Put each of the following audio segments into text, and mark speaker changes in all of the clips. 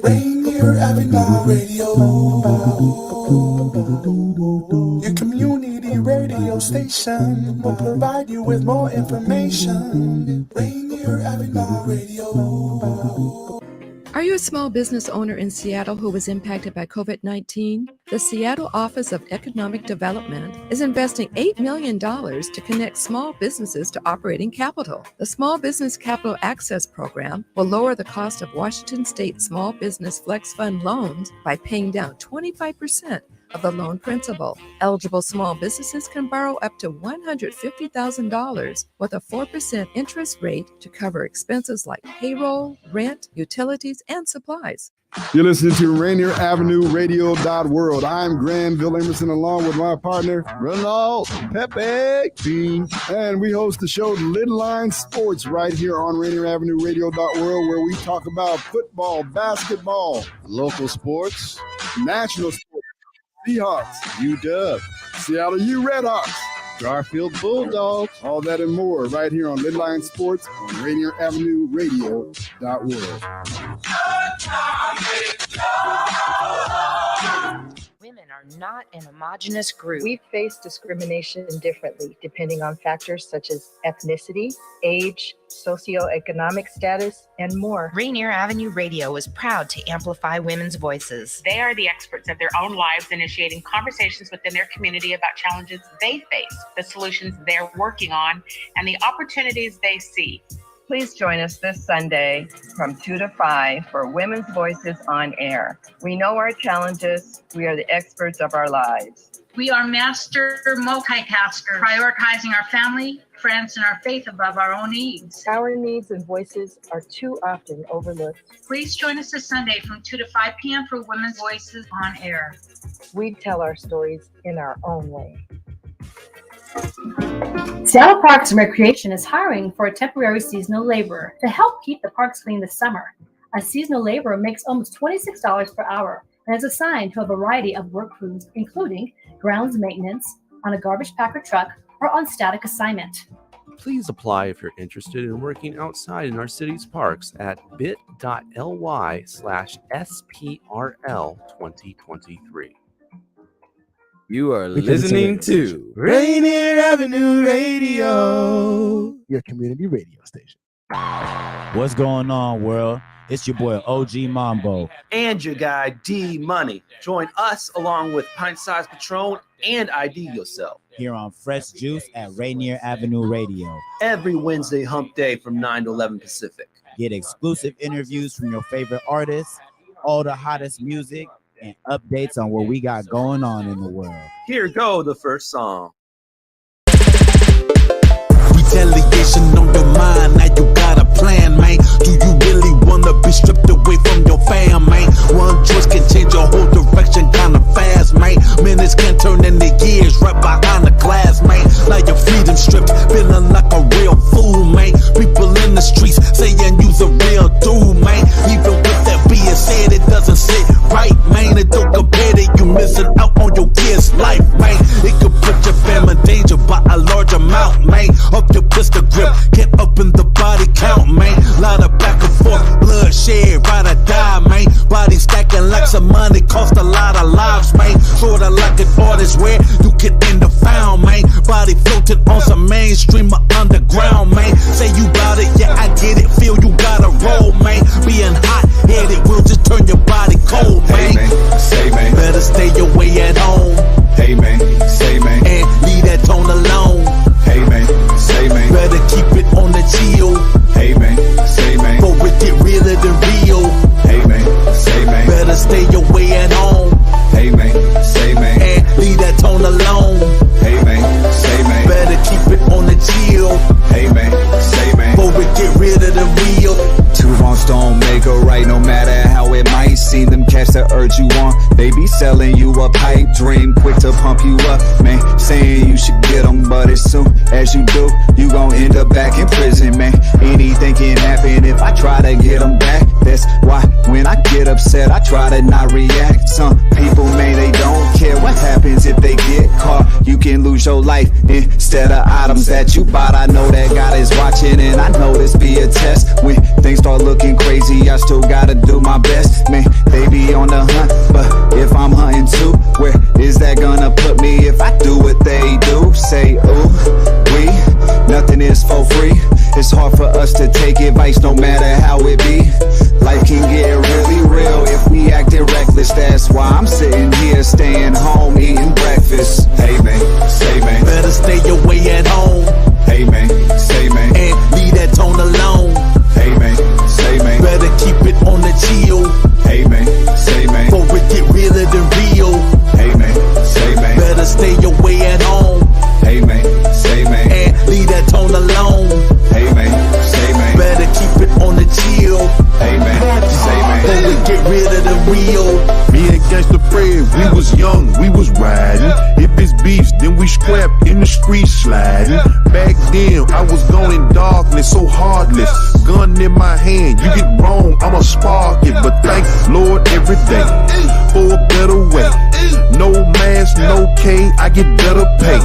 Speaker 1: Rainier Avenue Radio, your community radio station will provide you with more information. Rainier Avenue Radio.
Speaker 2: Are you a small business owner in Seattle who was impacted by COVID-19? The Seattle Office of Economic Development is investing $8 million to connect small businesses to operating capital. The Small Business Capital Access Program will lower the cost of Washington State Small Business Flex Fund loans by paying down 25% of the loan principal. Eligible small businesses can borrow up to $150,000 with a 4% interest rate to cover expenses like payroll, rent, utilities, and supplies.
Speaker 3: You're listening to Rainier Avenue Radio.world. I'm Granville Emerson along with my partner,
Speaker 4: Ronald Pepe Bean.
Speaker 3: And we host the show Little Line Sports right here on Rainier Avenue Radio.world, where we talk about football, basketball,
Speaker 4: Local sports,
Speaker 3: national sports, Seahawks,
Speaker 4: UW,
Speaker 3: Seattle U Redhawks,
Speaker 4: Garfield Bulldogs,
Speaker 3: all that and more right here on Little Line Sports on Rainier Avenue Radio.world.
Speaker 5: Women are not an homogenous group.
Speaker 6: We face discrimination differently depending on factors such as ethnicity, age, socioeconomic status, and more.
Speaker 5: Rainier Avenue Radio is proud to amplify women's voices.
Speaker 7: They are the experts of their own lives, initiating conversations within their community about challenges they face, the solutions they're working on, and the opportunities they see.
Speaker 6: Please join us this Sunday from 2 to 5 for Women's Voices on Air. We know our challenges. We are the experts of our lives.
Speaker 8: We are master multitaskers, prioritizing our family, friends, and our faith above our own needs.
Speaker 6: Our needs and voices are too often overlooked.
Speaker 8: Please join us this Sunday from 2 to 5 p.m. for Women's Voices on Air.
Speaker 6: We tell our stories in our own way.
Speaker 9: Seattle Parks and Recreation is hiring for a temporary seasonal laborer to help keep the parks clean this summer. A seasonal laborer makes almost $26 per hour and is assigned to a variety of work crews, including grounds maintenance, on a garbage packer truck, or on static assignment.
Speaker 10: Please apply if you're interested in working outside in our city's parks at bit.ly/SPRL2023.
Speaker 4: You are listening to Rainier Avenue Radio,
Speaker 11: your community radio station.
Speaker 12: What's going on, world? It's your boy OG Mambo
Speaker 13: and your guy D Money. Join us along with Pint Size Patron and IDYourself
Speaker 12: here on Fresh Juice at Rainier Avenue Radio
Speaker 13: every Wednesday hump day from 9 to 11 Pacific.
Speaker 12: Get exclusive interviews from your favorite artists, all the hottest music, and updates on what we got going on in the world.
Speaker 13: Here go the first song.
Speaker 14: Retaliation on your mind, now you got a plan, man. Do you really wanna be stripped away from your fam, man? One choice can change your whole direction kinda fast, man. Minutes can turn into years right behind the glass, man. Now your freedom stripped, feeling like a real fool, man. People in the streets saying you's a real dude, man. Even with that being said, it doesn't sit right, man. It don't compare to you missing out on your kid's life, man. It could put your family in danger by a large amount, man. Up your pistol grip, can't open the body count, man. Lot of back and forth, bloodshed, ride or die, man. Body stacking like some money, cost a lot of lives, man. Sorta like an artist where you can end the found, man. Body floating on some mainstream or underground, man. Say you bout it, yeah, I get it. Feel you gotta roll, man. Being hot-headed will just turn your body cold, man. Hey, man, say, man. Better stay away at home.
Speaker 15: Hey, man, say, man.
Speaker 14: And leave that tone alone.
Speaker 15: Hey, man, say, man.
Speaker 14: Better keep it on the chill.
Speaker 15: Hey, man, say, man.
Speaker 14: For it get realer than real.
Speaker 15: Hey, man, say, man.
Speaker 14: Better stay away at home.
Speaker 15: Hey, man, say, man.
Speaker 14: And leave that tone alone.
Speaker 15: Hey, man, say, man.
Speaker 14: Better keep it on the chill.
Speaker 15: Hey, man, say, man.
Speaker 14: For it get realer than real.
Speaker 15: Two wrongs don't make a right, no matter how it might seem. Them catch the urge you want, they be selling you a pipe dream, quick to pump you up, man. Saying you should get them, but as soon as you do, you gon' end up back in prison, man. Anything can happen if I try to get them back. That's why when I get upset, I try to not react. Some people, man, they don't care what happens if they get caught. You can lose your life instead of items that you bought. I know that God is watching, and I know this be a test. When things start looking crazy, I still gotta do my best. Man, they be on the hunt, but if I'm hunting too, where is that gonna put me if I do what they do? Say, ooh, we, nothing is for free. It's hard for us to take advice no matter how it be. Life can get really real if we acting reckless. That's why I'm sitting here staying home eating breakfast. Hey man, say man,
Speaker 14: better stay away at home.
Speaker 15: Hey man, say man,
Speaker 14: and leave that tone alone.
Speaker 15: Hey man, say man,
Speaker 14: better keep it on the chill.
Speaker 15: Hey man, say man,
Speaker 14: before it get realer than real.
Speaker 15: Hey man, say man,
Speaker 14: better stay away at home.
Speaker 15: Hey man, say man,
Speaker 14: and leave that tone alone.
Speaker 15: Hey man, say man,
Speaker 14: better keep it on the chill.
Speaker 15: Hey man, say man,
Speaker 14: before it get realer than real.
Speaker 11: Me and Gangsta Fred, we was young, we was riding. If it's beefs, then we scrapped in the street sliding. Back then, I was going in darkness, so heartless. Gun in my hand, you get wrong, I'ma spark it. But thank Lord every day for a better way. No mask, no K, I get better pay.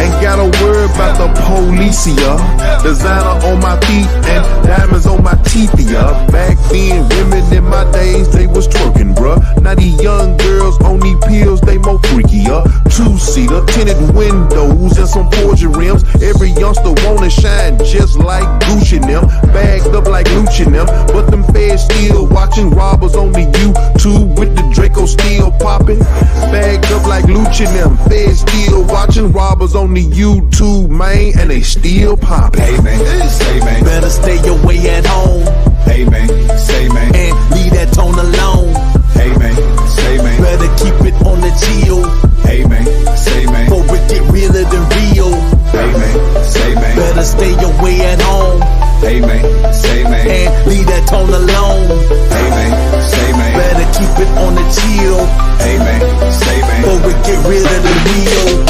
Speaker 11: Ain't gotta worry about the police, yeah. Designer on my feet and diamonds on my teeth, yeah. Back then, women in my days, they was twerking, bruh. Now these young girls on these pills, they more freaky, yeah. Two-seater, tinted windows and some Porsche rims. Every youngster wanna shine just like Gucci and them. Bagged up like Lucci and them. But them feds still watching robbers on the YouTube with the Draco still popping. Bagged up like Lucci and them. Feds still watching robbers on the YouTube, man, and they still popping.
Speaker 15: Hey man, say man,
Speaker 14: better stay away at home.
Speaker 15: Hey man, say man,
Speaker 14: and leave that tone alone.
Speaker 15: Hey man, say man,
Speaker 14: better keep it on the chill.
Speaker 15: Hey man, say man,
Speaker 14: before it get realer than real.
Speaker 15: Hey man, say man,
Speaker 14: better stay away at home.
Speaker 15: Hey man, say man,
Speaker 14: and leave that tone alone.
Speaker 15: Hey man, say man,
Speaker 14: better keep it on the chill.
Speaker 15: Hey man, say man,
Speaker 14: before it get realer than real.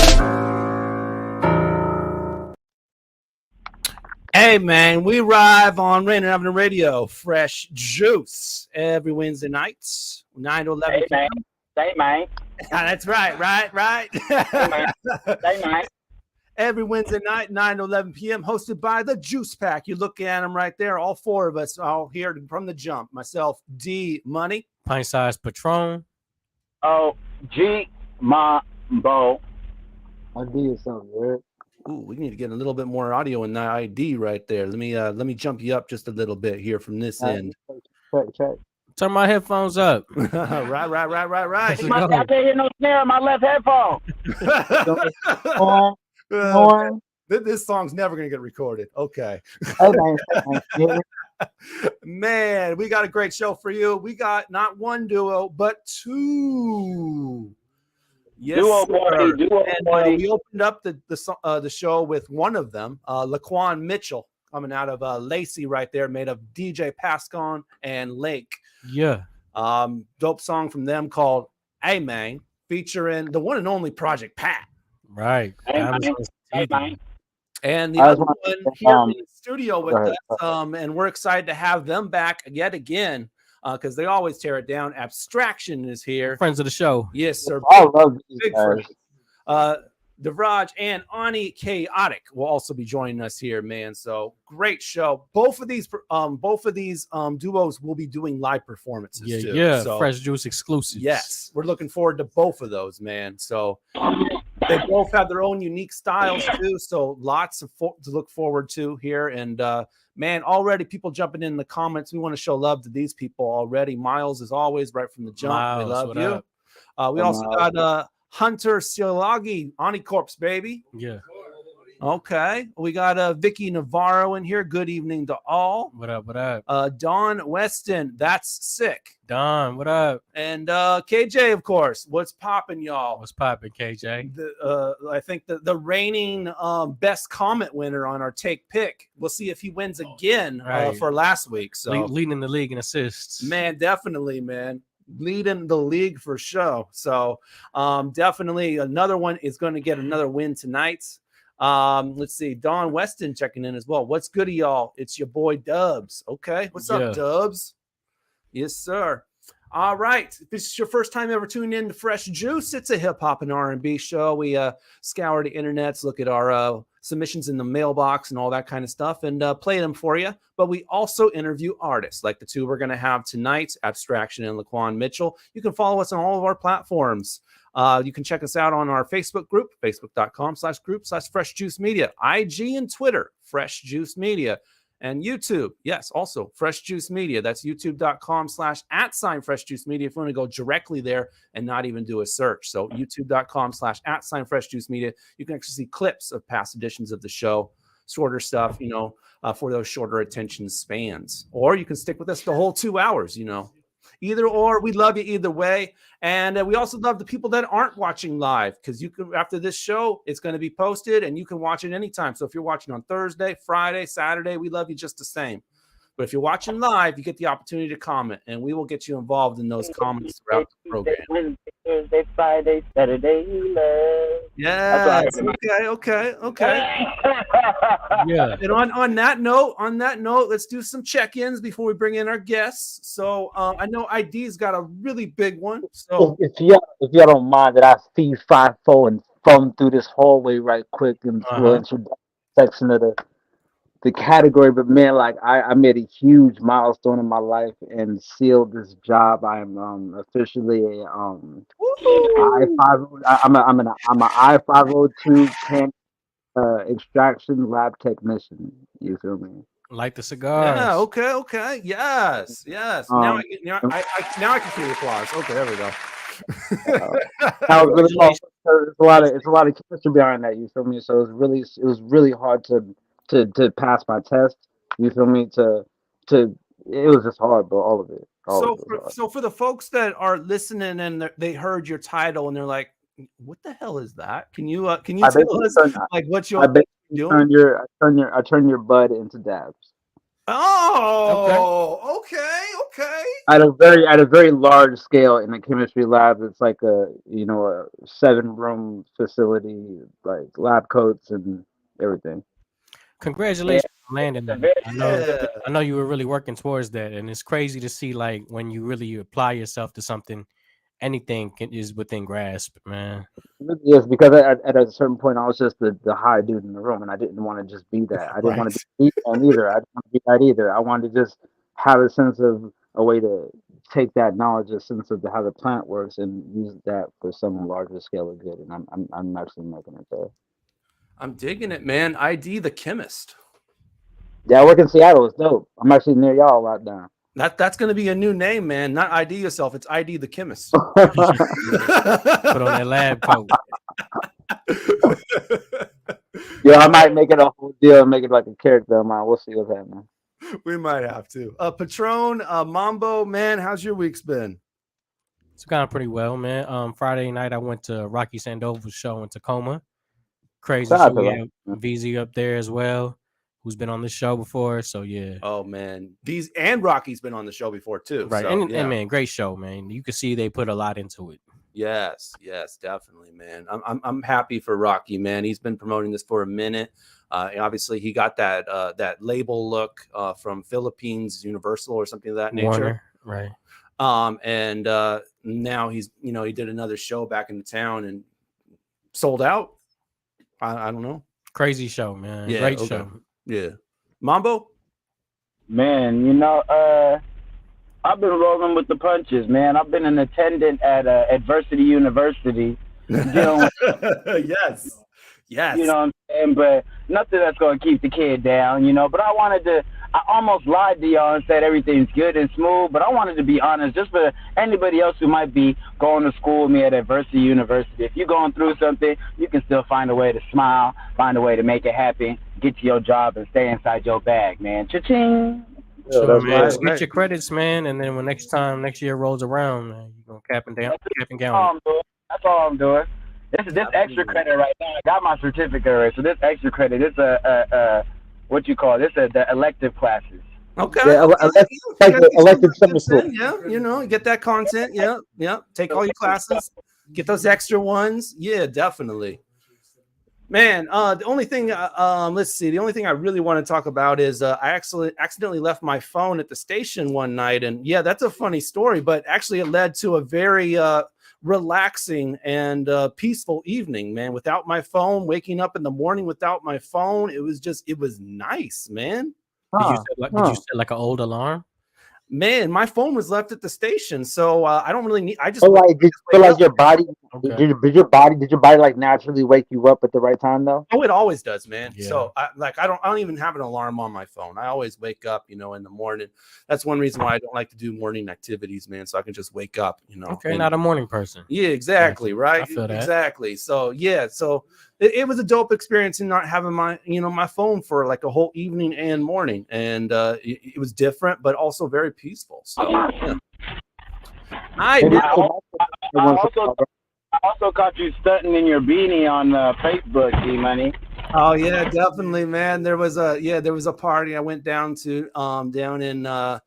Speaker 4: Hey man, we arrive on Rainier Avenue Radio, Fresh Juice, every Wednesday nights, 9 to 11 p.m.
Speaker 16: Say man.
Speaker 4: That's right.
Speaker 16: Say man. Say man.
Speaker 4: Every Wednesday night, 9 to 11 p.m., hosted by the Juice Pack. You look at them right there, all four of us, all here from the jump. Myself, D Money,
Speaker 17: Pint Size Patron,
Speaker 16: OG Mambo.
Speaker 18: IDYourself, right?
Speaker 4: Ooh, we need to get a little bit more audio in that ID right there. Let me jump you up just a little bit here from this end.
Speaker 18: Check.
Speaker 17: Turn my headphones up.
Speaker 4: right.
Speaker 16: I can't hear no snare on my left headphone.
Speaker 4: This song's never gonna get recorded. Okay. Man, we got a great show for you. We got not one duo, but two. Yes,
Speaker 16: duo party.
Speaker 4: We opened up the show with one of them, La'Quan Mitchell, coming out of Lacey right there, made of DJ Pasquan and Lank.
Speaker 17: Yeah.
Speaker 4: Dope song from them called Hey Man, featuring the one and only Project Pat.
Speaker 17: Right.
Speaker 16: Hey man.
Speaker 4: And the other one here in the studio with us, and we're excited to have them back yet again. Because they always tear it down. ABSTRCTN is here.
Speaker 17: Friends of the show.
Speaker 4: Yes, sir.
Speaker 18: I love these
Speaker 4: big
Speaker 18: guys.
Speaker 4: DVRAJ and Oni Chaotic will also be joining us here, man. So great show. Both of these duos will be doing live performances too.
Speaker 17: Yeah,
Speaker 4: so,
Speaker 17: Fresh Juice exclusives.
Speaker 4: Yes, we're looking forward to both of those, man. So they both have their own unique styles too. So lots to look forward to here. And man, already people jumping in the comments. We want to show love to these people already. Miles, as always, right from the jump.
Speaker 17: Miles,
Speaker 4: we love
Speaker 17: what
Speaker 4: you.
Speaker 17: up?
Speaker 4: We also got Hunter Silagi, Oni Corpse, baby.
Speaker 17: Yeah.
Speaker 4: Okay. We got Vicky Navarro in here. Good evening to all.
Speaker 17: What up?
Speaker 4: Don Weston, that's sick.
Speaker 17: Don, what up?
Speaker 4: And KJ, of course. What's popping, y'all?
Speaker 17: What's popping, KJ?
Speaker 4: I think the reigning best comment winner on our take pick. We'll see if he wins again for last week. So
Speaker 17: leading the league in assists.
Speaker 4: Man, definitely, man. Leading the league for sure. So definitely another one is going to get another win tonight. Let's see. Don Weston checking in as well. What's good, y'all? It's your boy Dubs. Okay. What's up, Dubs? Yes, sir. All right. If this is your first time ever tuning in to Fresh Juice, it's a hip hop and R&B show. We scour the internets, look at our submissions in the mailbox and all that kind of stuff, and play them for you. But we also interview artists like the two we're going to have tonight, ABSTRCTN and La'Quan Mitchell. You can follow us on all of our platforms. You can check us out on our Facebook group, facebook.com/group/Fresh Juice Media, IG and Twitter, Fresh Juice Media. And YouTube, yes, also Fresh Juice Media. That's youtube.com/@Fresh Juice Media. If you want to go directly there and not even do a search. So youtube.com/@Fresh Juice Media. You can actually see clips of past editions of the show, shorter stuff, for those shorter attention spans. Or you can stick with us the whole 2 hours, Either or, we love you either way. And we also love the people that aren't watching live, because you can, after this show, it's going to be posted and you can watch it anytime. So if you're watching on Thursday, Friday, Saturday, we love you just the same. But if you're watching live, you get the opportunity to comment, and we will get you involved in those comments throughout the program.
Speaker 16: Wednesday, Thursday, Friday, Saturday, love.
Speaker 4: Yeah. Okay.
Speaker 17: Yeah.
Speaker 4: And on that note, let's do some check-ins before we bring in our guests. So I know ID's got a really big one. So
Speaker 16: If y'all don't mind that I see 5-4 and thumb through this hallway right quick and through introduction section of the category, but man, like I made a huge milestone in my life and sealed this job. I am officially a I-5. I'm an I-502 can extraction lab technician. You feel me?
Speaker 17: Like the cigars.
Speaker 4: yeah, okay, yes. Now I can feel the applause. Okay, there we go.
Speaker 16: That was really awesome. It's a lot of chemistry behind that. You feel me? So it was really hard to pass my test. You feel me? It was just hard, but all of it.
Speaker 4: So for the folks that are listening and they heard your title and they're like, "What the hell is that?" Can you tell us like what you're doing?
Speaker 16: I turn your bud into dabs.
Speaker 4: Oh, okay.
Speaker 16: At a very large scale in the chemistry lab. It's like a 7-room facility, like lab coats and everything.
Speaker 17: Congratulations on landing that. I know you were really working towards that, and it's crazy to see like when you really apply yourself to something, anything is within grasp, man.
Speaker 16: Yes, because at a certain point I was just the high dude in the room, and I didn't want to just be that. I didn't want to be that either. I didn't want to be that either. I wanted to just have a sense of a way to take that knowledge, a sense of how the plant works, and use that for some larger scale of good. And I'm actually making it there.
Speaker 4: I'm digging it, man. ID the chemist.
Speaker 16: Yeah, I work in Seattle. It's dope. I'm actually near y'all right now.
Speaker 4: That's going to be a new name, man. Not ID yourself. It's ID the chemist.
Speaker 17: Put on that lab coat.
Speaker 16: Yeah, I might make it a whole deal and make it like a character of mine. We'll see what's happening.
Speaker 4: We might have to. Patron, Mambo, man, how's your week's been?
Speaker 17: It's gone pretty well, man. Friday night I went to Rocky Sandoval's show in Tacoma. Crazy show. We had VZ up there as well, who's been on the show before. So yeah.
Speaker 4: Oh man, these and Rocky's been on the show before too.
Speaker 17: Right,
Speaker 4: so,
Speaker 17: and man, great show, man. You can see they put a lot into it.
Speaker 4: Yes, definitely, man. I'm happy for Rocky, man. He's been promoting this for a minute. Obviously, he got that label look from Philippines Universal or something of that nature.
Speaker 17: Warner, right.
Speaker 4: And now he's he did another show back in the town and sold out. I don't know.
Speaker 17: Crazy show, man.
Speaker 4: Yeah,
Speaker 17: Great show.
Speaker 4: Yeah. Mambo?
Speaker 16: Man, I've been rolling with the punches, man. I've been an attendant at Adversity University.
Speaker 4: Yes.
Speaker 16: You know what I'm saying? But nothing that's going to keep the kid down, But I almost lied to y'all and said everything's good and smooth, but I wanted to be honest, just for anybody else who might be going to school with me at Adversity University. If you're going through something, you can still find a way to smile, find a way to make it happen, get to your job, and stay inside your bag, man. Cha-ching!
Speaker 17: Sure, man. Right. Get your credits, man, and then when next year rolls around, man, you're going to cap and gown.
Speaker 16: That's all I'm doing. This extra credit right now, I got my certificate already, so this extra credit, it's what you call this? The elective classes.
Speaker 4: Okay.
Speaker 16: Yeah, elective summer school.
Speaker 4: Yeah, get that content. Yeah. Take all your classes. Get those extra ones. Yeah, definitely. Man, the only thing, let's see. The only thing I really want to talk about is I actually accidentally left my phone at the station one night, and yeah, that's a funny story. But actually, it led to a very relaxing and peaceful evening, man. Without my phone, waking up in the morning without my phone, it was nice, man.
Speaker 17: Did you set like an old alarm?
Speaker 4: Man, my phone was left at the station, so I don't really need. I just
Speaker 18: So like, did you feel like your body?
Speaker 17: Okay.
Speaker 18: Did your body like naturally wake you up at the right time though?
Speaker 4: Oh, it always does, man.
Speaker 17: Yeah.
Speaker 4: So I don't even have an alarm on my phone. I always wake up, in the morning. That's one reason why I don't like to do morning activities, man. So I can just wake up,
Speaker 17: Okay, not a morning person.
Speaker 4: Yeah, exactly. Right.
Speaker 17: I feel that.
Speaker 4: Exactly. So yeah, so it was a dope experience in not having my, my phone for like a whole evening and morning. And it was different, but also very peaceful. So yeah.
Speaker 16: I also caught you stunting in your beanie on Facebook, D-Money.
Speaker 4: Oh yeah, definitely, man. There was a party I went down to down in the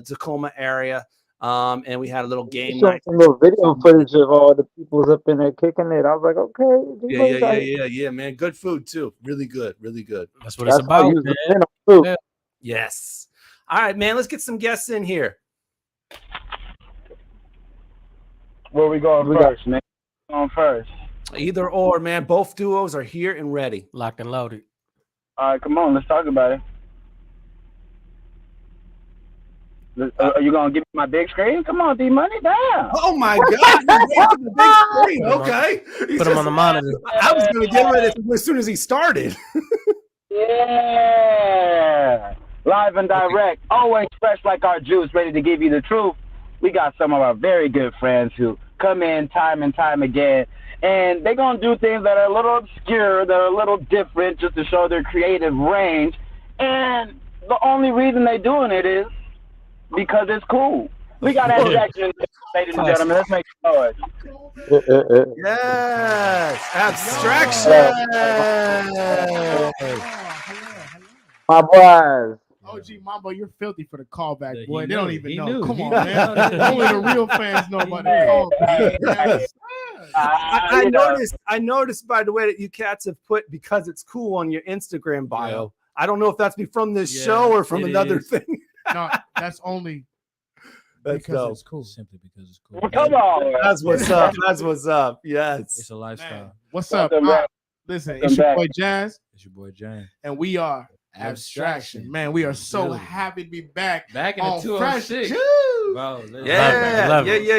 Speaker 4: Tacoma area. And we had a little game night.
Speaker 18: Some little video footage of all the people's up in there kicking it. I was like, okay.
Speaker 4: Yeah, man. Good food too. Really good.
Speaker 17: That's what it's about, man.
Speaker 18: Yeah.
Speaker 4: Yes. All right, man. Let's get some guests in here.
Speaker 16: Where we going first, man? Going first.
Speaker 4: Either or, man. Both duos are here and ready.
Speaker 17: Locked and loaded.
Speaker 16: All right, come on. Let's talk about it. Are you gonna give me my big screen? Come on, D-Money, down.
Speaker 4: Oh my God! The big screen. Okay.
Speaker 17: Put him on the monitor.
Speaker 4: I was gonna get rid of it as soon as he started.
Speaker 16: Yeah, live and direct, always fresh like our juice, ready to give you the truth. We got some of our very good friends who come in time and time again, and they're gonna do things that are a little obscure, that are a little different, just to show their creative range. And the only reason they're doing it is because it's cool. We got abstraction, ladies and gentlemen. Let's make some noise.
Speaker 4: Yes, abstraction.
Speaker 18: My boys.
Speaker 19: OG Mambo, you're filthy for the callback, boy. They
Speaker 17: knew.
Speaker 19: don't even
Speaker 17: He
Speaker 19: know.
Speaker 17: knew.
Speaker 19: Come
Speaker 17: He
Speaker 19: on,
Speaker 17: knew.
Speaker 19: man. Only the real fans know about the callback.
Speaker 4: I noticed, by the way, that you cats have put "because it's cool" on your Instagram bio.
Speaker 19: Yeah.
Speaker 4: I don't know if that's from this show or from another thing.
Speaker 19: No, that's only
Speaker 4: That's
Speaker 19: because
Speaker 4: dope.
Speaker 19: it's cool.
Speaker 20: Simply because it's cool.
Speaker 16: Come on.
Speaker 4: That's what's up. That's what's up. Yes.
Speaker 20: It's a lifestyle.
Speaker 19: Man, what's up?
Speaker 16: Welcome back.
Speaker 19: Listen,
Speaker 16: Welcome
Speaker 19: it's your
Speaker 16: back.
Speaker 19: boy Jazz,
Speaker 20: It's your boy Jane.
Speaker 19: and we are Abstraction. Man, we are so
Speaker 20: Really?
Speaker 19: happy to be back
Speaker 20: Back in
Speaker 19: on
Speaker 20: the
Speaker 19: Fresh
Speaker 20: 206.
Speaker 19: Juice.
Speaker 20: Bro,
Speaker 4: Yeah.
Speaker 17: Love it.
Speaker 4: Yeah.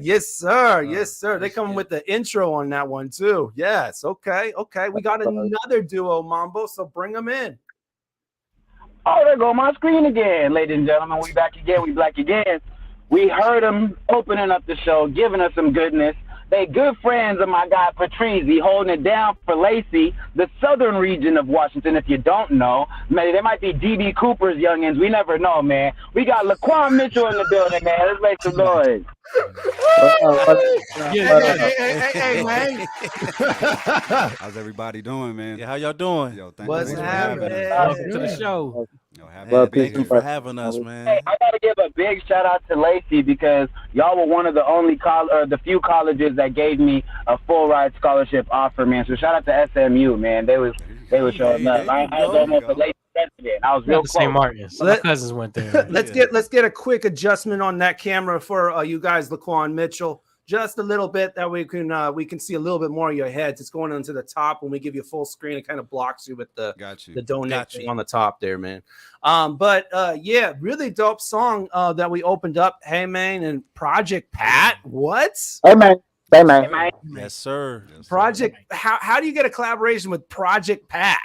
Speaker 4: Yes, sir. Yes, sir. They
Speaker 20: Let's
Speaker 4: come
Speaker 20: get
Speaker 4: with the intro on that one too. Yes. Okay. We got another duo, Mambo. So bring them in.
Speaker 16: Oh, there go my screen again, ladies and gentlemen. We back again. We black again. We heard them opening up the show, giving us some goodness. They good friends of my guy Patrice, holding it down for Lacey, the southern region of Washington. If you don't know, maybe they might be DB Cooper's youngins. We never know, man. We got La'Quan Mitchell in the building, man. Let's make some noise.
Speaker 4: Hey, man.
Speaker 21: How's everybody doing, man?
Speaker 20: Yeah, how y'all doing?
Speaker 21: Yo, thank
Speaker 4: What's
Speaker 21: you for having us.
Speaker 4: happening?
Speaker 17: Welcome to the show.
Speaker 21: Yo,
Speaker 20: Thank you for having us, man.
Speaker 16: Hey, I gotta give a big shout out to Lacey because y'all were one of the only the few colleges that gave me a full ride scholarship offer, man. So shout out to SMU, man. They was showing up. I was almost a Lacey president. I was real close.
Speaker 17: St. Martin's. My cousins went there.
Speaker 4: Let's get a quick adjustment on that camera for you guys, La'Quan Mitchell. Just a little bit that we can see a little bit more of your heads. It's going into the top when we give you full screen. It kind of blocks you with the donate thing on the top there, man. But yeah, really dope song that we opened up. Hey man, and Project Pat. What?
Speaker 18: Hey man.
Speaker 20: Yes, sir.
Speaker 4: Project. How do you get a collaboration with Project Pat?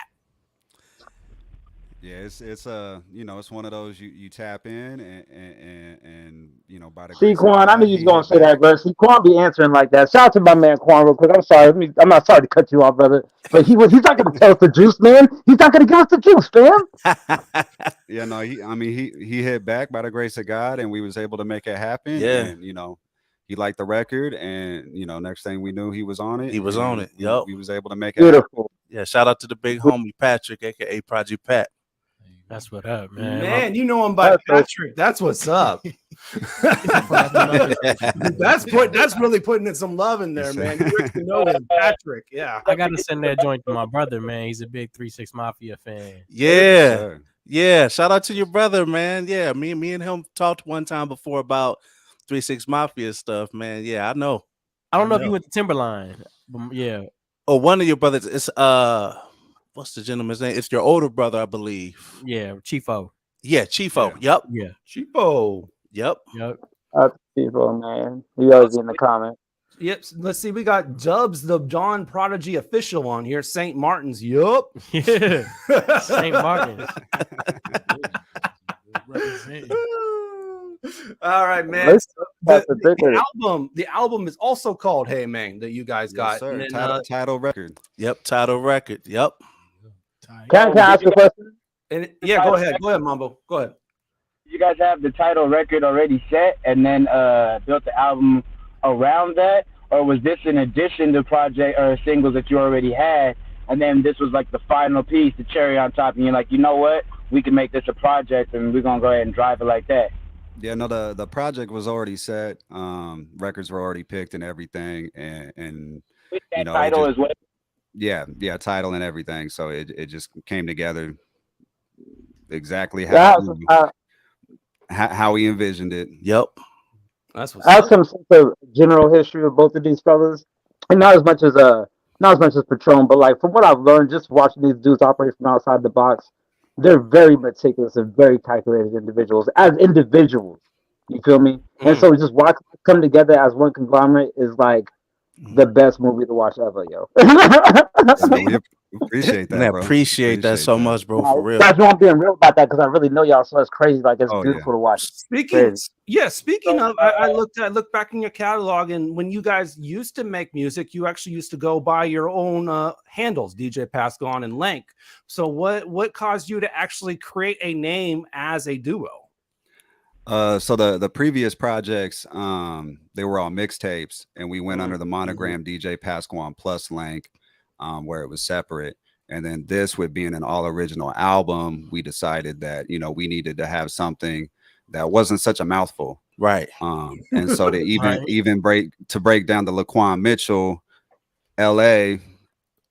Speaker 21: Yeah, it's it's one of those you tap in and by the
Speaker 18: See, Quan, I knew you was gonna say that, bro. See, Quan be answering like that. Shout out to my man Quan real quick. I'm sorry. I'm not sorry to cut you off, brother. But he's not gonna tell us the juice, man. He's not gonna give us the juice, fam.
Speaker 21: Yeah, no, he hit back by the grace of God, and we was able to make it happen.
Speaker 20: Yeah.
Speaker 21: And, he liked the record, and next thing we knew, he was on it.
Speaker 20: He was on it. Yup.
Speaker 21: We was able to make it happen.
Speaker 18: Beautiful.
Speaker 20: Yeah, shout out to the big homie Patrick, aka Project Pat.
Speaker 17: That's what up, man.
Speaker 4: Man, you know him by Patrick. That's what's up. That's really putting in some love in there, man. You actually know him, Patrick. Yeah,
Speaker 17: I gotta send that joint to my brother, man. He's a big 3-6 Mafia fan.
Speaker 20: Yeah. Yeah. Shout out to your brother, man. Yeah. Me and him talked one time before about 3-6 Mafia stuff, man. Yeah, I know.
Speaker 17: I don't know if you went to Timberline, but yeah.
Speaker 20: Oh, one of your brothers. It's what's the gentleman's name? It's your older brother, I believe.
Speaker 17: Yeah, Chiefo.
Speaker 20: Yeah, Chiefo. Yep.
Speaker 17: Yeah.
Speaker 4: Chiefo.
Speaker 20: Yep.
Speaker 18: People, man. He always in the comment.
Speaker 4: Yep. Let's see. We got Dubs, the John Prodigy official on here. St. Martin's. Yup.
Speaker 17: Yeah. St. Martin's.
Speaker 4: All right, man. The album is also called Hey Man that you guys got.
Speaker 21: Sir.
Speaker 4: And then,
Speaker 21: Title record.
Speaker 20: Yep. Title record. Yep.
Speaker 18: Can I ask a question?
Speaker 4: And yeah, go ahead, Mambo. Go ahead.
Speaker 16: You guys have the title record already set and then built the album around that, or was this in addition to project or singles that you already had, and then this was like the final piece, the cherry on top, and you're like, you know what, we can make this a project and we're gonna go ahead and drive it like that?
Speaker 21: Yeah, no, the project was already set. Records were already picked and everything, and
Speaker 16: with that title as well.
Speaker 21: Yeah, title and everything. So it just came together exactly how we envisioned it.
Speaker 20: Yep.
Speaker 18: I have some sense of general history of both of these fellas, and not as much as Patron, but like from what I've learned, just watching these dudes operate from outside the box, they're very meticulous and very calculated individuals as individuals. You feel me? And so just watch them come together as one conglomerate is like the best movie to watch ever, yo.
Speaker 21: We appreciate that, bro.
Speaker 20: Appreciate that so much, bro. For real.
Speaker 18: You guys know I'm being real about that because I really know y'all, so it's crazy. Like it's beautiful to watch.
Speaker 4: Speaking of, I looked back in your catalog, and when you guys used to make music, you actually used to go by your own handles, DJ Pasquan and Lank. So what caused you to actually create a name as a duo?
Speaker 21: So the previous projects, they were all mixtapes, and we went under the monogram DJ Pasquan plus Lank, where it was separate. And then this, with being an all original album, we decided that, you know, we needed to have something that wasn't such a mouthful.
Speaker 20: Right.
Speaker 21: And so to even break down the La'Quan Mitchell, LA,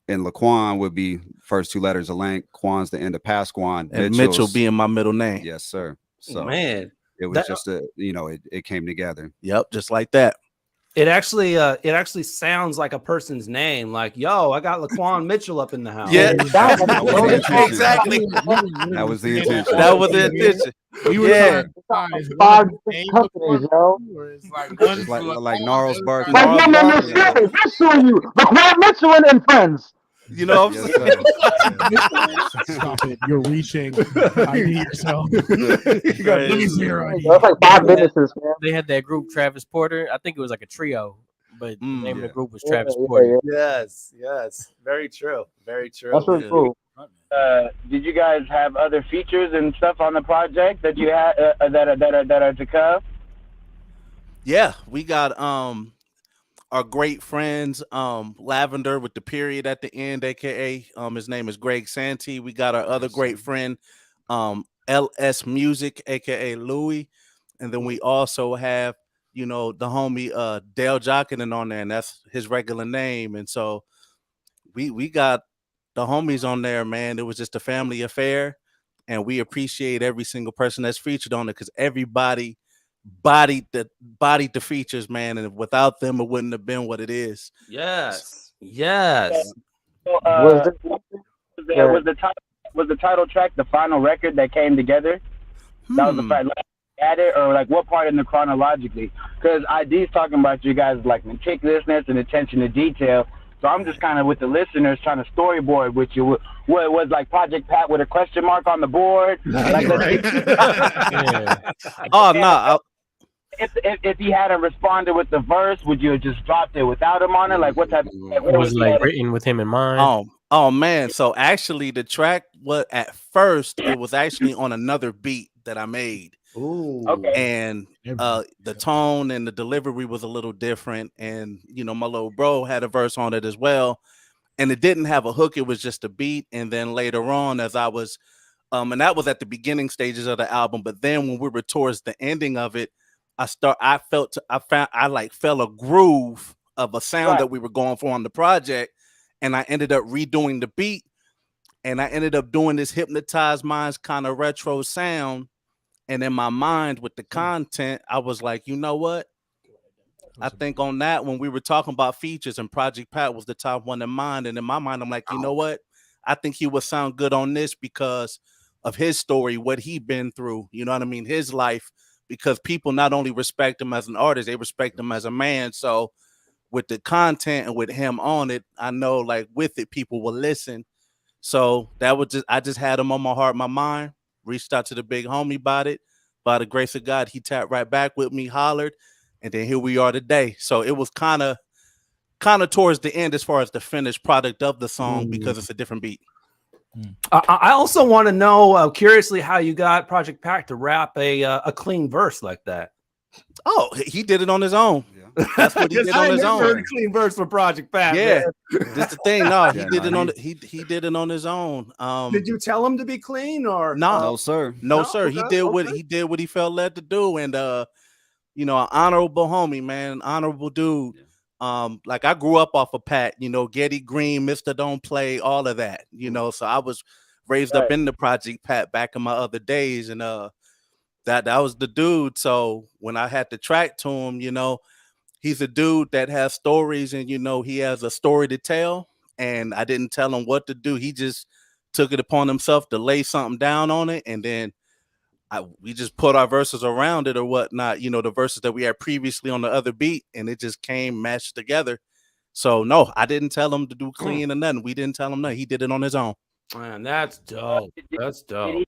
Speaker 21: and La'Quan would be first two letters of Lank, Quan's the end of Pasquan,
Speaker 20: and Mitchell being my middle name.
Speaker 21: Yes, sir. So
Speaker 4: man,
Speaker 21: it was just it came together.
Speaker 20: Yep, just like that.
Speaker 4: It actually sounds like a person's name. Like, yo, I got La'Quan Mitchell up in the house.
Speaker 20: Yeah,
Speaker 21: exactly.
Speaker 20: That
Speaker 21: was the intention.
Speaker 20: That was the intention.
Speaker 19: We were
Speaker 18: five companies, yo.
Speaker 21: Like Gnarls Bar.
Speaker 18: That's showing you La'Quan Mitchell and friends.
Speaker 20: You know what I'm saying?
Speaker 19: Stop it. You're reaching. IDYourself. You got easier.
Speaker 18: That's like 5 businesses, man.
Speaker 17: They had that group, Travis Porter. I think it was like a trio, but the name of the group was Travis Porter.
Speaker 4: Yes. Very true. Very true.
Speaker 18: That's really cool.
Speaker 16: Did you guys have other features and stuff on the project that you had that are to come?
Speaker 20: Yeah, we got our great friends, Lavender with the period at the end, aka his name is Greg Santee. We got our other great friend, LS Music, aka Louie, and then we also have, you know, the homie Dale Jockinen on there, and that's his regular name. And so we got the homies on there, man. It was just a family affair, and we appreciate every single person that's featured on it because everybody bodied the features, man, and without them it wouldn't have been what it is.
Speaker 4: Yes.
Speaker 16: So, was the title track the final record that came together? That was the fact at it, or like what part in the chronologically? Because ID's talking about you guys like meticulousness and attention to detail. So I'm just kind of with the listeners trying to storyboard with you. What was like Project Pat with a question mark on the board? Like,
Speaker 20: Oh no.
Speaker 16: If he hadn't responded with the verse, would you have just dropped it without him on it? Like what type?
Speaker 17: It was like written with him in mind.
Speaker 20: Oh man. So actually, the track at first it was actually on another beat that I made.
Speaker 4: Ooh.
Speaker 16: Okay.
Speaker 20: And the tone and the delivery was a little different, and you know my little bro had a verse on it as well, and it didn't have a hook. It was just a beat, and then later on, as I was, and that was at the beginning stages of the album. But then when we were towards the ending of it, I felt a groove of a sound that we were going for on the project, and I ended up redoing the beat, and I ended up doing this Hypnotized Minds kind of retro sound. And in my mind with the content, I was like, you know what? I think on that, when we were talking about features and Project Pat was the top one in mind, and in my mind, I'm like, you know what? I think he would sound good on this because of his story, what he'd been through, you know what I mean? His life, because people not only respect him as an artist, they respect him as a man. So with the content and with him on it, I know like with it, people will listen. So that was I just had him on my heart, my mind, reached out to the big homie about it. By the grace of God, he tapped right back with me, hollered, and then here we are today. So it was kind of towards the end as far as the finished product of the song because it's a different beat.
Speaker 4: I also want to know, curiously, how you got Project Pat to rap a clean verse like that.
Speaker 20: Oh, he did it on his own. Yeah. That's what he did on his own.
Speaker 4: Heard a clean verse for Project Pat.
Speaker 20: Yeah, that's the thing. No, he did it on he did it on his own.
Speaker 4: Did you tell him to be clean or
Speaker 20: no, sir? No, sir. He did what he felt led to do, and you know, an honorable homie, man, honorable dude. Like I grew up off of Pat, you know, Getty Green, Mr. Don't Play, all of that, you know. So I was raised up in the Project Pat back in my other days, and that was the dude. So when I had to track to him, you know, he's a dude that has stories, and you know, he has a story to tell. And I didn't tell him what to do. He just took it upon himself to lay something down on it, and then we just put our verses around it or whatnot, you know, the verses that we had previously on the other beat, and it just came meshed together. So no, I didn't tell him to do clean or nothing. We didn't tell him nothing. He did it on his own.
Speaker 4: Man, that's dope. That's dope.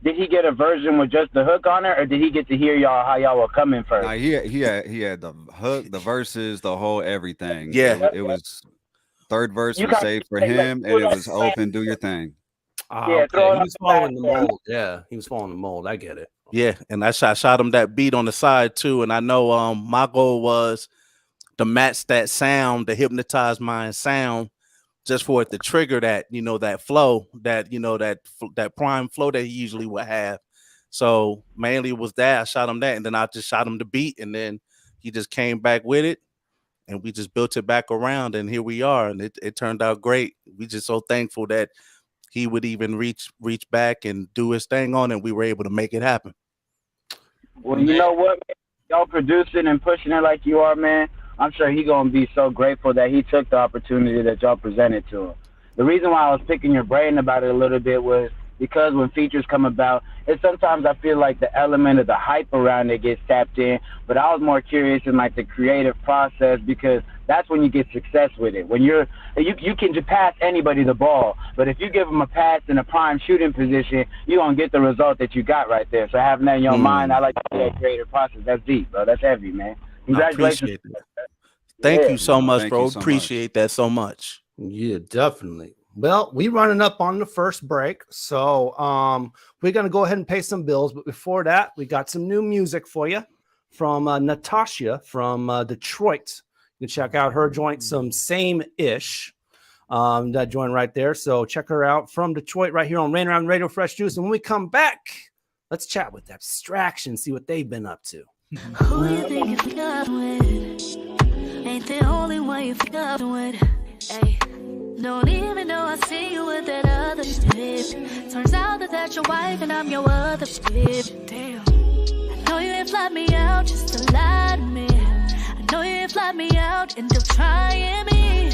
Speaker 16: Did he get a version with just the hook on it, or did he get to hear y'all how y'all were coming first?
Speaker 21: Nah, he had the hook, the verses, the whole everything.
Speaker 20: Yeah,
Speaker 21: it was third verse was saved for him, and it was open. Do your thing.
Speaker 4: Okay. He was following the mold. Yeah, he was following the mold. I get it.
Speaker 20: Yeah, and I shot him that beat on the side too. And I know my goal was to match that sound, the Hypnotized Mind sound, just for it to trigger that, you know, that flow, that, you know, that prime flow that he usually would have. So mainly it was that. I shot him that, and then I just shot him the beat, and then he just came back with it, and we just built it back around, and here we are. And it turned out great. We just so thankful that he would even reach back and do his thing on it, and we were able to make it happen.
Speaker 16: Well, you know what, man? Y'all producing and pushing it like you are, man. I'm sure he's going to be so grateful that he took the opportunity that y'all presented to him. The reason why I was picking your brain about it a little bit was because when features come about, it's sometimes I feel like the element of the hype around it gets tapped in, but I was more curious in like the creative process, because that's when you get success with it. When you can just pass anybody the ball, but if you give them a pass in a prime shooting position, you're going to get the result that you got right there. So having that in your mind, I like that creative process. That's deep, bro. That's heavy, man. Congratulations.
Speaker 20: Thank you so much, bro. Appreciate that so much.
Speaker 4: Yeah, definitely. Well, we running up on the first break, so we're gonna go ahead and pay some bills. But before that, we got some new music for you from Natasha from Detroit. You can check out her joint, some Same-ish. That joint right there. So check her out from Detroit, right here on Rainier Avenue Radio Fresh Juice. And when we come back, let's chat with Abstraction, see what they've been up to.
Speaker 1: Who you think you forgot with? Ain't the only one you forgot with. Ay. Don't even know I see you with that other shit. Turns out that that's your wife and I'm your other shit. Damn. I know you ain't fly me out just to lie to me. I know you ain't fly me out and still trying me.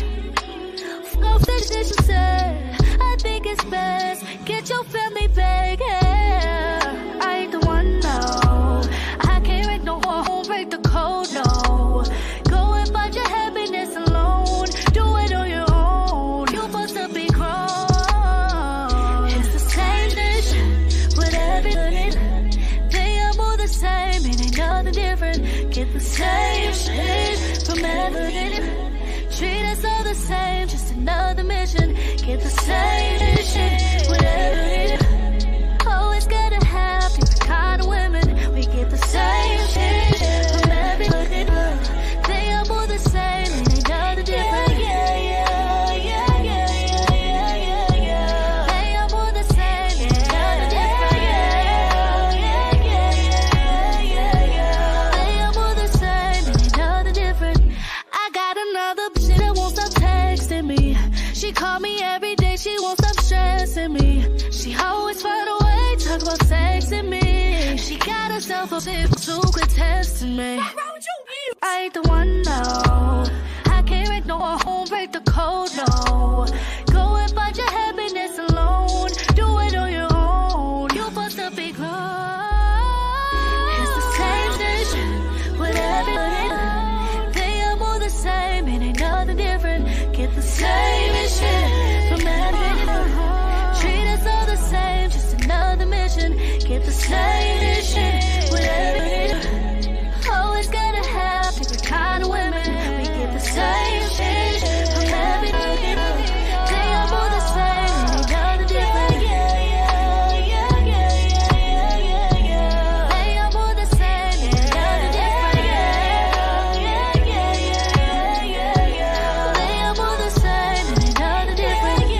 Speaker 1: Fuck the shit you said. I think it's best. Get your family back. Yeah. I ain't the one, no. I can't break no home, break the code, no. Go and find your happiness alone. Do it on your own. You supposed to be grown. It's the same dish with everything. They are all the same, it ain't nothing different. Get the same shit from everything. Treat us all the same, just another mission. Get the same shit with everything. Always gotta have different kind of women. We get the same shit from everything. They are all the same, it ain't nothing different. myself up people who could test me. I ain't the one, no. I can't break no home, break the code, no. Go and find your happiness alone. Do it on your own. You supposed to be close. It's the same dish with everybody. They are all the same, it ain't nothing different. Get the same shit from everybody. Treat us all the same, just another mission. Get the same shit with everybody. Always gotta have different kind of women. We get the same shit from everybody. They are all the same, ain't nothing different. They are all the same, ain't nothing different. They are all the same, ain't nothing different. They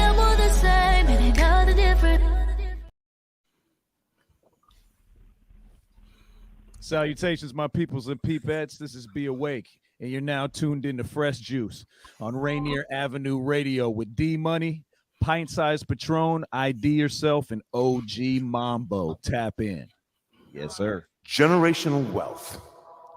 Speaker 1: are all the same, ain't nothing different.
Speaker 2: Salutations, my peoples and peepettes. This is Be Awake, and you're now tuned into Fresh Juice on Rainier Avenue Radio with D Money, Pint Size Patron, ID Yourself, and OG Mambo. Tap in. Yes, sir.
Speaker 22: Generational wealth.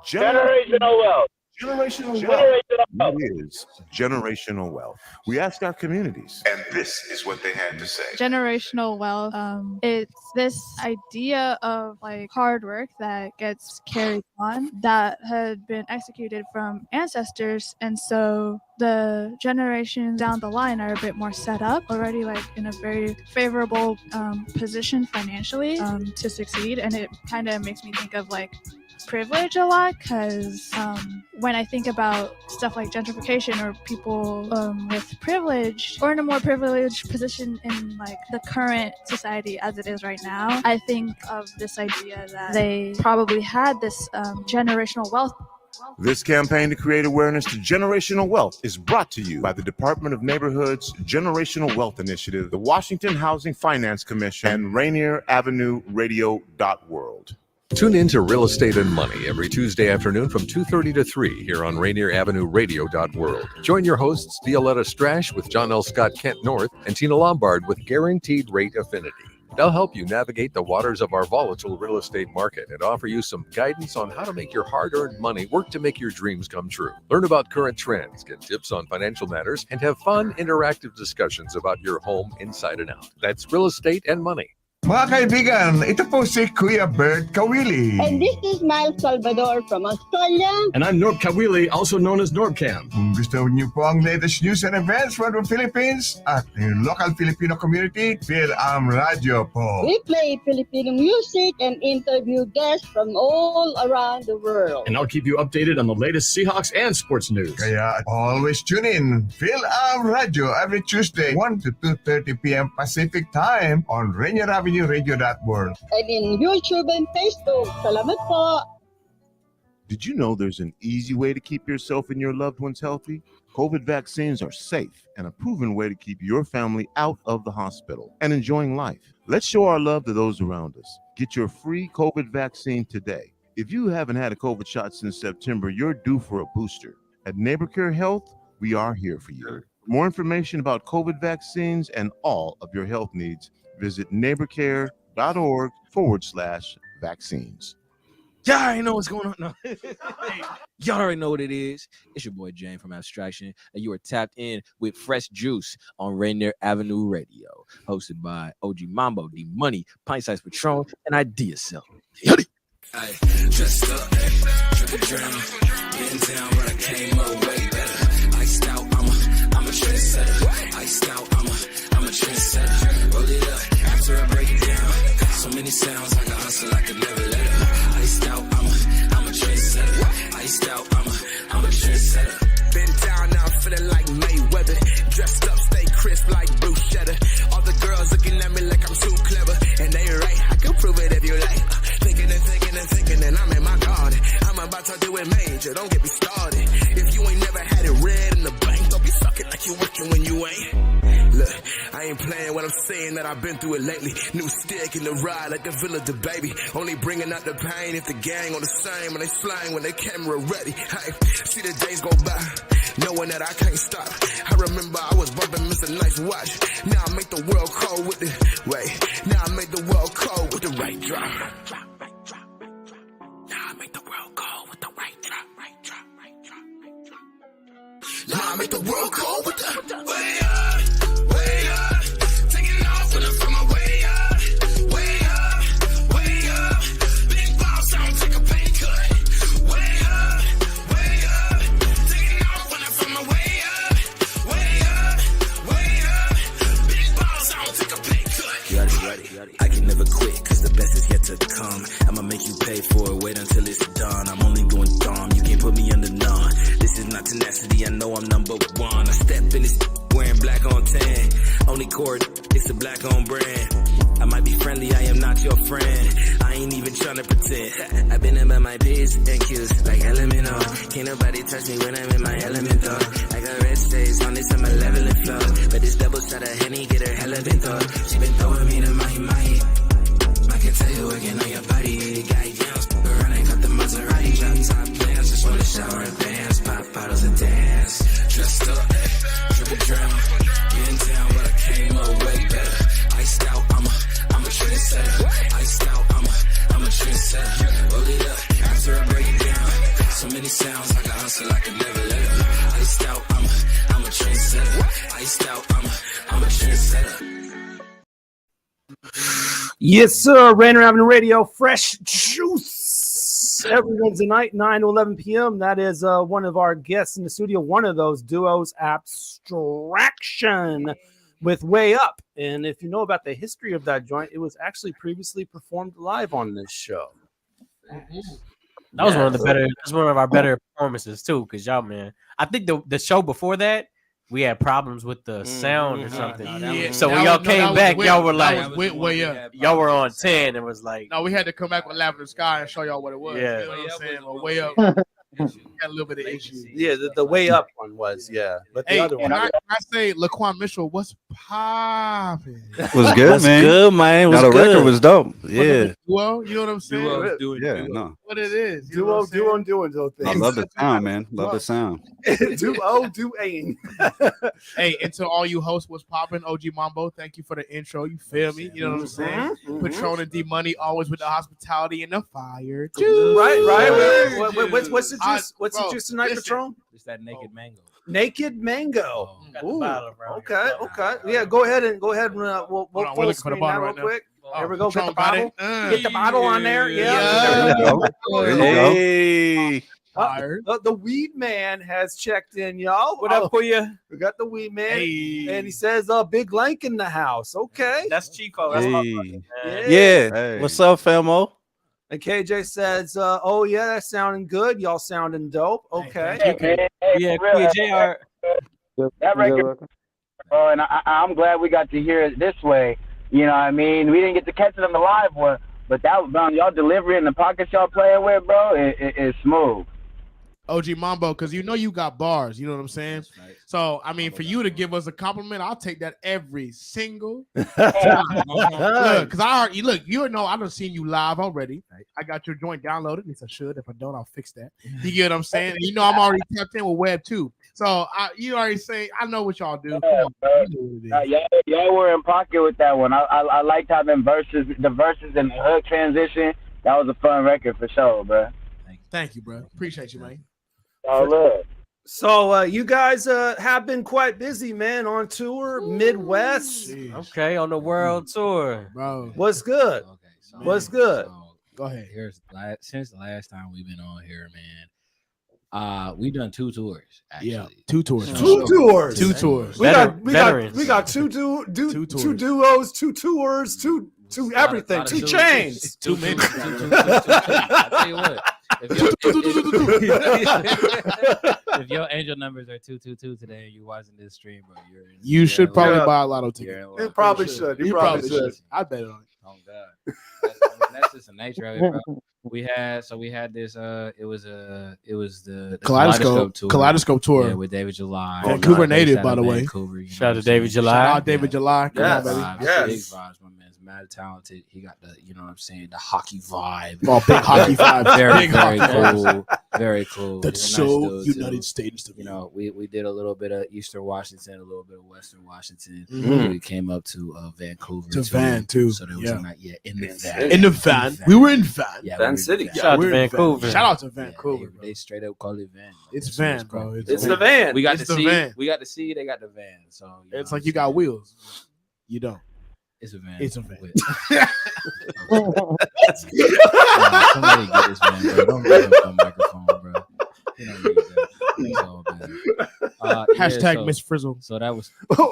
Speaker 16: Generational wealth.
Speaker 22: Generational wealth. What is generational wealth? We asked our communities, and this is what they had to say.
Speaker 23: Generational wealth, it's this idea of like hard work that gets carried on that had been executed from ancestors, and so the generations down the line are a bit more set up already, like in a very favorable position financially to succeed. And it kind of makes me think of like privilege a lot, because when I think about stuff like gentrification or people with privilege or in a more privileged position in like the current society as it is right now, I think of this idea that they probably had this generational wealth.
Speaker 22: This campaign to create awareness to generational wealth is brought to you by the Department of Neighborhood's Generational Wealth Initiative, the Washington Housing Finance Commission, and Rainier Avenue Radio.World.
Speaker 24: Tune in to Real Estate and Money every Tuesday afternoon from 2:30 to 3 here on Rainier Avenue Radio.World. Join your hosts Violetta Strash with John L. Scott Kent North and Tina Lombard with Guaranteed Rate Affinity. They'll help you navigate the waters of our volatile real estate market and offer you some guidance on how to make your hard-earned money work to make your dreams come true. Learn about current trends, get tips on financial matters, and have fun, interactive discussions about your home inside and out. That's Real Estate and Money.
Speaker 25: Mga kaibigan, ito po si Kuya Bert Kawili.
Speaker 26: And this is Miles Salvador from Australia.
Speaker 27: And I'm Norb Kawili, also known as Norbcam.
Speaker 25: Kung gusto niyo po ang latest news and events from the Philippines at the local Filipino community, Radio po.
Speaker 26: We play Filipino music and interview guests from all around the world.
Speaker 27: And I'll keep you updated on the latest Seahawks and sports news.
Speaker 25: Kaya always tune in. Radio every Tuesday, 1 to 2:30 p.m. Pacific Time on Rainier Avenue Radio.World.
Speaker 26: And in YouTube and Facebook. Salamat po.
Speaker 22: Did you know there's an easy way to keep yourself and your loved ones healthy? COVID vaccines are safe and a proven way to keep your family out of the hospital and enjoying life. Let's show our love to those around us. Get your free COVID vaccine today. If you haven't had a COVID shot since September, you're due for a booster. At NeighborCare Health, we are here for you. For more information about COVID vaccines and all of your health needs, visit neighborcare.org/vaccines.
Speaker 28: Y'all already know what's going on. No. Y'all already know what it is. It's your boy Jane from Abstraction, and you are tapped in with Fresh Juice on Rainier Avenue Radio, hosted by OG Mambo, D Money, Pint Size Patron, and ID Yourself.
Speaker 29: Ay, dressed up, drippin' drown, getting down, but I came up way better. Iced out, I'm a trendsetter. Iced out, I'm a trendsetter. Roll it up after I break it down. So many sounds like a hustle, I could never let up. Iced out, I'm a trendsetter. Iced out, I'm a trendsetter. Been down now, feeling like Mayweather. Dressed up, stay crisp like Bruce.
Speaker 3: looking at me like I'm too clever. And they right, I can prove it if you like. Thinking and thinking and thinking, and I'm in my garden. I'm about to do it major, don't get me started. If you ain't never had it red in the bank, don't be sucking like you working when you ain't. Look, I ain't playing what I'm saying, that I've been through it lately. New stick in the ride like the villa the baby. Only bringing out the pain if the gang on the same. When they flying, when they camera ready. Hey, see the days go by, knowing that I can't stop. I remember I was bumping Mr. Nice Watch. Now I make the world cold with the, now I make the world cold with the right drop. Now I make the world cold with the right drop. Now I make the world cold with the way up. Taking off when I find my way up. Way up. Big boss, I don't take a pay cut. Way up. Taking off when I find my way up. Way up. Big boss, I don't take a pay cut.
Speaker 29: You ready? I can never quit, cause the best is yet to come. I'ma make you pay for it, wait until it's done. I'm only doing dumb, you can't put me under none. This is not tenacity, I know I'm number one. I step in this wearing black on tan. Only cord, it's a black on brand. I might be friendly, I am not your friend. I ain't even tryna pretend. I've been about my P's and Q's like elemental. Can't nobody touch me when I'm in my element though. I got red stays on this, I'm a level and flow. But this double shot of Henny get her hella bent though. She been throwing me the mahi. I can tell you working on your body. Got yams, around and cut the Maserati. Drop top plans, just wanna shower and dance. Pop bottles and dance. Dressed up, triple drown. Get in town, but I came up way better. Iced out, I'm a trendsetter. Iced out, I'm a trendsetter. Roll it up, after I break it down. So many sounds, I can hustle, I can never let up. Iced out, I'm a trendsetter. Iced out, I'm a trendsetter.
Speaker 4: Yes, sir. Rainier Avenue Radio, fresh juice. Every Wednesday night, 9 to 11 p.m. That is one of our guests in the studio, one of those duos, Abstraction, with Way Up. And if you know about the history of that joint, it was actually previously performed live on this show.
Speaker 17: That was one of the better. That's one of our better performances too. Cause y'all, man, I think the show before that, we had problems with the sound or something. So when y'all came back, y'all were like,
Speaker 19: Way Up.
Speaker 17: Y'all were on 10 and was like,
Speaker 19: no, we had to come back with Lavender Sky and show y'all what it was.
Speaker 17: Yeah.
Speaker 19: You know what I'm saying? But Way Up had a little bit of issues.
Speaker 4: Yeah, the Way Up one was, yeah. But the other one.
Speaker 19: I say La'Quan Mitchell, what's popping?
Speaker 21: Was good, man.
Speaker 20: Good, man.
Speaker 21: The record was dope. Yeah.
Speaker 19: Duo, you know what I'm saying?
Speaker 21: No.
Speaker 19: What it is.
Speaker 4: Duo and doing those things.
Speaker 21: I love the sound, man. Love the sound.
Speaker 4: Duo.
Speaker 19: Hey, and to all you hosts, what's popping? OG Mambo, thank you for the intro. You feel me? You know what I'm saying? Patron and D Money, always with the hospitality and the fire.
Speaker 4: Right. What's the juice? What's the juice tonight, Patron?
Speaker 28: It's that naked mango.
Speaker 4: Naked mango.
Speaker 17: Ooh,
Speaker 4: okay. Yeah, go ahead and we'll full screen that real quick. There we go. Get the bottle. Get the bottle on there. Yeah.
Speaker 20: Hey.
Speaker 4: The Weed Man has checked in, y'all.
Speaker 17: What up for you?
Speaker 4: We got the Weed Man, and he says, "Big Lank in the house." Okay,
Speaker 17: that's Chico. That's my brother,
Speaker 20: yeah. Hey. What's up, Famo?
Speaker 4: And KJ says, "Oh yeah, that's sounding good. Y'all sounding dope." Okay.
Speaker 17: Yeah, JR.
Speaker 16: That record, bro, and I'm glad we got to hear it this way. You know what I mean? We didn't get to catch it on the live one, but that was on y'all delivery in the pockets y'all playing with, bro. It's smooth.
Speaker 19: OG Mambo, because you know you got bars, you know what I'm saying? Right. So, I mean, for you to give us a compliment, I'll take that every single time. Look, because you know, I done seen you live already. Right. I got your joint downloaded. At least I should. If I don't, I'll fix that. You get what I'm saying? And you know, I'm already tapped in with Web 2. So, you already say, I know what y'all do.
Speaker 16: Y'all were in pocket with that one. I liked how the verses and the hook transition. That was a fun record for sure, bro.
Speaker 19: Thank you, bro. Appreciate you, man.
Speaker 4: So you guys have been quite busy, man, on tour, Midwest.
Speaker 17: Okay, on the world tour,
Speaker 19: bro.
Speaker 4: What's good? What's good?
Speaker 19: Go ahead.
Speaker 28: Since the last time we've been on here, man, we've done 2 tours. Actually.
Speaker 19: Yeah, 2 tours.
Speaker 4: Two tours.
Speaker 19: We
Speaker 4: got two duos, 2 tours, two everything, 2 chains,
Speaker 28: 2 minutes. I tell you what.
Speaker 5: if your angel numbers are 222 today and you watching this stream, bro,
Speaker 19: you should probably buy a lotto ticket.
Speaker 4: You probably should. You probably should.
Speaker 19: I bet on it.
Speaker 5: Oh God, that's just the nature of it, bro. We had this. It was the
Speaker 19: Kaleidoscope tour.
Speaker 5: Yeah, with David July,
Speaker 19: Vancouver native, by the way.
Speaker 17: Shout out to David July.
Speaker 19: Shout out David July.
Speaker 5: Yes,
Speaker 19: Come on, baby.
Speaker 5: big vibes. My man's mad talented. He got the, you know what I'm saying, the hockey vibe.
Speaker 19: Oh, big hockey vibe.
Speaker 5: Very,
Speaker 19: Big
Speaker 5: very
Speaker 19: hockey
Speaker 5: cool.
Speaker 19: vibes.
Speaker 5: Very cool.
Speaker 19: That's
Speaker 5: He's a nice
Speaker 19: so
Speaker 5: dude,
Speaker 19: United
Speaker 5: too.
Speaker 19: States to me.
Speaker 5: You know, we did a little bit of Eastern Washington, a little bit of Western Washington.
Speaker 19: Mhm.
Speaker 5: We came up to Vancouver.
Speaker 19: To Van, too.
Speaker 5: So there was
Speaker 19: Yeah.
Speaker 5: a night, in the van.
Speaker 19: In the van. We were in Van.
Speaker 5: Yeah,
Speaker 4: Van
Speaker 5: we were
Speaker 4: City.
Speaker 5: in
Speaker 4: Shout
Speaker 17: out to
Speaker 19: we're in
Speaker 17: Vancouver.
Speaker 19: Van. Shout out to Vancouver.
Speaker 5: They straight up call it van.
Speaker 19: It's Van, bro.
Speaker 4: It's the van.
Speaker 5: We got
Speaker 19: It's
Speaker 5: to
Speaker 19: the
Speaker 5: see.
Speaker 19: van.
Speaker 5: We got to see. They got the van. So you
Speaker 19: It's
Speaker 5: know
Speaker 19: like
Speaker 5: what
Speaker 19: you
Speaker 5: I'm
Speaker 19: got
Speaker 5: saying?
Speaker 19: wheels. You don't.
Speaker 5: It's a van.
Speaker 19: It's a van.
Speaker 5: Somebody get this man, bro. Don't give him a microphone, bro. You don't need that. It's all bad.
Speaker 19: Hashtag Miss Frizzle.
Speaker 5: So that was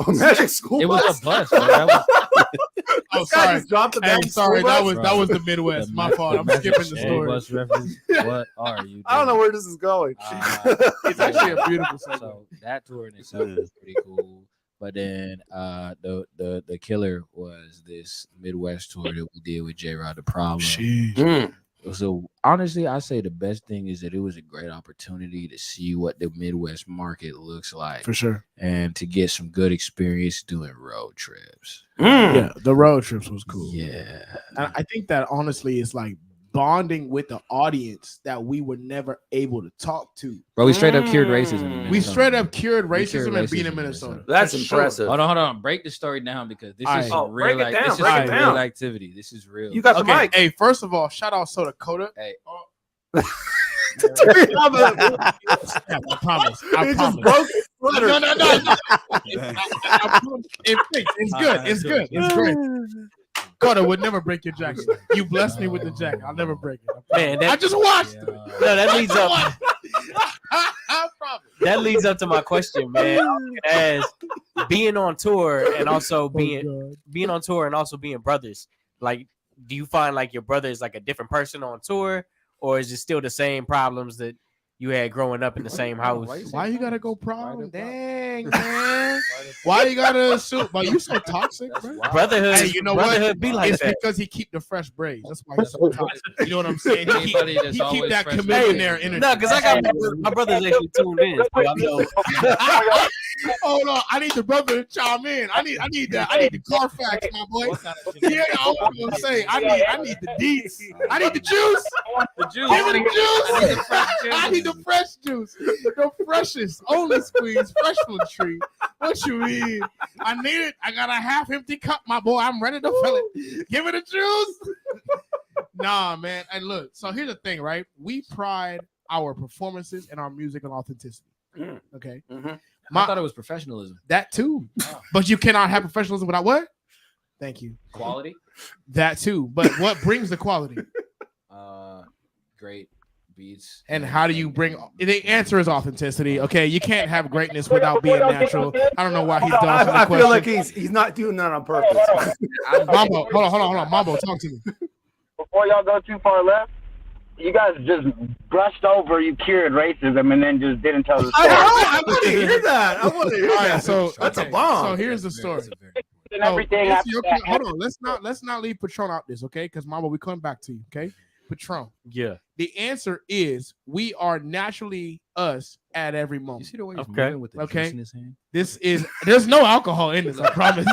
Speaker 4: Magic School
Speaker 5: It was
Speaker 4: Bus.
Speaker 5: a bus, bro. That was
Speaker 19: Oh,
Speaker 4: This guy
Speaker 19: sorry.
Speaker 4: just dropped the
Speaker 19: Hey,
Speaker 4: Magic
Speaker 19: sorry.
Speaker 4: School
Speaker 19: That
Speaker 4: Bus?
Speaker 19: was the Midwest. My fault. I'm skipping the story.
Speaker 5: Bus reference. What are you doing?
Speaker 4: I don't know where this is going.
Speaker 19: It's actually a beautiful song.
Speaker 5: So that tour in itself was pretty cool. But then the killer was this Midwest tour that we did with J-Rod the Problem. So honestly, I say the best thing is that it was a great opportunity to see what the Midwest market looks like.
Speaker 19: For sure.
Speaker 5: And to get some good experience doing road trips.
Speaker 19: Yeah, the road trips was cool.
Speaker 5: Yeah.
Speaker 19: And I think that honestly is like bonding with the audience that we were never able to talk to.
Speaker 5: Bro, we straight up cured racism in
Speaker 19: We
Speaker 5: Minnesota.
Speaker 19: straight up cured
Speaker 5: We cured
Speaker 19: racism and being
Speaker 5: racism
Speaker 19: in
Speaker 5: in
Speaker 19: Minnesota.
Speaker 4: That's
Speaker 19: For sure.
Speaker 4: impressive.
Speaker 5: Hold on. Break the story down because this is
Speaker 19: All
Speaker 5: some
Speaker 19: right.
Speaker 5: real,
Speaker 4: break it down,
Speaker 5: this is
Speaker 4: break it
Speaker 5: some
Speaker 4: down.
Speaker 5: real activity. This is real.
Speaker 4: You got the
Speaker 19: Okay,
Speaker 4: mic.
Speaker 19: hey, first of all, shout out Soda Coda.
Speaker 5: Hey.
Speaker 19: I promise. I
Speaker 4: He
Speaker 19: promise.
Speaker 4: just broke his sweater.
Speaker 19: No. I promise. It's good. It's good. It's great. Coda would never break your jacket. You blessed me with the jacket. I'll never break it.
Speaker 17: Man, that,
Speaker 19: I just watched it.
Speaker 17: no, that leads up.
Speaker 19: I promise.
Speaker 17: That leads up to my question, man. As being on tour and also being on tour and also being brothers, like, do you find like your brother is like a different person on tour, or is it still the same problems that you had growing up in the same house?
Speaker 19: Why you gotta go problem? Dang, man. Why you gotta assume? But you so toxic, bro.
Speaker 17: Brotherhood,
Speaker 19: Hey, you know
Speaker 17: brotherhood
Speaker 19: what?
Speaker 17: be like
Speaker 19: It's
Speaker 17: that.
Speaker 19: because he keep the fresh braids. That's why he's so toxic. You know what I'm saying? He
Speaker 5: Anybody that's
Speaker 19: keep
Speaker 5: always
Speaker 19: that
Speaker 5: fresh
Speaker 19: millionaire
Speaker 5: braids.
Speaker 19: energy.
Speaker 17: No, because I got my brother's actually tuned in. So I know.
Speaker 19: Hold on, I need the brother to chime in. I need the Carfax, my boy. Yeah, I'm gonna say I need the deets. I need the juice.
Speaker 5: The juice.
Speaker 19: Give me the juice. I need the fresh juice. The freshest, only squeeze, fresh from the tree. What you mean? I need it. I got a half empty cup, my boy. I'm ready to fill it. Give me the juice. Nah, man. And look, so here's the thing, right? We pride our performances and our music and authenticity. Okay.
Speaker 5: I thought it was professionalism.
Speaker 19: That too. But you cannot have professionalism without what? Thank you.
Speaker 5: Quality.
Speaker 19: That too. But what brings the quality?
Speaker 5: Great beats.
Speaker 19: And how do you bring the answer is authenticity. Okay, you can't have greatness without being natural. I don't know why he's dodging the
Speaker 4: I
Speaker 19: question.
Speaker 4: feel like he's not doing that on purpose.
Speaker 19: Mambo, hold on. Mambo, talk to me.
Speaker 16: Before y'all go too far left, you guys just brushed over you cured racism and then just didn't tell the story.
Speaker 4: I want to hear that. I want to hear
Speaker 19: All right,
Speaker 4: that.
Speaker 19: so
Speaker 4: That's
Speaker 19: okay,
Speaker 4: a bomb.
Speaker 19: So here's the story.
Speaker 16: And everything
Speaker 19: Answer
Speaker 16: after
Speaker 19: your
Speaker 16: that.
Speaker 19: hold on, let's not leave Patron out this, okay? Because Mambo, we coming back to you, okay? Patron.
Speaker 17: Yeah.
Speaker 19: The answer is we are naturally us at every moment.
Speaker 5: You see the way he's
Speaker 17: Okay.
Speaker 5: moving with the juice in his hand?
Speaker 19: There's no alcohol in this, I promise.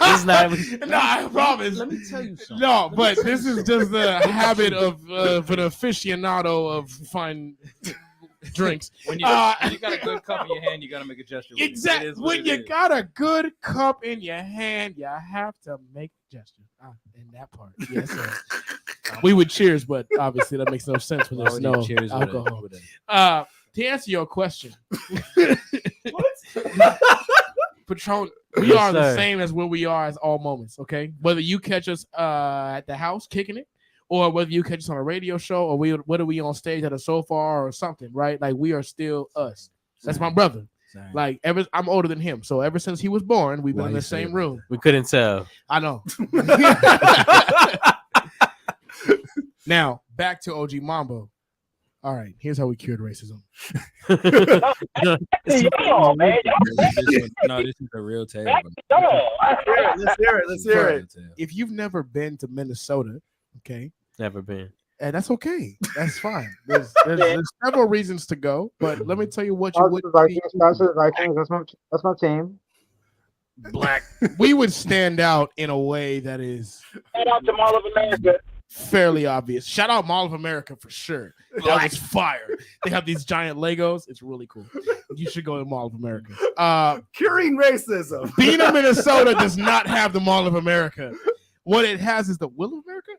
Speaker 17: It's not.
Speaker 19: No, I promise.
Speaker 5: Let me tell you something.
Speaker 19: No, but this is just the habit of an aficionado of fine drinks.
Speaker 5: When you got a good cup in your hand, you got to make a gesture. with it. It
Speaker 19: Exactly.
Speaker 5: is what
Speaker 19: When
Speaker 5: it
Speaker 19: you
Speaker 5: is.
Speaker 19: got a good cup in your hand, you have to make a gesture. In that part, yes, sir. We would cheers, but obviously that makes no sense when there's
Speaker 5: Already
Speaker 19: no
Speaker 5: cheers with
Speaker 19: alcohol.
Speaker 5: with a-
Speaker 19: To answer your question, Patron, we
Speaker 17: Yes,
Speaker 19: are the
Speaker 17: sir.
Speaker 19: same as where we are as all moments. Okay, whether you catch us at the house kicking it, or whether you catch us on a radio show, or whether we on stage at a sofa or something, right? Like we are still us. That's my brother.
Speaker 5: Same.
Speaker 19: Like I'm older than him, so ever since he was born, we've been
Speaker 5: Why
Speaker 19: in
Speaker 5: you
Speaker 19: the
Speaker 5: say
Speaker 19: same
Speaker 5: that?
Speaker 19: room.
Speaker 17: We couldn't tell.
Speaker 19: I know. Now back to OG Mambo. All right, here's how we cured racism.
Speaker 28: No, this is a real tale.
Speaker 19: Let's hear it. If you've never been to Minnesota, okay,
Speaker 17: never been,
Speaker 19: and that's okay. That's fine. There's several reasons to go, but let me tell you what you would.
Speaker 18: That's my team.
Speaker 19: Black. We would stand out in a way that is.
Speaker 16: Shout out to Mall of America.
Speaker 19: Fairly obvious. Shout out Mall of America for sure. That was fire. They have these giant Legos. It's really cool. You should go to Mall of America.
Speaker 4: Curing racism.
Speaker 19: Being in Minnesota does not have the Mall of America. What it has is the Will of America.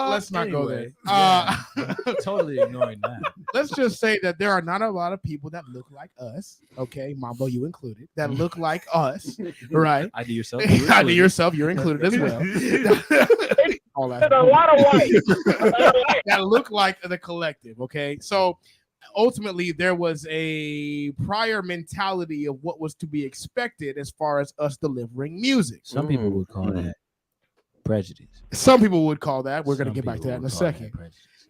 Speaker 19: Let's not go there.
Speaker 28: Totally ignoring that.
Speaker 19: Let's just say that there are not a lot of people that look like us. Okay, Mambo, you included. That look like us, right?
Speaker 28: IDYourself,
Speaker 19: you're included as well. All that.
Speaker 16: A lot of white
Speaker 19: that look like the collective. Okay, so ultimately there was a prior mentality of what was to be expected as far as us delivering music.
Speaker 28: Some people would call that prejudice.
Speaker 19: Some people would call that. We're going to get back to that in a second.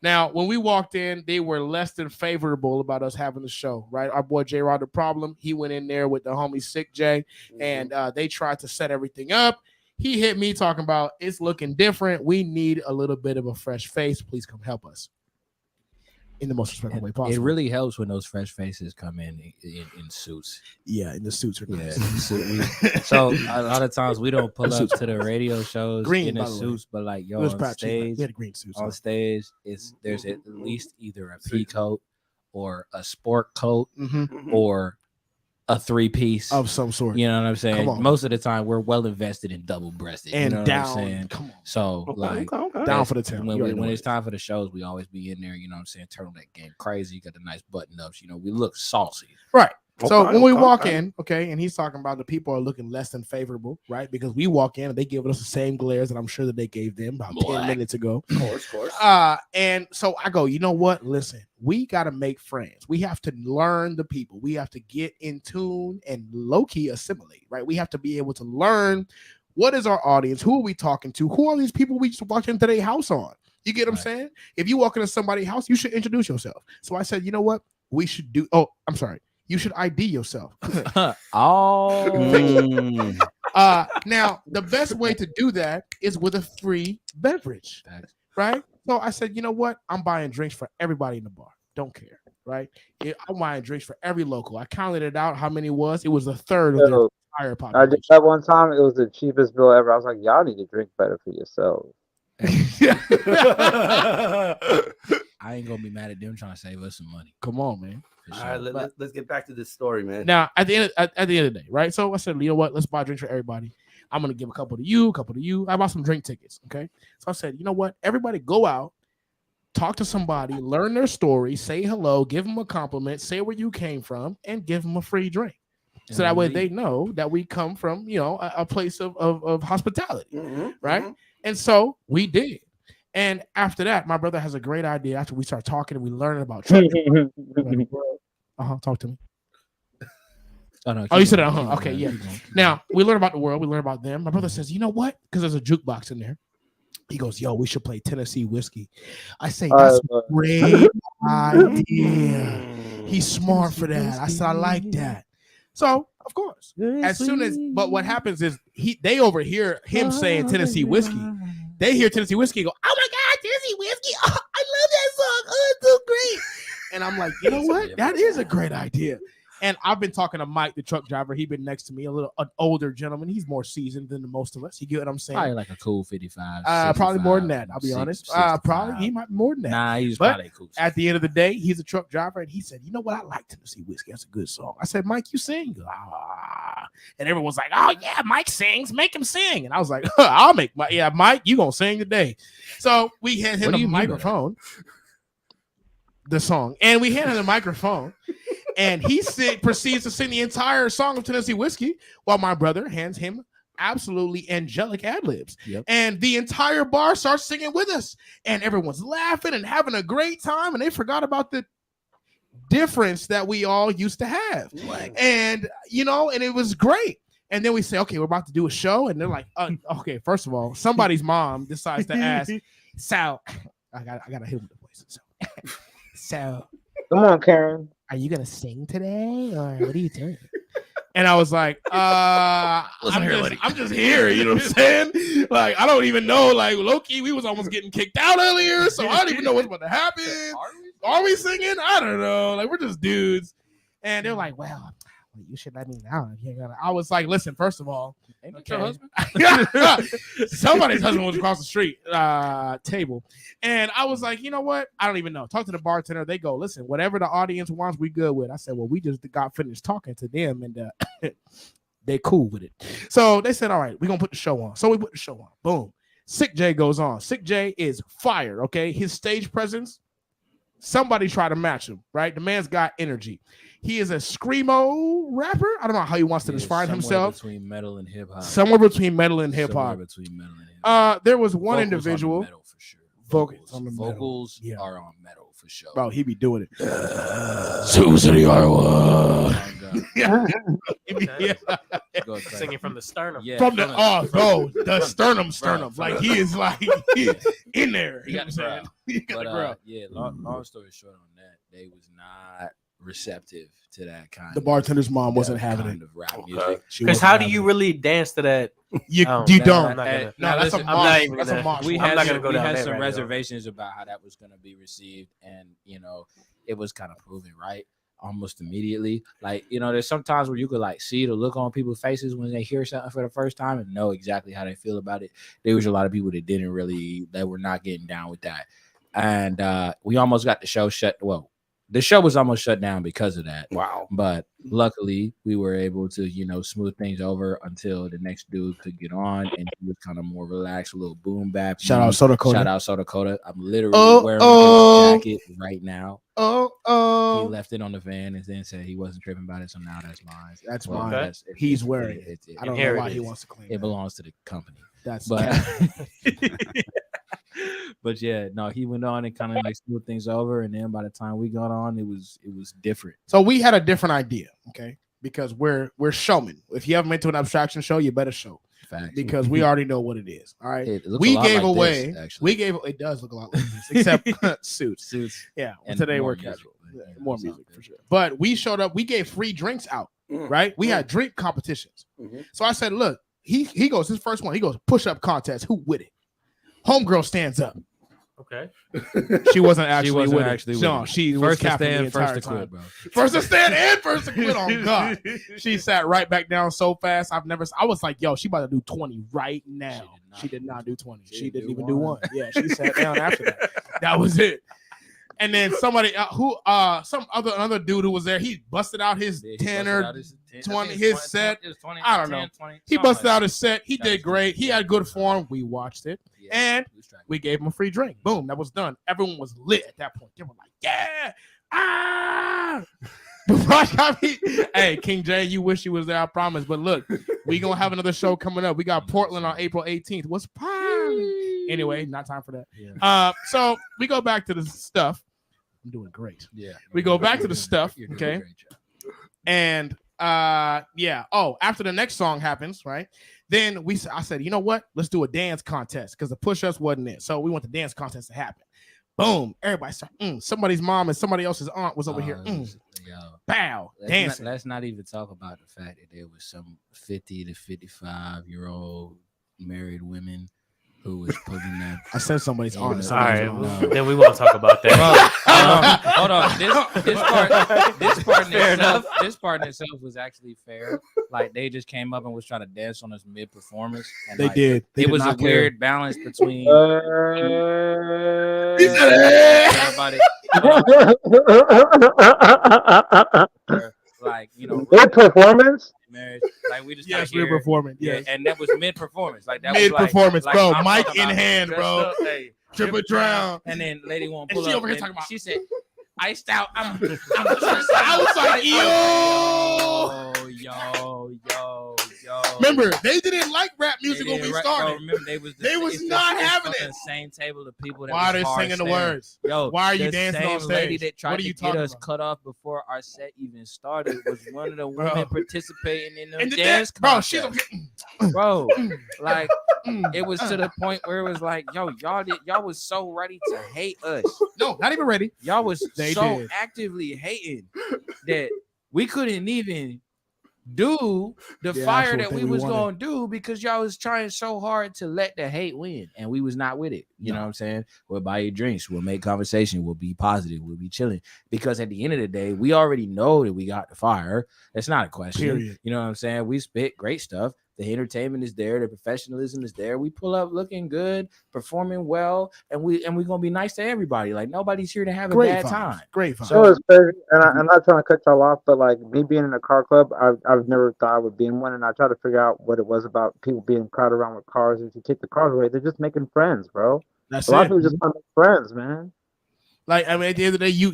Speaker 19: Now, when we walked in, they were less than favorable about us having the show, right? Our boy J Rod the Problem, he went in there with the homie Sick J, and they tried to set everything up. He hit me talking about it's looking different. We need a little bit of a fresh face. Please come help us. In the most respectful way possible.
Speaker 28: It really helps when those fresh faces come in suits.
Speaker 19: Yeah, in the suits are nice.
Speaker 28: So a lot of times we don't pull up to the radio shows in the suits, but like on stage,
Speaker 19: we had green suits.
Speaker 28: On stage, there's at least either a pea coat or a sport coat or a 3-piece
Speaker 19: of some sort.
Speaker 28: You know what I'm saying? Most of the time we're well invested in double-breasted.
Speaker 19: And
Speaker 28: you know
Speaker 19: down.
Speaker 28: what I'm saying?
Speaker 19: Come on.
Speaker 28: So
Speaker 19: down for the town.
Speaker 28: When it's time for the shows, we always be in there, you know what I'm saying, turn that game crazy, got the nice button-ups, we look saucy.
Speaker 19: Right. So when we walk in, okay, and he's talking about the people are looking less than favorable, right? Because we walk in and they give us the same glares that I'm sure that they gave them about 10 minutes ago.
Speaker 4: Of course.
Speaker 19: And so I go, you know what? Listen, we got to make friends. We have to learn the people. We have to get in tune and low-key assimilate, right? We have to be able to learn what is our audience? Who are we talking to? Who are these people we just walked into their house on? You get what I'm saying? If you walk into somebody's house, you should introduce yourself. So I said, you know what? We should do. Oh, I'm sorry. You should ID yourself. Now, the best way to do that is with a free beverage, right? So I said, you know what? I'm buying drinks for everybody in the bar. Don't care, right? I'm buying drinks for every local. I counted it out how many it was. It was a third of the entire population.
Speaker 18: I did that one time. It was the cheapest bill ever. I was like, y'all need to drink better for yourselves.
Speaker 28: I ain't gonna be mad at them trying to save us some money.
Speaker 19: Come on, man.
Speaker 4: All right, let's get back to this story, man.
Speaker 19: Now, at the end of the day, right? So I said, you know what? Let's buy drinks for everybody. I'm gonna give a couple to you, a couple to you. I bought some drink tickets. Okay. So I said, you know what? Everybody go out, talk to somebody, learn their story, say hello, give them a compliment, say where you came from, and give them a free drink. So that way they know that we come from, a place of hospitality, right? And so we did. And after that, my brother has a great idea. After we start talking and we learn about talk to me. You said it. Okay, yeah. Now we learn about the world. We learn about them. My brother says, you know what? Because there's a jukebox in there. He goes, yo, we should play Tennessee whiskey. I say, that's a great idea. He's smart for that. I said, I like that. So, of course, but what happens is they overhear him saying Tennessee whiskey. They hear Tennessee whiskey and go, oh my God, Tennessee whiskey. Oh, I love that song. Oh, it's so great. And I'm like, you know what? That is a great idea. And I've been talking to Mike, the truck driver. He's been next to me, an older gentleman. He's more seasoned than the most of us. You get what I'm saying?
Speaker 28: Probably like a cool 55.
Speaker 19: Probably more than that. I'll be honest. Probably he might be more than that.
Speaker 28: Nah, he's probably cool.
Speaker 19: At the end of the day, he's a truck driver, and he said, "You know what? I like Tennessee whiskey. That's a good song." I said, "Mike, you sing?" And everyone's like, "Oh yeah, Mike sings. Make him sing." And I was like, "I'll make Mike. You gonna sing today?" So we hand him the microphone. The song, and we handed him the microphone. And he proceeds to sing the entire song of Tennessee whiskey while my brother hands him absolutely angelic ad-libs. Yep. And the entire bar starts singing with us. And everyone's laughing and having a great time. And they forgot about the difference that we all used to have. And, and it was great. And then we say, okay, we're about to do a show. And they're like, okay, first of all, somebody's mom decides to ask Sal. I gotta hit him with the voice. So
Speaker 18: come on, Karen.
Speaker 19: Are you gonna sing today, or what are you doing? And I was like, I'm just here. You know what I'm saying? Like, I don't even know. Like, low-key, we was almost getting kicked out earlier, so I don't even know what's about to happen. Are we singing? I don't know. Like, we're just dudes. And they're like, well, you should let me know. I was like, listen, first of all, okay. Somebody's husband was across the street table. And I was like, you know what? I don't even know. Talk to the bartender. They go, listen, whatever the audience wants, we good with. I said, well, we just got finished talking to them, and they cool with it. So they said, all right, we're going to put the show on. So we put the show on. Boom. Sick J goes on. Sick J is fire, okay? His stage presence, somebody try to match him, right? The man's got energy. He is a screamo rapper. I don't know how he wants to describe himself.
Speaker 5: Between metal and hip hop.
Speaker 19: Somewhere between metal and hip hop. There was one
Speaker 5: Vocals
Speaker 19: individual.
Speaker 5: on metal for sure. Vocals are on metal for sure.
Speaker 19: Bro, he be doing it.
Speaker 5: Sioux City, Iowa.
Speaker 17: Singing from the sternum.
Speaker 19: Yeah, from the sternum. Like he is like in there. You know what I'm saying?
Speaker 5: Long story short on that, they was not receptive to that kind.
Speaker 19: The bartender's mom wasn't having it.
Speaker 5: Of rap music.
Speaker 17: Because how do you really dance to that?
Speaker 19: You don't. That's a mosh. That's a mosh.
Speaker 5: We
Speaker 17: had
Speaker 5: some reservations about how that was going to be received, and it was kind of proven right almost immediately. Like, there's sometimes where you could like see the look on people's faces when they hear something for the first time and know exactly how they feel about it. There was a lot of people that were not getting down with that, and we almost got the show shut. Well, the show was almost shut down because of that.
Speaker 4: Wow.
Speaker 5: But luckily, we were able to, smooth things over until the next dude could get on, and he was kind of more relaxed, a little boom bap.
Speaker 19: Shout out Soda Coda.
Speaker 5: Shout out Soda Coda. I'm literally wearing his jacket right now. He left it on the van and then said he wasn't tripping about it, so now that's mine.
Speaker 19: That's mine. He's wearing it. I don't know why he wants to claim
Speaker 5: it. Belongs to the company.
Speaker 19: But
Speaker 5: yeah, no, he went on and kind of like smoothed things over, and then by the time we got on, it was different.
Speaker 19: So we had a different idea, okay? Because we're showmen. If you haven't been to an abstraction show, you better show.
Speaker 5: Facts.
Speaker 19: Because we already know what it is. All right.
Speaker 5: It
Speaker 19: does look a lot like this, except suits. Yeah.
Speaker 5: And
Speaker 19: today we're casual. More music for sure. But we showed up, we gave free drinks out, right? We had drink competitions. So I said, look, he goes, his first one, he goes, push-up contest. Who with it? Homegirl stands up.
Speaker 17: Okay.
Speaker 19: She wasn't actually with it. No, she was
Speaker 5: first to stand, first to quit, bro.
Speaker 19: First to stand and first to quit. Oh God. She sat right back down so fast. I was like, yo, she about to do 20 right now. She did not do 20. She didn't even do one. Yeah, she sat down after that. That was it. And then somebody another dude who was there, he busted out his 10 or 20, his set. I don't know. He busted out his set. He did great. He had good form. We watched it. And we gave him a free drink. Boom, that was done. Everyone was lit at that point. They were like, yeah. Hey, King J, you wish you was there, I promise. But look, we gonna have another show coming up. We got Portland on April 18th. What's poppin'? Anyway, not time for that. Yeah. So we go back to the stuff. I'm doing great.
Speaker 5: Yeah.
Speaker 19: We go back to the stuff. Okay. And after the next song happens, right? Then I said, you know what? Let's do a dance contest because the push-ups wasn't it. So we want the dance contest to happen. Boom. Everybody started. Somebody's mom and somebody else's aunt was over here. Bow. Dancing.
Speaker 5: Let's not even talk about the fact that there was some 50 to 55-year-old married women who was putting that.
Speaker 19: I said somebody's aunt.
Speaker 17: All right, then we won't talk about that.
Speaker 5: Hold on. This part in itself was actually fair. Like they just came up and was trying to dance on us mid-performance. And
Speaker 19: they did.
Speaker 5: It was a weird balance between everybody. Like
Speaker 18: good performance.
Speaker 5: Marriage, like we just
Speaker 19: we're performing.
Speaker 5: Yeah, and that was mid-performance. Like that
Speaker 19: mid-performance,
Speaker 5: was
Speaker 19: bro. Mic in hand, bro. Triple drown.
Speaker 5: And then lady won't pull
Speaker 19: and she
Speaker 5: up.
Speaker 19: Over here talking about.
Speaker 5: She said, "Iced out."
Speaker 19: I was like,
Speaker 5: yo.
Speaker 19: Remember, they didn't like rap music when we started.
Speaker 5: Bro, remember, they was
Speaker 19: not having it.
Speaker 5: The same table of people that
Speaker 19: why are they singing the words?
Speaker 5: Yo,
Speaker 19: why are you dancing on stage?
Speaker 5: Lady that tried to get us cut off before our set even started was one of the women participating in the dance contest.
Speaker 19: Bro,
Speaker 5: bro, like It was to the point where it was like, yo, y'all was so ready to hate us.
Speaker 19: No, not even ready.
Speaker 5: Y'all was
Speaker 19: They
Speaker 5: so
Speaker 19: did.
Speaker 5: actively hating that we couldn't even do the
Speaker 19: The
Speaker 5: fire
Speaker 19: actual
Speaker 5: that we
Speaker 19: thing we
Speaker 5: was
Speaker 19: wanted.
Speaker 5: gonna do because y'all was trying so hard to let the hate win, and we was not with it. You know what I'm saying? We'll buy you drinks, we'll make conversation, we'll be positive, we'll be chilling. Because at the end of the day, we already know that we got the fire. That's not a question.
Speaker 19: Period.
Speaker 5: You know what I'm saying? We spit great stuff. The entertainment is there, the professionalism is there. We pull up looking good, performing well, and we're gonna be nice to everybody. Like nobody's here to have a bad time.
Speaker 19: Great vibes.
Speaker 18: So it's crazy, and I'm not trying to cut y'all off, but like me being in a car club, I've never thought I would be in one, and I try to figure out what it was about people being crowded around with cars. If you take the cars away, they're just making friends, bro.
Speaker 19: That's
Speaker 18: a lot
Speaker 19: it.
Speaker 18: of people just want to make friends, man.
Speaker 19: Like, I mean, at the end of the day, you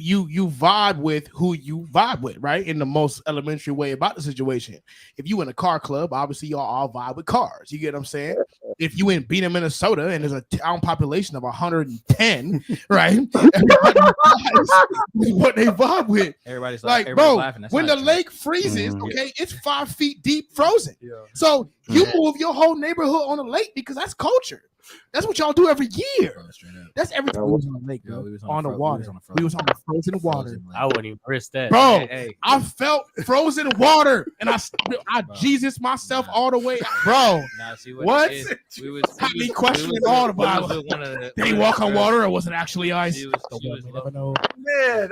Speaker 19: vibe with who you vibe with, right? In the most elementary way about the situation. If you in a car club, obviously y'all all vibe with cars. You get what I'm saying? If you in Bena, Minnesota, and there's a town population of 110, right? Everybody vibes with what they vibe with.
Speaker 5: Everybody's
Speaker 19: Like,
Speaker 5: everybody's
Speaker 19: bro,
Speaker 5: laughing. That's
Speaker 19: when
Speaker 5: not
Speaker 19: the
Speaker 5: true.
Speaker 19: lake freezes, okay, it's 5 feet deep, frozen. So you move your whole neighborhood on the lake because that's culture. That's what y'all do every year. That's every time we was on the lake, bro.
Speaker 5: we was
Speaker 19: on the water. We was on the frozen water.
Speaker 17: I wouldn't even risk that.
Speaker 19: Bro,
Speaker 17: Hey.
Speaker 19: I felt frozen water, and I Jesus myself all the way, bro.
Speaker 5: Nah, see
Speaker 19: What?
Speaker 5: it is, we was
Speaker 19: Had me questioning all the Bible. Did he walk on water, or was it actually ice?
Speaker 4: Man,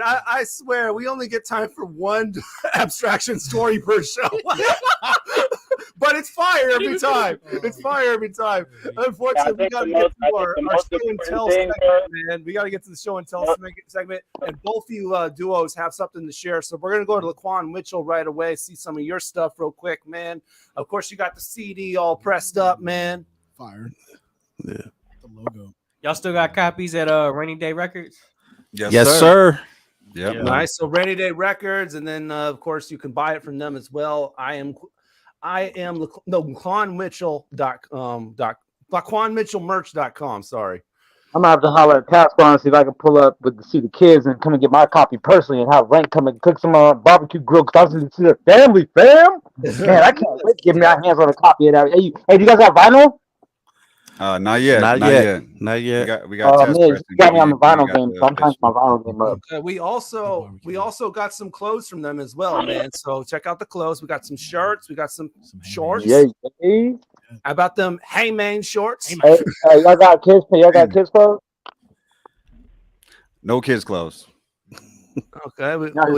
Speaker 4: I swear we only get time for one abstraction story per show. But it's fire every time. It's fire every time. Unfortunately, we got to get to our show and tell segment, man. We got to get to the show and tell segment. And both of you duos have something to share. So we're going to go to La'Quan Mitchell right away, see some of your stuff real quick, man. Of course, you got the CD all pressed up, man.
Speaker 19: Fire.
Speaker 20: Yeah.
Speaker 19: The logo.
Speaker 17: Y'all still got copies at Rainy Day Records?
Speaker 20: Yes, sir.
Speaker 21: Yep.
Speaker 4: Nice. So Rainy Day Records, and then of course you can buy it from them as well. LaquanMitchellMerch.com. Sorry.
Speaker 18: I'm gonna have to holler at Pasquan and see if I can pull up with see the kids and come and get my copy personally and have Lank come and cook some barbecue grill because I was going to see the family, fam. Man, I can't wait to get my hands on a copy of that. Hey, do you guys have vinyl?
Speaker 21: Not yet.
Speaker 20: Not yet.
Speaker 21: We got test
Speaker 18: man,
Speaker 21: pressing.
Speaker 18: you got me on the vinyl
Speaker 21: We got
Speaker 18: game,
Speaker 21: the
Speaker 18: so I'm trying to my vinyl game up.
Speaker 4: We also got some clothes from them as well, man. So check out the clothes. We got some shirts. We got some shorts.
Speaker 18: Yeah.
Speaker 4: How about them Hey Man shorts?
Speaker 18: Hey, y'all got kids? Y'all got kids clothes?
Speaker 21: No kids clothes.
Speaker 4: Okay, we got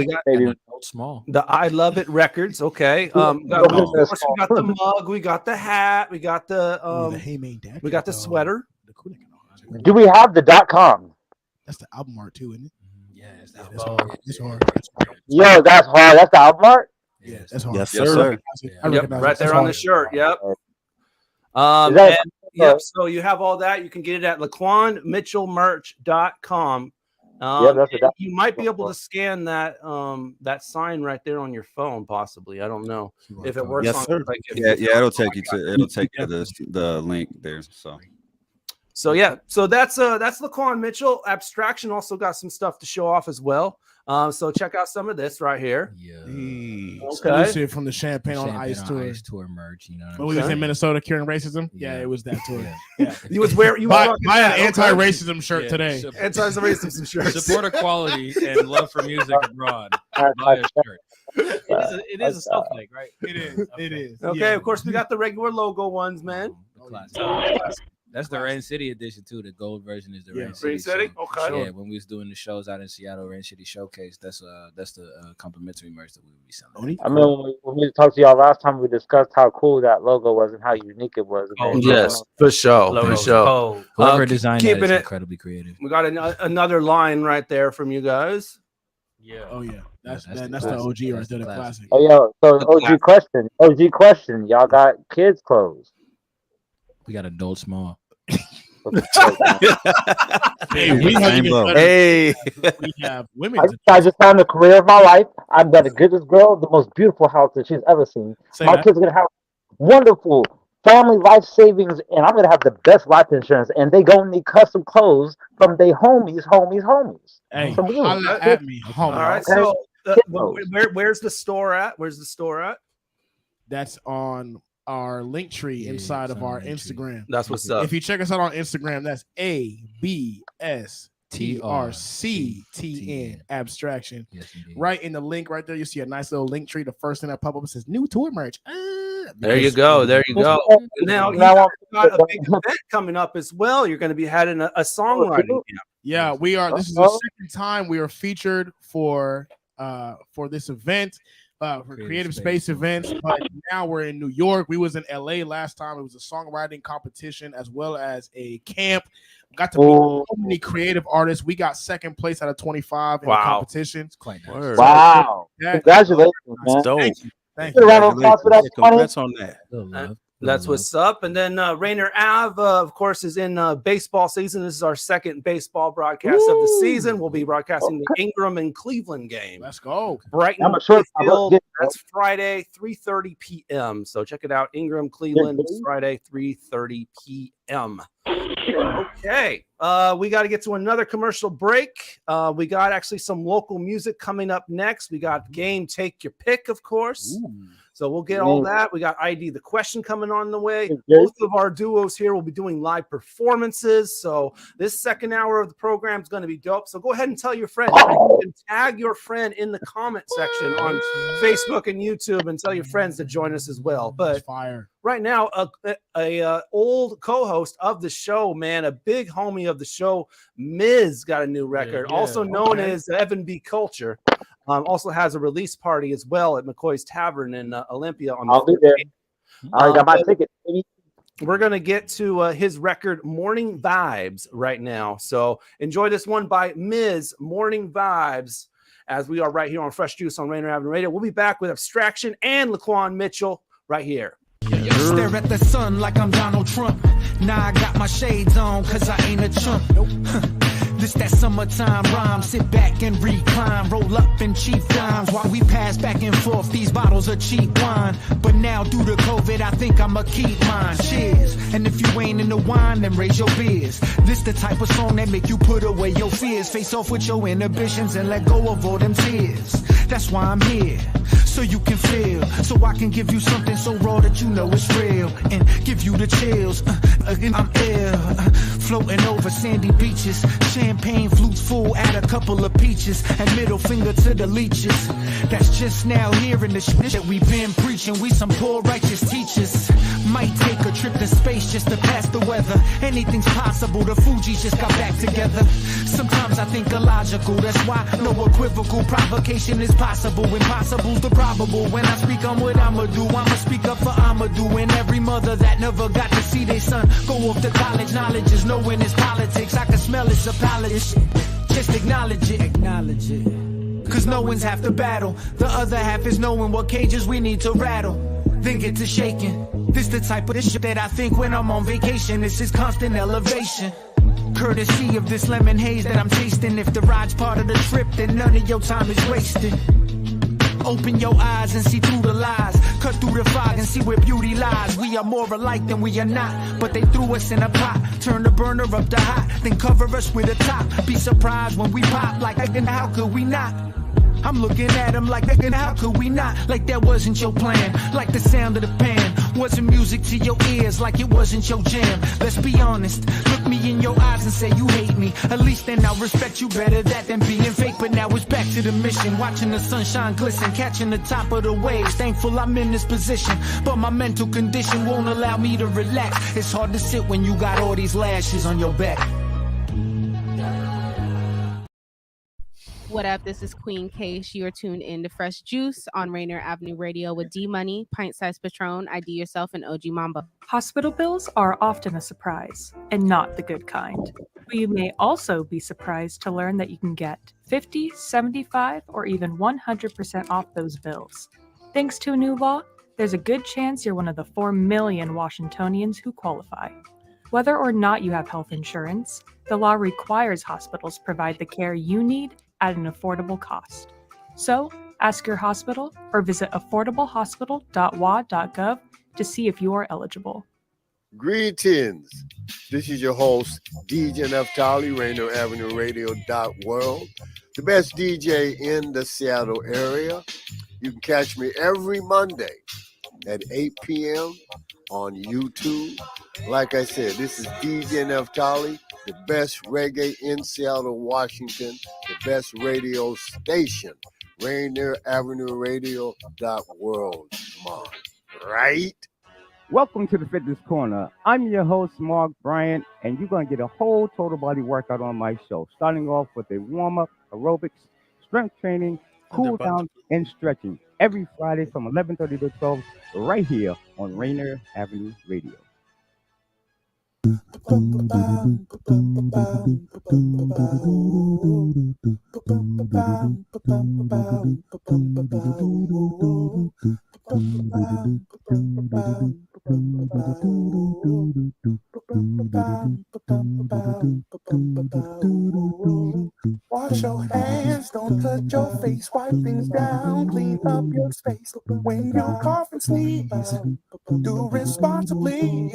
Speaker 5: small.
Speaker 4: The I Love It records. Okay, of course we got the mug, we got the hat, we got the we got the sweater.
Speaker 18: Do we have the .com?
Speaker 19: That's the album art too, isn't it?
Speaker 5: Yeah,
Speaker 19: that's hard. It's hard.
Speaker 18: Yo, that's hard. That's the album art?
Speaker 19: Yeah, that's hard.
Speaker 20: Yes, sir.
Speaker 4: Yep, right there on the shirt. Yep. So you have all that. You can get it at LaquanMitchellMerch.com. You might be able to scan that that sign right there on your phone, possibly. I don't know if it works.
Speaker 21: Yes, sir. It'll take you to the link there. So
Speaker 4: that's La'Quan Mitchell. Abstraction also got some stuff to show off as well. So check out some of this right here.
Speaker 19: Exclusive from the Champagne on Ice tour
Speaker 5: merch. You know,
Speaker 19: when we was in Minnesota curing racism. Yeah, it was that tour. Yeah,
Speaker 4: you was wearing
Speaker 19: buy an anti-racism shirt today.
Speaker 4: Anti-racism shirt.
Speaker 17: Support equality and love for music abroad. Buy a shirt. It is a snowflake, right?
Speaker 19: It is. It is.
Speaker 4: Okay, of course we got the regular logo ones, man.
Speaker 5: That's the Rain City edition too. The gold version is the Rain
Speaker 4: City.
Speaker 5: So,
Speaker 4: okay.
Speaker 5: Yeah, when we was doing the shows out in Seattle, Rain City Showcase, that's the complimentary merch that we would be selling.
Speaker 18: I mean, when we talked to y'all last time, we discussed how cool that logo was and how unique it was.
Speaker 4: Yes, for sure. For sure.
Speaker 5: Whoever designed that is
Speaker 4: it
Speaker 5: incredibly creative.
Speaker 4: We got another line right there from you guys.
Speaker 19: Yeah. Oh yeah. That's the OG right there, the classic.
Speaker 18: Oh yo, so OG question. Y'all got kids clothes?
Speaker 5: We got adult small.
Speaker 19: We have women.
Speaker 18: I just found the career of my life. I'm the goodest girl, the most beautiful house that she's ever seen. My kids are gonna have wonderful family life savings, and I'm gonna have the best life insurance. And they gonna need custom clothes from their homies.
Speaker 19: Hey,
Speaker 18: holla
Speaker 19: at me, homie.
Speaker 4: All right. So where's the store at?
Speaker 19: That's on our link tree inside of our Instagram.
Speaker 4: That's what's up.
Speaker 19: If you check us out on Instagram, that's ABSTRCTN Abstraction. Right in the link right there, you see a nice little link tree. The first thing that pop up says new tour merch.
Speaker 4: There you go. There you go. Now you got a big event coming up as well. You're going to be having a songwriting camp.
Speaker 19: Yeah, we are. This is the second time we are featured for this event. For creative space events, but now we're in New York. We was in LA last time. It was a songwriting competition as well as a camp. Got to meet so many creative artists. We got second place out of 25 in the competition. It's quite nice.
Speaker 18: Wow! Congratulations, man!
Speaker 4: Thank you.
Speaker 18: Thank you.
Speaker 4: Congrats on that. That's what's up. And then Rainier Ave, of course, is in baseball season. This is our second baseball broadcast of the season. We'll be broadcasting the Ingram and Cleveland game.
Speaker 19: Let's go.
Speaker 4: Brighton Field. That's Friday, 3:30 p.m. So check it out. Ingram, Cleveland, Friday, 3:30 p.m. Okay. We got to get to another commercial break. We got actually some local music coming up next. We got Game Take Your Pick, of course. So we'll get all that. We got ID the Question coming on the way. Both of our duos here will be doing live performances. So this second hour of the program is going to be dope. So go ahead and tell your friends. You can tag your friend in the comment section on Facebook and YouTube and tell your friends to join us as well. But right now, a old co-host of the show, man, a big homie of the show, Miz, got a new record, also known as Evan B. Culture. Also has a release party as well at McCoy's Tavern in Olympia. I'll be there. I got my ticket. We're going to get to his record, Morning Vibes, right now. So enjoy this one by Miz, Morning Vibes, as we are right here on Fresh Juice on Rainier Avenue Radio. We'll be back with Abstraction and La'Quan Mitchell right here.
Speaker 6: Stare at the sun like I'm Donald Trump. Now I got my shades on because I ain't a chump. This that summertime rhyme. Sit back and recline. Roll up in cheap dimes while we pass back and forth. These bottles are cheap wine. But now due to COVID, I think I'ma keep mine. Cheers. And if you ain't into wine, then raise your beers. This the type of song that make you put away your fears. Face off with your inhibitions and let go of all them tears. That's why I'm here. So you can feel. So I can give you something so raw that you know it's real. And give you the chills. I'm ill. Floating over sandy beaches. Champagne flutes full, add a couple of peaches, and middle finger to the leeches. That's just now hearing the shit that we've been preaching. We some poor righteous teachers. Might take a trip to space just to pass the weather. Anything's possible, the Fugees just got back together. Sometimes I think illogical, that's why no equivocal provocation is possible. Impossible's the probable. When I speak on what I'ma do, I'ma speak up for Amadou. And every mother that never got to see their son go off to college. Knowledge is knowing his politics. I can smell it's a just acknowledge it. Cause no one's half the battle. The other half is knowing what cages we need to rattle. Then get to shaking. This the type of shit that I think when I'm on vacation. This is constant elevation. Courtesy of this lemon haze that I'm tasting. If the ride's part of the trip, then none of your time is wasted. Open your eyes and see through the lies. Cut through the fog and see where beauty lies. We are more alike than we are not. But they threw us in a pot. Turn the burner up to hot. Then cover us with a top. Be surprised when we pop. Like, how could we not? I'm looking at him like, how could we not? Like that wasn't your plan. Like the sound of the pan wasn't music to your ears. Like it wasn't your jam. Let's be honest. Look me in your eyes and say you hate me. At least then I'll respect you better that than being fake. But now it's back to the mission. Watching the sunshine glisten. Catching the top of the waves. Thankful I'm in this position. But my mental condition won't allow me to relax. It's hard to sit when you got all these lashes on your back.
Speaker 7: What up? This is Queen Case. You are tuned in to Fresh Juice on Rainier Avenue Radio with D Money, Pint Size Patron, IDYourself, and OG Mambo.
Speaker 8: Hospital bills are often a surprise, and not the good kind. But you may also be surprised to learn that you can get 50, 75, or even 100% off those bills. Thanks to a new law, there's a good chance you're one of the 4 million Washingtonians who qualify. Whether or not you have health insurance, the law requires hospitals provide the care you need at an affordable cost. So, ask your hospital or visit affordablehospital.wa.gov to see if you are eligible.
Speaker 9: Greetings. This is your host, DJ Neftali, Rainier Avenue Radio.world, the best DJ in the Seattle area. You can catch me every Monday, at 8 p.m. on YouTube. Like I said, this is DJ Neftali, the best reggae in Seattle, Washington, the best radio station, Rainier Avenue Radio.world. Mom, right?
Speaker 1: Welcome to the Fitness Corner. I'm your host, Mark Bryant, and you're going to get a whole total body workout on my show, starting off with a warm-up, aerobics, strength training, cool down, and stretching every Friday from 11:30 to 12 right here on Rainier Avenue Radio.
Speaker 2: Wash your hands, don't touch your face, wipe things down, clean up your space. When you cough and sneeze, do responsibly.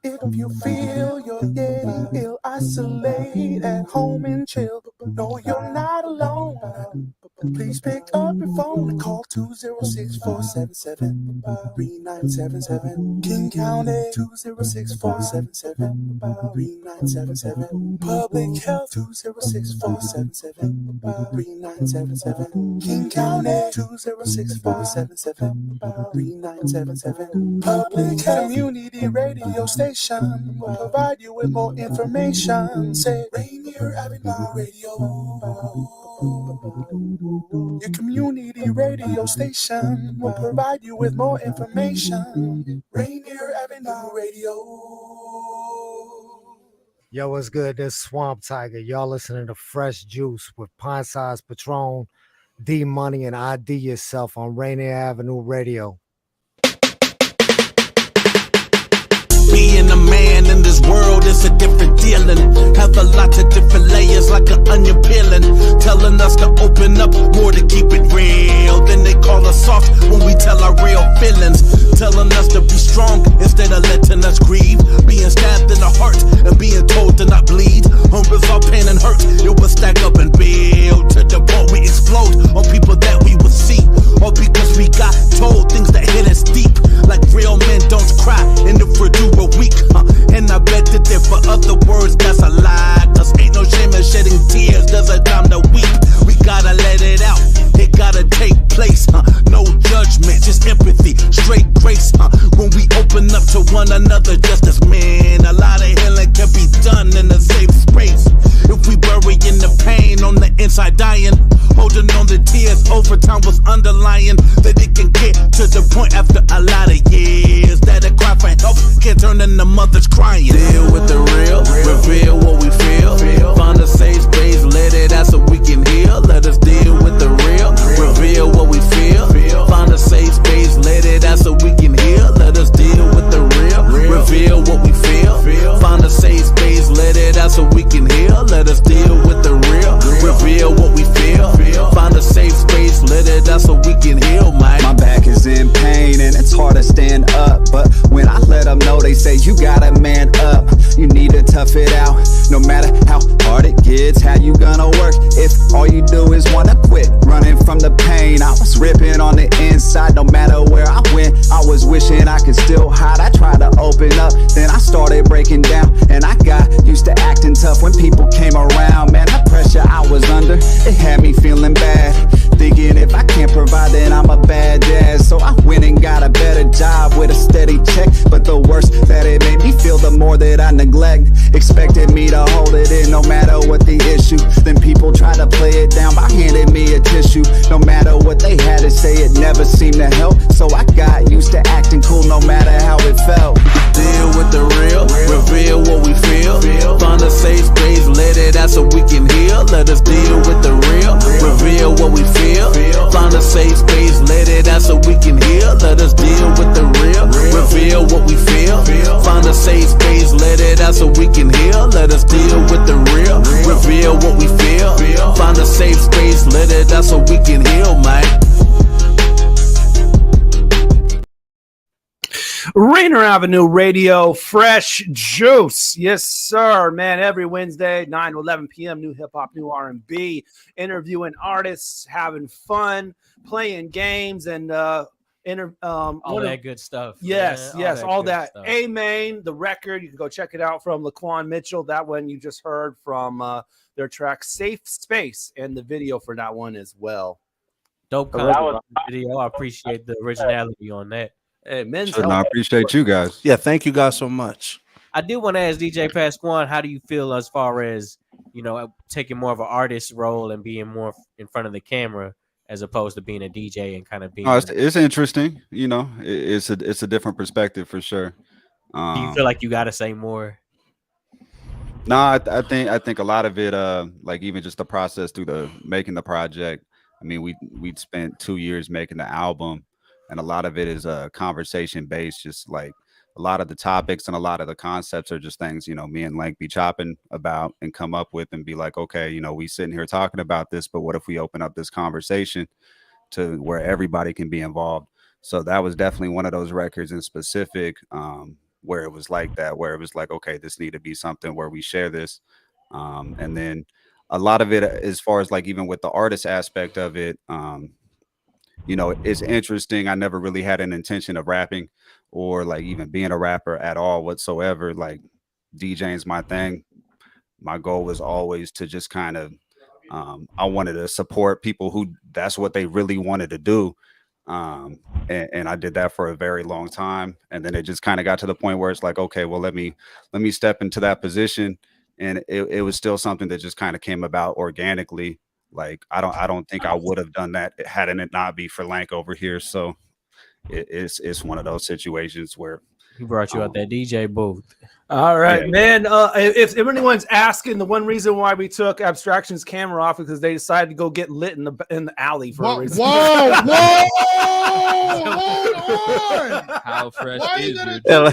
Speaker 2: If you feel you're getting ill, isolate at home and chill. No, you're not alone. Please pick up your phone and call 206-477-3977. King County 206-477-3977. Public Health 206-477-3977. King County 206-477-3977. Public Health Community Radio Station will provide you with more information. Say Rainier Avenue Radio. Your community radio station will provide you with more information. Rainier Avenue Radio.
Speaker 10: Yo, what's good? This Swamp Tiger. Y'all listening to Fresh Juice with Pint Size Patron, D Money, and ID Yourself on Rainier Avenue Radio.
Speaker 3: Being a man in this world is a different dealing. Have a lot of different layers like an onion peeling. Telling us to open up more to keep it real. Then they call us soft when we tell our real feelings. Telling us to be strong instead of letting us grieve. Being stabbed in the heart and being told to not bleed. Unresolved pain and hurt, it will stack up and build. To the point we explode on people that we would see. All because we got told things that hit us deep. Like real men don't cry, and if we do, we're weak. And I bet that there for other words, that's a lie. Cause ain't no shame in shedding tears, there's a time to weep. We gotta let it out, it gotta take place. No judgment, just empathy, straight grace. When we open up to one another just as men, a lot of healing can be done in a safe space. If we bury in the pain on the inside dying, holding on the tears over time was underlying. That it can get to the point after a lot of years that a cry for help can turn into mothers crying. Deal with the real, reveal what we feel. Find a safe space, let it out so we can heal. Let us deal with the real, reveal what we feel. Find a safe space, let it out so we can heal. Let us deal with the real, reveal what we feel. Find a safe space, let it out so we can heal. Let us deal with the real, reveal what we feel. Find a safe space, let it out so we can heal, man.
Speaker 21: My back is in pain and it's hard to stand up, but when I let them know, they say you gotta man up. You need to tough it out, no matter how hard it gets. How you gonna work if all you do is wanna quit? Running from the pain, I was ripping on the inside. No matter where I went, I was wishing I could still hide. I tried to open up, then I started breaking down, and I got used to acting tough when people came around. Man, the pressure I was under, it had me feeling bad, thinking if I can't provide, then I'm a bad dad. So I went and got a better job with a steady check. But the worse that it made me feel, the more that I neglect. Expected me to hold it in no matter what the issue. Then people try to play it down by handing me a tissue. No matter what they had to say, it never seemed to help. So I got used to acting cool no matter how it felt.
Speaker 3: Deal with the real, reveal what we feel. Find a safe space, let it out so we can heal. Let us deal with the real, reveal what we feel. Find a safe space, let it out so we can heal. Let us deal with the real, reveal what we feel. Find a safe space, let it out so we can heal. Let us deal with the real, reveal what we feel. Find a safe space, let it out so we can heal, man.
Speaker 4: Rainier Avenue Radio, Fresh Juice. Yes, sir, man. Every Wednesday, 9 to 11 p.m., new hip-hop, new R&B, interviewing artists, having fun, playing games, and
Speaker 17: all that good stuff.
Speaker 4: Yes,
Speaker 17: man.
Speaker 4: yes, all
Speaker 17: good
Speaker 4: that.
Speaker 17: stuff.
Speaker 4: A-Main, the record, you can go check it out from La'Quan Mitchell. That one you just heard from their track Safe Space, and the video for that one as well.
Speaker 17: Dope content video. I appreciate the originality on that.
Speaker 4: Hey, men's
Speaker 21: Sure, no, I appreciate you guys.
Speaker 20: Yeah, thank you guys so much.
Speaker 17: I did want to ask DJ Pasquan, how do you feel as far as, you know, taking more of an artist role and being more in front of the camera as opposed to being a DJ and kind of being?
Speaker 21: Oh, it's interesting. You know, it's a different perspective for sure.
Speaker 17: Do you feel like you got to say more?
Speaker 21: No, I think a lot of it, like even just the process through the making the project. I mean, we'd spent 2 years making the album, and a lot of it is conversation based, just like a lot of the topics and a lot of the concepts are just things, you know, me and Lank be chopping about and come up with and be like, okay, you know, we sitting here talking about this, but what if we open up this conversation to where everybody can be involved? So that was definitely one of those records in specific where it was like that, where it was like, okay, this need to be something where we share this. And then a lot of it, as far as like even with the artist aspect of it, you know, it's interesting. I never really had an intention of rapping or like even being a rapper at all whatsoever. Like DJing's my thing. My goal was always to just kind of, I wanted to support people who that's what they really wanted to do. And I did that for a very long time. And then it just kind of got to the point where it's like, okay, well, let me step into that position. And it was still something that just kind of came about organically. Like, I don't think I would have done that hadn't it not be for Lank over here. So it's one of those situations where
Speaker 17: he brought you out that DJ booth.
Speaker 4: All right, man. If anyone's asking, the one reason why we took Abstraction's camera off is because they decided to go get lit in the alley for a reason.
Speaker 19: Whoa! Hold on!
Speaker 28: How fresh is it?
Speaker 4: Well,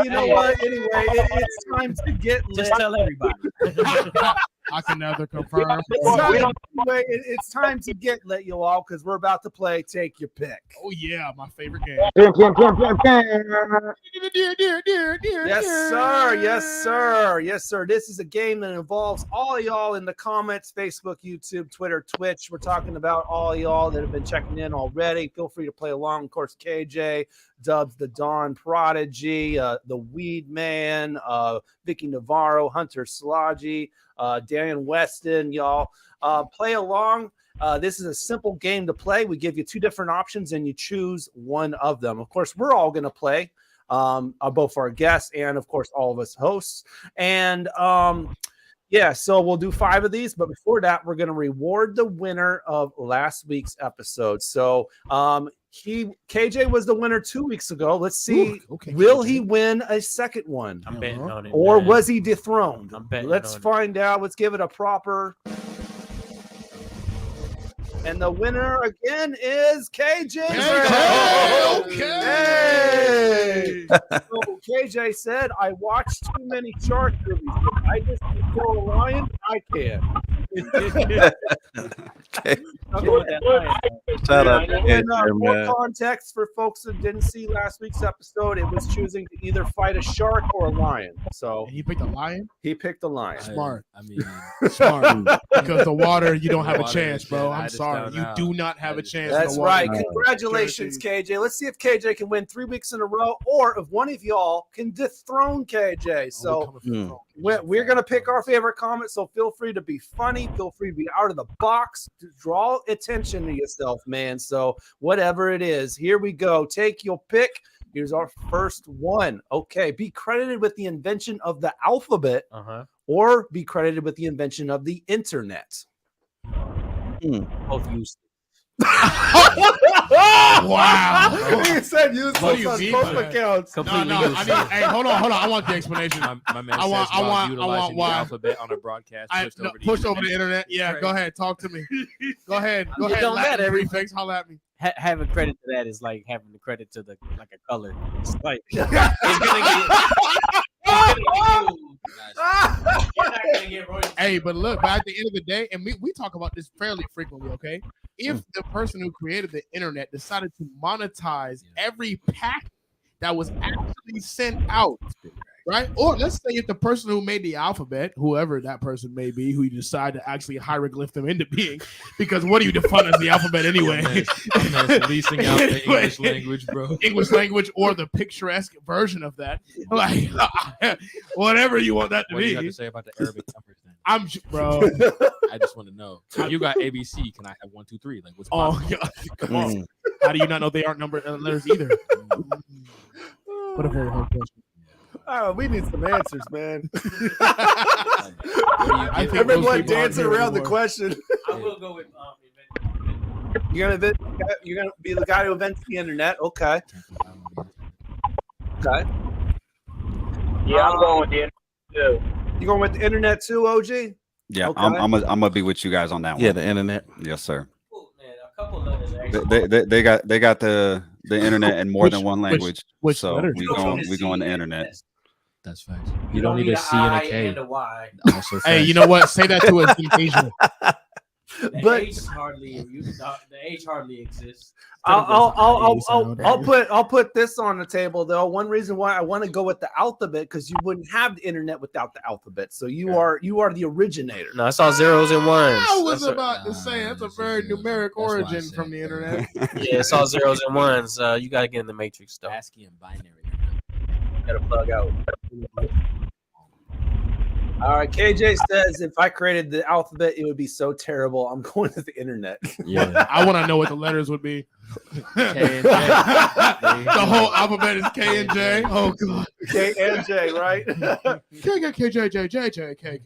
Speaker 4: you know what? Anyway, it's time to get lit.
Speaker 17: Just tell everybody.
Speaker 19: I can neither confirm.
Speaker 4: It's time to get lit, you all, because we're about to play Take Your Pick.
Speaker 19: Oh yeah, my favorite game.
Speaker 4: Yes, sir. Yes, sir. Yes, sir. This is a game that involves all y'all in the comments, Facebook, YouTube, Twitter, Twitch. We're talking about all y'all that have been checking in already. Feel free to play along. Of course, KJ, Dubs, the Dawn Prodigy, the Weed Man, Vicky Navarro, Hunter Slodgy, Dan Weston, y'all. Play along. This is a simple game to play. We give you two different options and you choose one of them. Of course, we're all going to play, both our guests and, of course, all of us hosts. And yeah, so we'll do 5 of these. But before that, we're going to reward the winner of last week's episode. So KJ was the winner 2 weeks ago. Let's see. Will he win a second one?
Speaker 17: I'm betting on it.
Speaker 4: Or
Speaker 17: man.
Speaker 4: was he dethroned?
Speaker 17: I'm betting
Speaker 4: Let's
Speaker 17: on
Speaker 4: find out. Let's give it a proper. And the winner again is KJ. Okay. So KJ said, I watched too many shark movies. If I just can kill a lion, I can.
Speaker 20: Shout out to
Speaker 4: And
Speaker 20: Andrew,
Speaker 4: more
Speaker 20: man.
Speaker 4: context for folks that didn't see last week's episode, it was choosing to either fight a shark or a lion. So
Speaker 19: he picked a lion?
Speaker 4: He picked a lion.
Speaker 19: Smart.
Speaker 28: I mean,
Speaker 19: smart. Because the water, you don't have a
Speaker 28: Water
Speaker 19: chance,
Speaker 28: is
Speaker 19: bro.
Speaker 28: dead. I
Speaker 19: I'm
Speaker 28: just
Speaker 19: sorry.
Speaker 28: don't
Speaker 19: You
Speaker 28: know.
Speaker 19: do not have a chance.
Speaker 4: That's
Speaker 19: in the water.
Speaker 4: right. Congratulations, KJ. Let's see if KJ can win 3 weeks in a row or if one of y'all can dethrone KJ. So we're going to pick our favorite comment. So feel free to be funny. Feel free to be out of the box. To draw attention to yourself, man. So whatever it is, here we go. Take your pick. Here's our first one. Okay. Be credited with the invention of the alphabet or be credited with the invention of the internet.
Speaker 17: Both used.
Speaker 19: Wow.
Speaker 4: He said use
Speaker 19: What do you
Speaker 4: both
Speaker 19: mean
Speaker 4: both
Speaker 19: by that?
Speaker 4: accounts.
Speaker 19: No, I need. Hey, hold on. I want the explanation.
Speaker 28: My man
Speaker 19: I want.
Speaker 28: says
Speaker 19: I
Speaker 28: while
Speaker 19: want
Speaker 28: utilizing the
Speaker 19: why.
Speaker 28: alphabet on a broadcast.
Speaker 19: Push over the internet. Yeah,
Speaker 28: Crazy.
Speaker 19: go ahead. Talk to me. Go ahead. Go
Speaker 17: It
Speaker 19: ahead.
Speaker 17: don't
Speaker 19: Latin
Speaker 17: matter.
Speaker 19: prefix. Holla at me.
Speaker 17: Having credit to that is like having the credit to the like a color. It's like it's gonna get.
Speaker 19: Hey, but look, but at the end of the day, and we talk about this fairly frequently, okay? If the person who created the internet decided to monetize every packet that was actually sent out, right? Or let's say if the person who made the alphabet, whoever that person may be, who you decide to actually hieroglyph them into being, because what do you define as the alphabet anyway?
Speaker 28: Leasing out the English language, bro.
Speaker 19: English language or the picturesque version of that, like whatever you want that to
Speaker 28: What do
Speaker 19: be.
Speaker 28: you have to say about the Arabic numbers then?
Speaker 19: Bro.
Speaker 28: I just want to know. If you got ABC, can I have 1, 2, 3? Like, what's
Speaker 19: Oh
Speaker 28: possible?
Speaker 19: God, come on. How do you not know they aren't numbered letters either? What a very hard question.
Speaker 4: Oh, we need some answers, man.
Speaker 19: I think
Speaker 4: Everyone
Speaker 19: those people
Speaker 4: dancing
Speaker 19: aren't here
Speaker 4: around the
Speaker 19: anymore.
Speaker 4: question.
Speaker 17: I will go with
Speaker 4: You're gonna be the guy who invents the internet. Okay. Okay.
Speaker 16: Yeah, I'm going with the internet too.
Speaker 4: You going with the internet too, OG?
Speaker 21: Yeah,
Speaker 4: Okay.
Speaker 21: I'm gonna be with you guys on that one.
Speaker 20: Yeah, the internet.
Speaker 21: Yes, sir.
Speaker 17: A couple letters actually.
Speaker 21: They got the internet in more than one
Speaker 19: Which-
Speaker 21: language.
Speaker 19: which
Speaker 21: so
Speaker 19: letters?
Speaker 21: we going the internet.
Speaker 28: That's facts. You don't need a C and a K.
Speaker 17: And a Y.
Speaker 28: Also
Speaker 19: Hey,
Speaker 28: facts.
Speaker 19: you know what? Say that to us in Asia.
Speaker 17: The
Speaker 4: But-
Speaker 17: H hardly exists.
Speaker 4: I'll put this on the table though. One reason why I want to go with the alphabet because you wouldn't have the internet without the alphabet. So you are the originator.
Speaker 17: No, I saw zeros and ones.
Speaker 19: I was
Speaker 17: That's
Speaker 19: about to say that's a very numeric origin from the internet.
Speaker 17: Yeah, I saw zeros and ones. You gotta get in the matrix though.
Speaker 28: ASCII and binary.
Speaker 4: Gotta plug out. All right, KJ says if I created the alphabet, it would be so terrible. I'm going to the internet.
Speaker 28: Yeah.
Speaker 19: I want to know what the letters would be.
Speaker 28: K and J.
Speaker 19: The whole alphabet is K and J. Oh God.
Speaker 4: K and J, right?
Speaker 19: K K J J J J K K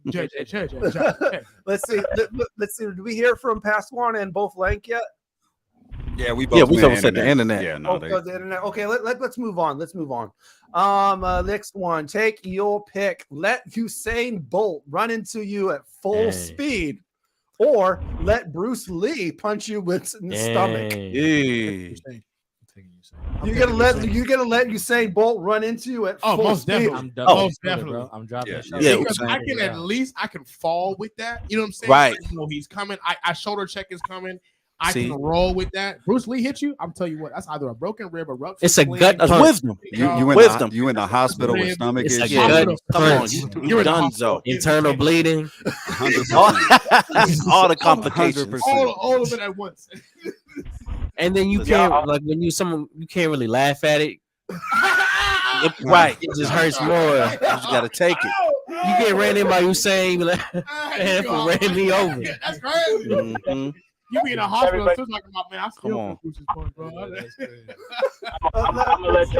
Speaker 19: J J J J J.
Speaker 4: Let's see. Let's see. Did we hear from Pasquan and both Lank yet?
Speaker 21: Yeah, we
Speaker 20: Yeah, we said the internet.
Speaker 21: Yeah, no,
Speaker 4: Oh, the internet. Okay, let's move on. Let's move on. Next one. Take your pick. Let Usain Bolt run into you at full speed, or let Bruce Lee punch you with the stomach.
Speaker 20: Hey.
Speaker 4: You're gonna let Usain Bolt run into you at full
Speaker 19: most
Speaker 4: speed.
Speaker 19: definitely.
Speaker 28: Most
Speaker 19: definitely.
Speaker 28: bro. I'm dropping that shot.
Speaker 20: Yeah,
Speaker 19: Because
Speaker 20: Usain.
Speaker 19: I can at least fall with that. You know what I'm saying?
Speaker 20: Right.
Speaker 19: Like, you know, he's coming. I shoulder check is coming. I
Speaker 20: See?
Speaker 19: can roll with that. Bruce Lee hit you. I'm telling you what. That's either a broken rib or rupture.
Speaker 17: It's a gut
Speaker 20: That's
Speaker 17: punch.
Speaker 20: wisdom.
Speaker 21: You in the hospital with
Speaker 19: Rib.
Speaker 21: stomach
Speaker 17: It's a
Speaker 21: issues.
Speaker 17: gut
Speaker 20: Come on,
Speaker 17: punch.
Speaker 20: you're done, so
Speaker 17: Internal bleeding.
Speaker 21: 100%.
Speaker 20: all the complications.
Speaker 21: 100%.
Speaker 19: all of it at once.
Speaker 17: And then you can't you can't really laugh at it.
Speaker 20: Right,
Speaker 17: It just hurts more.
Speaker 20: you just gotta take it.
Speaker 17: You get ran in by Usain, be like, man, for ran me over.
Speaker 19: Yeah, that's crazy.
Speaker 20: Mhm.
Speaker 19: You be in a hospital still talking about, man, I
Speaker 20: Come
Speaker 19: still
Speaker 20: on.
Speaker 19: Bruce's point, bro.
Speaker 16: I'm gonna let you.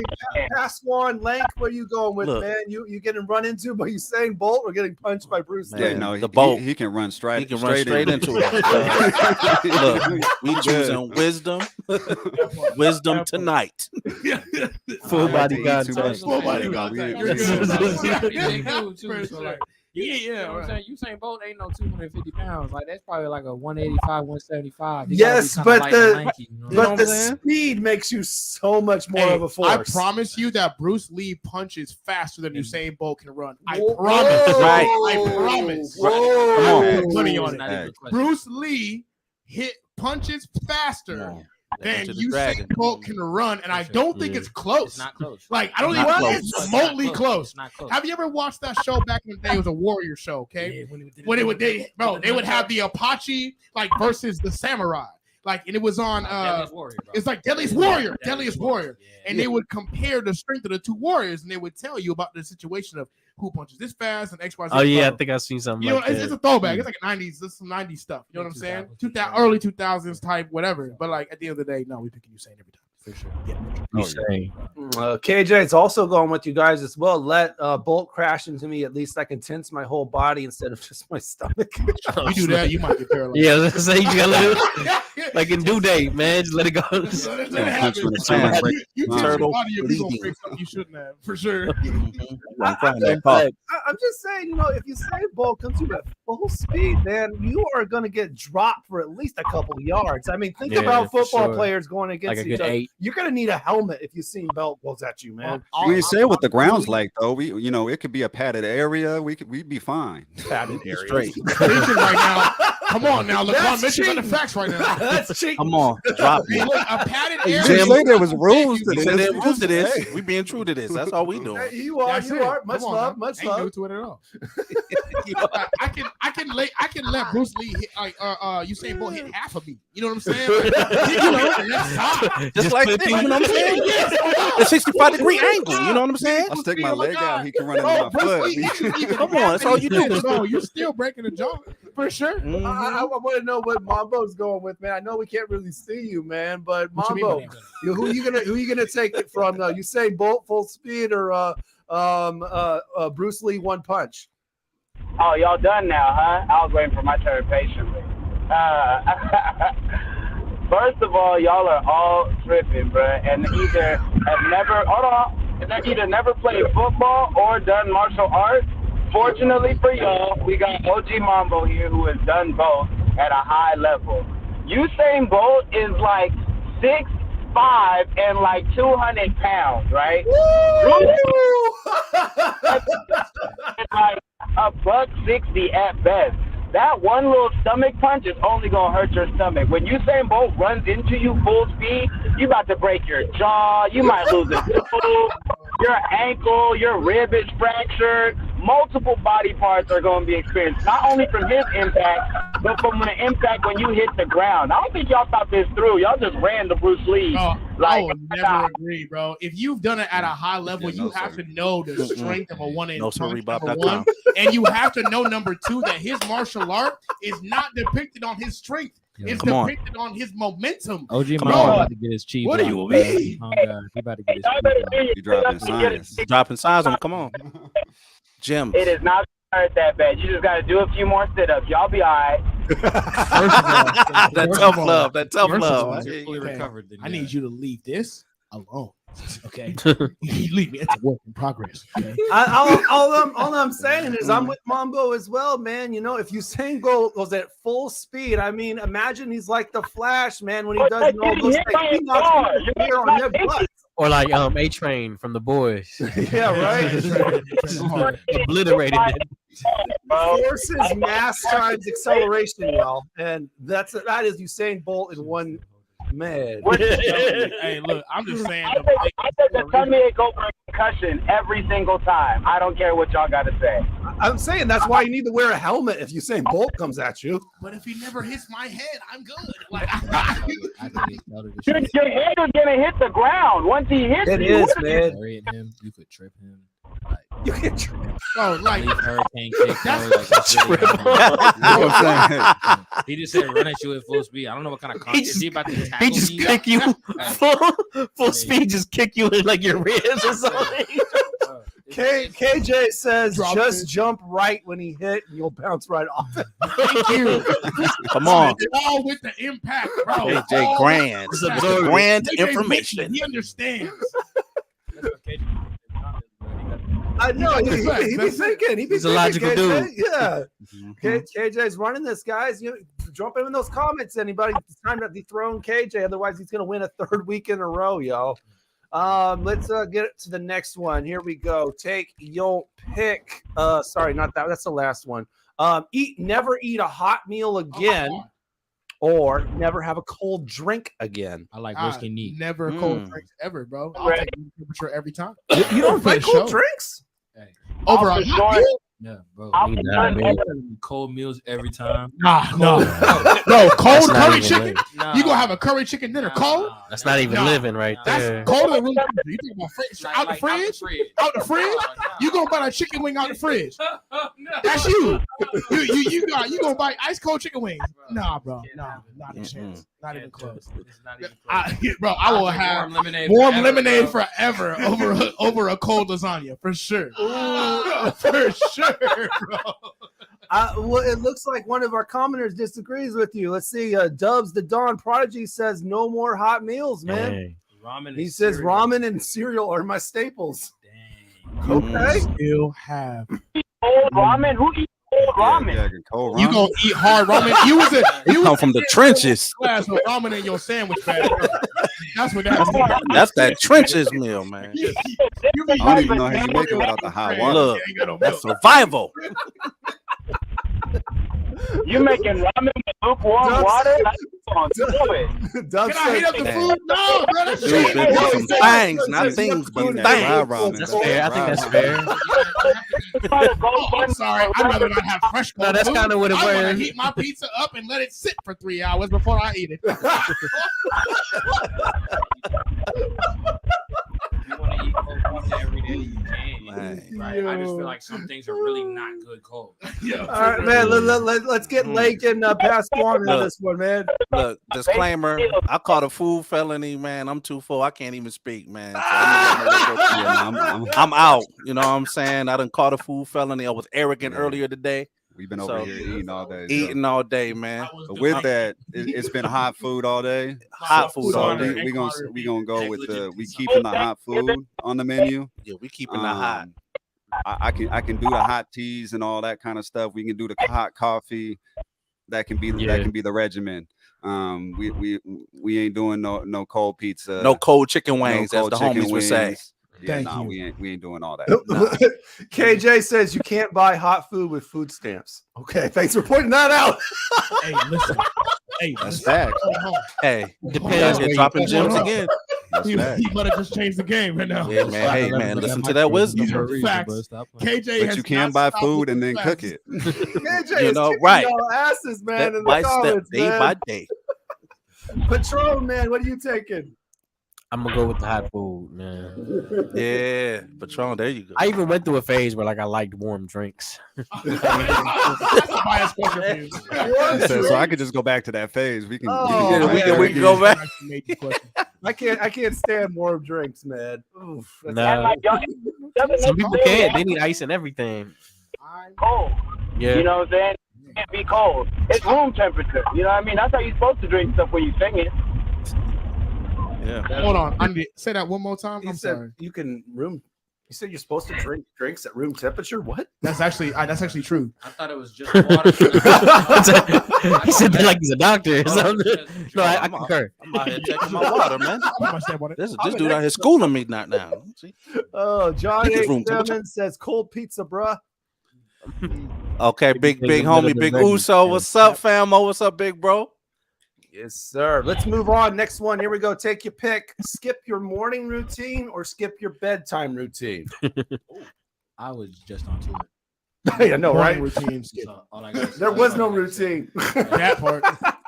Speaker 4: Pasquan Lank, where you going with,
Speaker 20: Look.
Speaker 4: man? You getting run into by Usain Bolt or getting punched by Bruce Lee?
Speaker 21: Yeah, no,
Speaker 20: The Bolt.
Speaker 21: he can run straight.
Speaker 20: He can run straight into it. Look, we choosing wisdom. Wisdom tonight.
Speaker 17: Full body
Speaker 21: Too much.
Speaker 17: contact.
Speaker 19: Full body
Speaker 21: Yeah,
Speaker 19: contact.
Speaker 21: we-
Speaker 19: You're good.
Speaker 28: Yeah, so like,
Speaker 19: Yeah,
Speaker 28: you know what I'm saying? Usain Bolt ain't no 250 pounds. Like that's probably like a 185, 175. He gotta be
Speaker 4: Yes,
Speaker 28: kinda
Speaker 4: but
Speaker 28: light
Speaker 4: the
Speaker 28: and lanky, you know what
Speaker 4: but
Speaker 28: I'm
Speaker 4: the
Speaker 28: saying?
Speaker 4: speed makes you so much more
Speaker 19: Hey,
Speaker 4: of a force.
Speaker 19: I promise you that Bruce Lee punches faster than Usain Bolt can run. I
Speaker 4: Whoa.
Speaker 19: promise.
Speaker 20: Right.
Speaker 19: I promise.
Speaker 4: Whoa.
Speaker 20: Come on.
Speaker 19: I put money on
Speaker 28: It's not
Speaker 19: it.
Speaker 28: even a question.
Speaker 19: Bruce Lee punches faster than
Speaker 20: Enter the
Speaker 19: Usain
Speaker 20: dragon.
Speaker 19: Bolt can run, and I
Speaker 28: sure.
Speaker 19: don't think
Speaker 17: Yeah.
Speaker 19: it's close.
Speaker 28: It's not close.
Speaker 19: Like I don't
Speaker 20: Not
Speaker 19: even
Speaker 20: close.
Speaker 19: think it's remotely close.
Speaker 28: It's not close.
Speaker 19: Have you ever watched that show back in the day? It was a warrior show, okay? When they would have the Apache like versus the samurai. Like, and it was on
Speaker 28: Deadliest Warrior, bro.
Speaker 19: it's like Deadliest Warrior. And they would compare the strength of the two warriors, and they would tell you about the situation of who punches this fast and X, Y, Z.
Speaker 17: Oh yeah, I
Speaker 19: blah.
Speaker 17: think I've seen something
Speaker 19: You know,
Speaker 17: like
Speaker 19: it's,
Speaker 17: that.
Speaker 19: it's a throwback. It's like a 90s, this is some 90s stuff. You know what I'm saying? 2000, early 2000s type, whatever. But like at the end of the day, no, we picking Usain every time. For sure. Yeah.
Speaker 17: Usain.
Speaker 4: KJ is also going with you guys as well. Let Bolt crash into me. At least I can tense my whole body instead of just my stomach.
Speaker 19: You do that, you might get paralyzed.
Speaker 17: Yeah, let's say you gotta let it, like in due date, man. Just let it go.
Speaker 19: Let it happen.
Speaker 21: with a sand.
Speaker 19: You
Speaker 21: Turtle
Speaker 19: turtle your body, you're gonna
Speaker 20: bleeding.
Speaker 19: break something you shouldn't have, for sure.
Speaker 4: I'm just saying, you know, if Usain Bolt comes to you at full speed, man, you are going to get dropped for at least a couple of yards. I mean, think
Speaker 17: Yeah,
Speaker 4: about
Speaker 17: for
Speaker 4: football
Speaker 17: sure.
Speaker 4: players going
Speaker 17: Like
Speaker 4: against
Speaker 17: a
Speaker 4: each
Speaker 17: good
Speaker 4: other.
Speaker 17: 8.
Speaker 4: You're going to need a helmet if Usain Bolt goes at you, man.
Speaker 21: We ain't say what the ground's like though. It could be a padded area. We'd be fine.
Speaker 4: Padded area.
Speaker 20: Straight.
Speaker 19: Prediction right now. Come on now, La'Quan
Speaker 4: That's
Speaker 19: Mitchell got the
Speaker 4: cheating.
Speaker 19: facts right now.
Speaker 4: That's cheating.
Speaker 20: Come on, drop
Speaker 19: Hey,
Speaker 20: it.
Speaker 19: look, a padded
Speaker 21: You
Speaker 19: area.
Speaker 21: didn't say there was rules to
Speaker 20: You said
Speaker 21: this.
Speaker 20: there rules to this. We being true to this. That's all we doing.
Speaker 4: Hey, you are.
Speaker 19: That's
Speaker 4: You
Speaker 19: it.
Speaker 4: are. Much
Speaker 19: Come on,
Speaker 4: love.
Speaker 19: man.
Speaker 4: Much
Speaker 19: Ain't
Speaker 4: love.
Speaker 19: new to it at all. I can let Bruce Lee hit, Usain Bolt hit half of me. You know what I'm saying? Like, left side.
Speaker 20: Just like this, you know what I'm saying? A 65-degree angle, you know what I'm saying?
Speaker 21: I stick my leg out, he can run it
Speaker 19: Oh,
Speaker 21: on my
Speaker 19: Bruce Lee,
Speaker 21: foot.
Speaker 20: Come on, that's all you do.
Speaker 19: No, you're still breaking the jaw for sure.
Speaker 4: I want to know what Mambo's going with, man. I know we can't really see you, man, but
Speaker 19: What you mean by
Speaker 4: Mambo, who you gonna take it from? You say Bolt full speed or Bruce Lee one punch?
Speaker 16: Oh, y'all done now, huh? I was waiting for my turn patiently. First of all, y'all are all tripping, bruh, and either never played football or done martial arts. Fortunately for y'all, we got OG Mambo here who has done both at a high level. Usain Bolt is like 6'5" and like 200 pounds, right? Like $160 at best. That one little stomach punch is only gonna hurt your stomach. When Usain Bolt runs into you full speed, you about to break your jaw. You might lose a tooth, your ankle, your rib is fractured. Multiple body parts are going to be experienced, not only from his impact, but from the impact when you hit the ground. I don't think y'all thought this through. Y'all just ran to Bruce Lee.
Speaker 19: I would never agree, bro. If you've done it at a high level, you have to know the strength of a one-inch punch, number one, and you have to know, number two, that his martial art is not depicted on his strength. It's depicted on his momentum.
Speaker 5: OG Mambo about to get his cheap.
Speaker 19: What do you mean?
Speaker 5: Oh, God. He about to get his cheap.
Speaker 21: You dropping signs.
Speaker 20: Dropping signs on. Come on. Jim.
Speaker 16: It is not hurt that bad. You just got to do a few more sit-ups. Y'all be all right.
Speaker 20: That tough love. That tough love.
Speaker 19: I need you to leave this alone. Okay, you leave me. It's a work in progress. Okay?
Speaker 4: All I'm saying is I'm with Mambo as well, man. You know, if Usain Bolt goes at full speed, I mean, imagine he's like the Flash, man, when he does all those things. He knocks people here on their butts.
Speaker 17: Or like A-Train from The Boys.
Speaker 4: Yeah, right.
Speaker 17: Obliterated it.
Speaker 4: Forces mass times acceleration, y'all, and that is Usain Bolt in one man.
Speaker 19: Hey, look, I'm just saying.
Speaker 16: I said the tummy ache over a concussion every single time. I don't care what y'all got to say.
Speaker 4: I'm saying that's why you need to wear a helmet if Usain Bolt comes at you.
Speaker 19: But if he never hits my head, I'm good. Like,
Speaker 16: your head is gonna hit the ground once he hits
Speaker 4: it.
Speaker 16: You.
Speaker 4: It is, man.
Speaker 5: You could trip him.
Speaker 4: You can trip.
Speaker 19: Oh, like
Speaker 5: hurricane kick. He just said run at you at full speed. I don't know what kind of content he about to tackle.
Speaker 17: He just kick you full speed, just kick you in like your ribs or something.
Speaker 4: KJ says jump right when he hit and you'll bounce right off it.
Speaker 19: Thank you.
Speaker 20: Come on.
Speaker 19: All with the impact, bro.
Speaker 20: KJ Grand. Grand information.
Speaker 19: He understands.
Speaker 4: I know. He be thinking.
Speaker 17: He's a logical dude.
Speaker 4: Yeah. KJ's running this, guys. You jump in those comments. Anybody? It's time to dethrone KJ. Otherwise, he's going to win a third week in a row, y'all. Let's get to the next one. Here we go. Take your pick. Sorry, not that. That's the last one. Never eat a hot meal again, or never have a cold drink again.
Speaker 5: I like whiskey neat.
Speaker 19: Never cold drinks ever, bro. I'll take temperature every time.
Speaker 4: You don't like cold drinks?
Speaker 5: Hey.
Speaker 19: Over a hot meal?
Speaker 5: Yeah, bro.
Speaker 11: Cold meals every time.
Speaker 19: No, cold curry chicken. You gonna have a curry chicken dinner cold?
Speaker 17: That's not even living right there.
Speaker 19: That's cold in room temperature. You think about out the fridge? Out the fridge? You gonna buy a chicken wing out the fridge? That's you. You gonna buy ice cold chicken wings? Nah, bro. Nah, not a chance. Not even close. Bro, I will have warm lemonade forever over a cold lasagna for sure. For sure, bro.
Speaker 4: Well, it looks like one of our commenters disagrees with you. Let's see. Dubs the Dawn Prodigy says no more hot meals, man.
Speaker 11: Hey.
Speaker 4: He says ramen and cereal are my staples.
Speaker 11: Dang.
Speaker 4: Okay.
Speaker 19: Still have
Speaker 16: cold ramen. Who eats cold ramen?
Speaker 21: Yeah, cold ramen.
Speaker 19: You gonna eat hard ramen? You
Speaker 20: come from the trenches.
Speaker 19: Glass with ramen in your sandwich bag. That's what that.
Speaker 20: That's that trenches meal, man.
Speaker 21: I don't even know how you make it without the hot water.
Speaker 20: Look, that's survival.
Speaker 16: You making ramen with lukewarm water?
Speaker 4: Doug
Speaker 19: Can I heat up the food? No, bro. That's
Speaker 20: Dude,
Speaker 19: shit.
Speaker 20: been some things, not things, but things.
Speaker 17: That's fair. I think that's fair.
Speaker 19: I'm sorry. I'd rather not have fresh cold
Speaker 17: No, that's
Speaker 19: food.
Speaker 17: kind of what it
Speaker 19: I want to
Speaker 17: was.
Speaker 19: heat my pizza up and let it sit for 3 hours before I eat it.
Speaker 5: You want to eat cold pizza every day, you can. Right? I just feel like some things are really not good cold.
Speaker 4: All right, man. Let's get Lake and Pasquan on this one, man.
Speaker 20: Look, disclaimer: I caught a food felony, man. I'm too full. I can't even speak, man. So I'm out. You know what I'm saying? I done caught a food felony. I was arrogant earlier today.
Speaker 21: We've been over here eating all day.
Speaker 20: Eating all day, man.
Speaker 21: But with that, it's been hot food all day.
Speaker 20: Hot food all day.
Speaker 21: We gonna go with we keeping the hot food on the menu.
Speaker 20: Yeah, we keeping the hot.
Speaker 21: I can do the hot teas and all that kind of stuff. We can do the hot coffee. That can be the regimen. We ain't doing no cold pizza.
Speaker 20: No cold chicken wings, as the homies would say.
Speaker 21: Yeah, we ain't doing all that.
Speaker 4: KJ says you can't buy hot food with food stamps. Okay, thanks for pointing that out.
Speaker 19: Hey, listen. Hey,
Speaker 21: that's fact.
Speaker 20: Hey,
Speaker 17: depends.
Speaker 20: You're dropping gems again.
Speaker 19: He might have just changed the game right now.
Speaker 20: Yeah, man. Hey, man, listen to that wisdom.
Speaker 19: Facts. KJ,
Speaker 21: but you can buy food and then cook it.
Speaker 4: KJ
Speaker 20: You know,
Speaker 4: is
Speaker 20: right?
Speaker 4: Y'all asses, man.
Speaker 20: Step
Speaker 4: in the
Speaker 20: by step,
Speaker 4: comments,
Speaker 20: day
Speaker 4: man.
Speaker 20: by day.
Speaker 4: Patron, man, what are you taking?
Speaker 17: I'm gonna go with the hot food, man.
Speaker 20: Yeah, Patron. There you go.
Speaker 17: I even went through a phase where I liked warm drinks.
Speaker 21: So I could just go back to that phase. We can
Speaker 20: go back.
Speaker 4: I can't stand warm drinks, man. Oof,
Speaker 17: No. Some people can't. They need ice and everything.
Speaker 16: Cold.
Speaker 17: Yeah.
Speaker 16: You know what I'm saying? It can't be cold. It's room temperature. You know what I mean? That's how you're supposed to drink stuff when you sing it.
Speaker 20: Yeah.
Speaker 19: Hold on. I need say that one more time. I'm
Speaker 4: said
Speaker 19: sorry.
Speaker 4: you can room. You said you're supposed to drink drinks at room temperature. What?
Speaker 19: That's actually true.
Speaker 5: I thought it was just water.
Speaker 17: He said that like he's a doctor or something. No, I concur.
Speaker 20: I'm out here checking my water, man. This dude out here schooling me not now. See?
Speaker 4: Oh, John
Speaker 20: Look at room
Speaker 4: A.
Speaker 20: temperature.
Speaker 4: Simmons says cold pizza, bruh.
Speaker 20: Okay, big homie, big Uso. What's up, famo? What's up, big bro?
Speaker 4: Yes, sir. Let's move on. Next one. Here we go. Take your pick. Skip your morning routine or skip your bedtime routine.
Speaker 5: I was just on to it.
Speaker 4: I know, right?
Speaker 19: Routine skip.
Speaker 5: So all I gotta say-
Speaker 4: There was no routine.
Speaker 19: That part.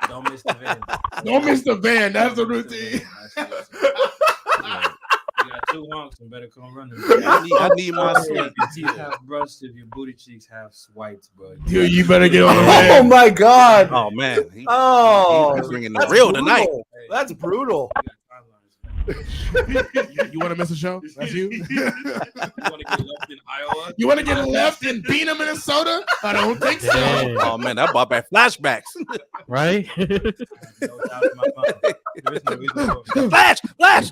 Speaker 5: Don't miss the van.
Speaker 19: Don't miss the van. That's the routine.
Speaker 5: You got 2 honks and better come running.
Speaker 20: I need my sleep.
Speaker 5: If your teeth have brushed, if your booty cheeks have swiped, bro.
Speaker 19: Dude, you better get on the
Speaker 4: Oh
Speaker 19: van.
Speaker 4: my God.
Speaker 20: Oh man.
Speaker 4: He's
Speaker 20: bringing the real tonight.
Speaker 4: That's brutal.
Speaker 19: You want to miss a show? That's you.
Speaker 5: You want to get left in Iowa?
Speaker 19: You want to get left in Bena, Minnesota? I don't think so.
Speaker 17: Damn.
Speaker 20: Oh man, that brought back flashbacks.
Speaker 17: Right?
Speaker 20: Flash!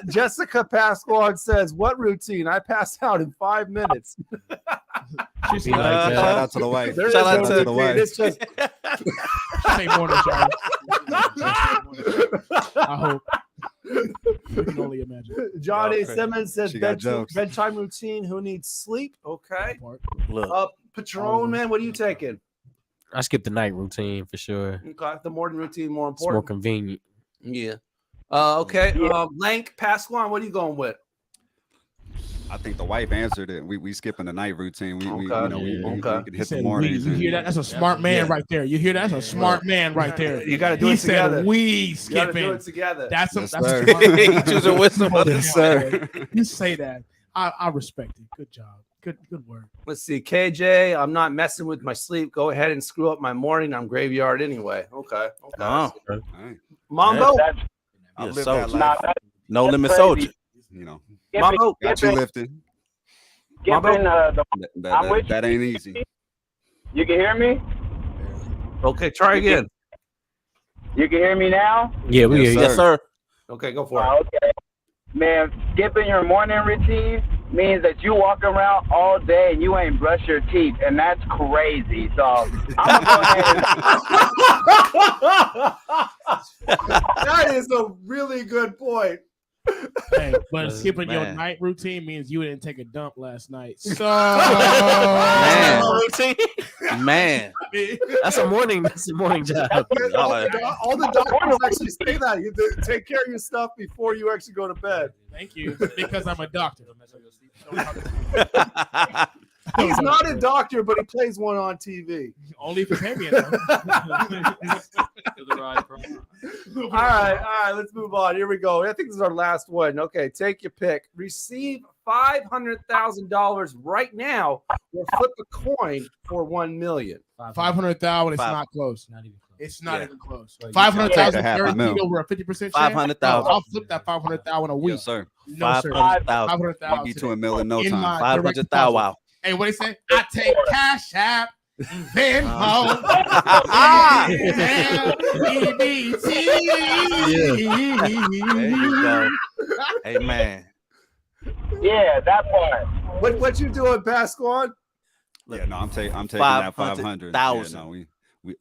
Speaker 4: Jessica Pasquan says, "What routine? I pass out in 5 minutes."
Speaker 21: Shout out to the wife.
Speaker 4: There
Speaker 21: Shout
Speaker 4: is
Speaker 21: out
Speaker 4: no
Speaker 21: to the
Speaker 4: routine.
Speaker 21: wife.
Speaker 4: It's just
Speaker 19: Same morning, Charles. I hope. You can only imagine.
Speaker 4: John A.
Speaker 20: Okay.
Speaker 4: Simmons says
Speaker 21: She got jokes.
Speaker 4: bedtime routine. Who needs sleep? Okay.
Speaker 20: Look,
Speaker 4: Patron, man, what are you taking?
Speaker 17: I skip the night routine for sure.
Speaker 4: Okay, the morning routine more
Speaker 17: It's more
Speaker 4: important.
Speaker 17: convenient.
Speaker 4: Yeah. Okay. Lank Pasquan, what are you going with?
Speaker 21: I think the wife answered it. We skipping the night routine. We can
Speaker 19: He
Speaker 21: hit the
Speaker 19: said,
Speaker 21: mornings.
Speaker 19: you hear that? That's a smart man right there. You hear that? That's a smart man right there.
Speaker 4: You got to do
Speaker 19: He
Speaker 4: it together.
Speaker 19: said we
Speaker 4: You got to do
Speaker 19: skipping.
Speaker 4: it together.
Speaker 19: That's a
Speaker 21: Yes,
Speaker 19: that's
Speaker 21: sir.
Speaker 19: a smart man.
Speaker 20: choosing wisdom.
Speaker 21: Yes, sir.
Speaker 19: You say that. I respect it. Good job. Good work.
Speaker 4: Let's see. KJ, I'm not messing with my sleep. Go ahead and screw up my morning. I'm graveyard anyway. Okay.
Speaker 20: Oh,
Speaker 4: Mambo.
Speaker 21: I
Speaker 20: You're
Speaker 21: live
Speaker 20: so-
Speaker 21: that life.
Speaker 20: no limit soldier.
Speaker 21: You know,
Speaker 4: Mambo.
Speaker 21: got you lifted. That ain't easy.
Speaker 16: You can hear me?
Speaker 4: Okay, try again.
Speaker 16: You can hear me now?
Speaker 17: Yeah, we
Speaker 21: Yes,
Speaker 17: hear you.
Speaker 20: Yes, sir.
Speaker 4: Okay, go for it.
Speaker 16: Okay. Man, skipping your morning routine means that you walk around all day and you ain't brush your teeth, and that's crazy. So I'm gonna go ahead
Speaker 4: That is a really good point.
Speaker 19: Hey, but skipping your
Speaker 20: Man.
Speaker 19: night routine means you didn't take a dump last night. So,
Speaker 20: Man.
Speaker 17: That's a morning job.
Speaker 4: All the doctors actually say that. You take care of your stuff before you actually go to bed.
Speaker 19: Thank you, because I'm a doctor.
Speaker 4: He's not a doctor, but he plays one on TV.
Speaker 19: Only if you pay me
Speaker 4: All right, let's move on. Here we go. I think this is our last one. Okay, take your pick. Receive $500,000 right now, or flip a coin for $1 million.
Speaker 19: 500,000. It's not close. It's not even close.
Speaker 21: Well,
Speaker 19: 500,000
Speaker 21: half a
Speaker 19: guaranteed
Speaker 21: mil.
Speaker 19: over a 50% chance.
Speaker 20: 500,000.
Speaker 19: I'll flip that 500,000 a week.
Speaker 21: Yes, sir.
Speaker 19: No, sir.
Speaker 20: 500,000.
Speaker 19: 500,000.
Speaker 21: I'll be to a mill in no
Speaker 19: In
Speaker 21: time.
Speaker 19: my
Speaker 20: 500,000. Wow.
Speaker 19: Hey, what he say? I take Cash App, Venmo, EBT.
Speaker 20: There you go. Hey, man.
Speaker 16: Yeah, that part.
Speaker 4: What you doing, Pasquan?
Speaker 21: Yeah, no, I'm taking that 500,000.
Speaker 20: 500,000.
Speaker 21: Yeah, no, we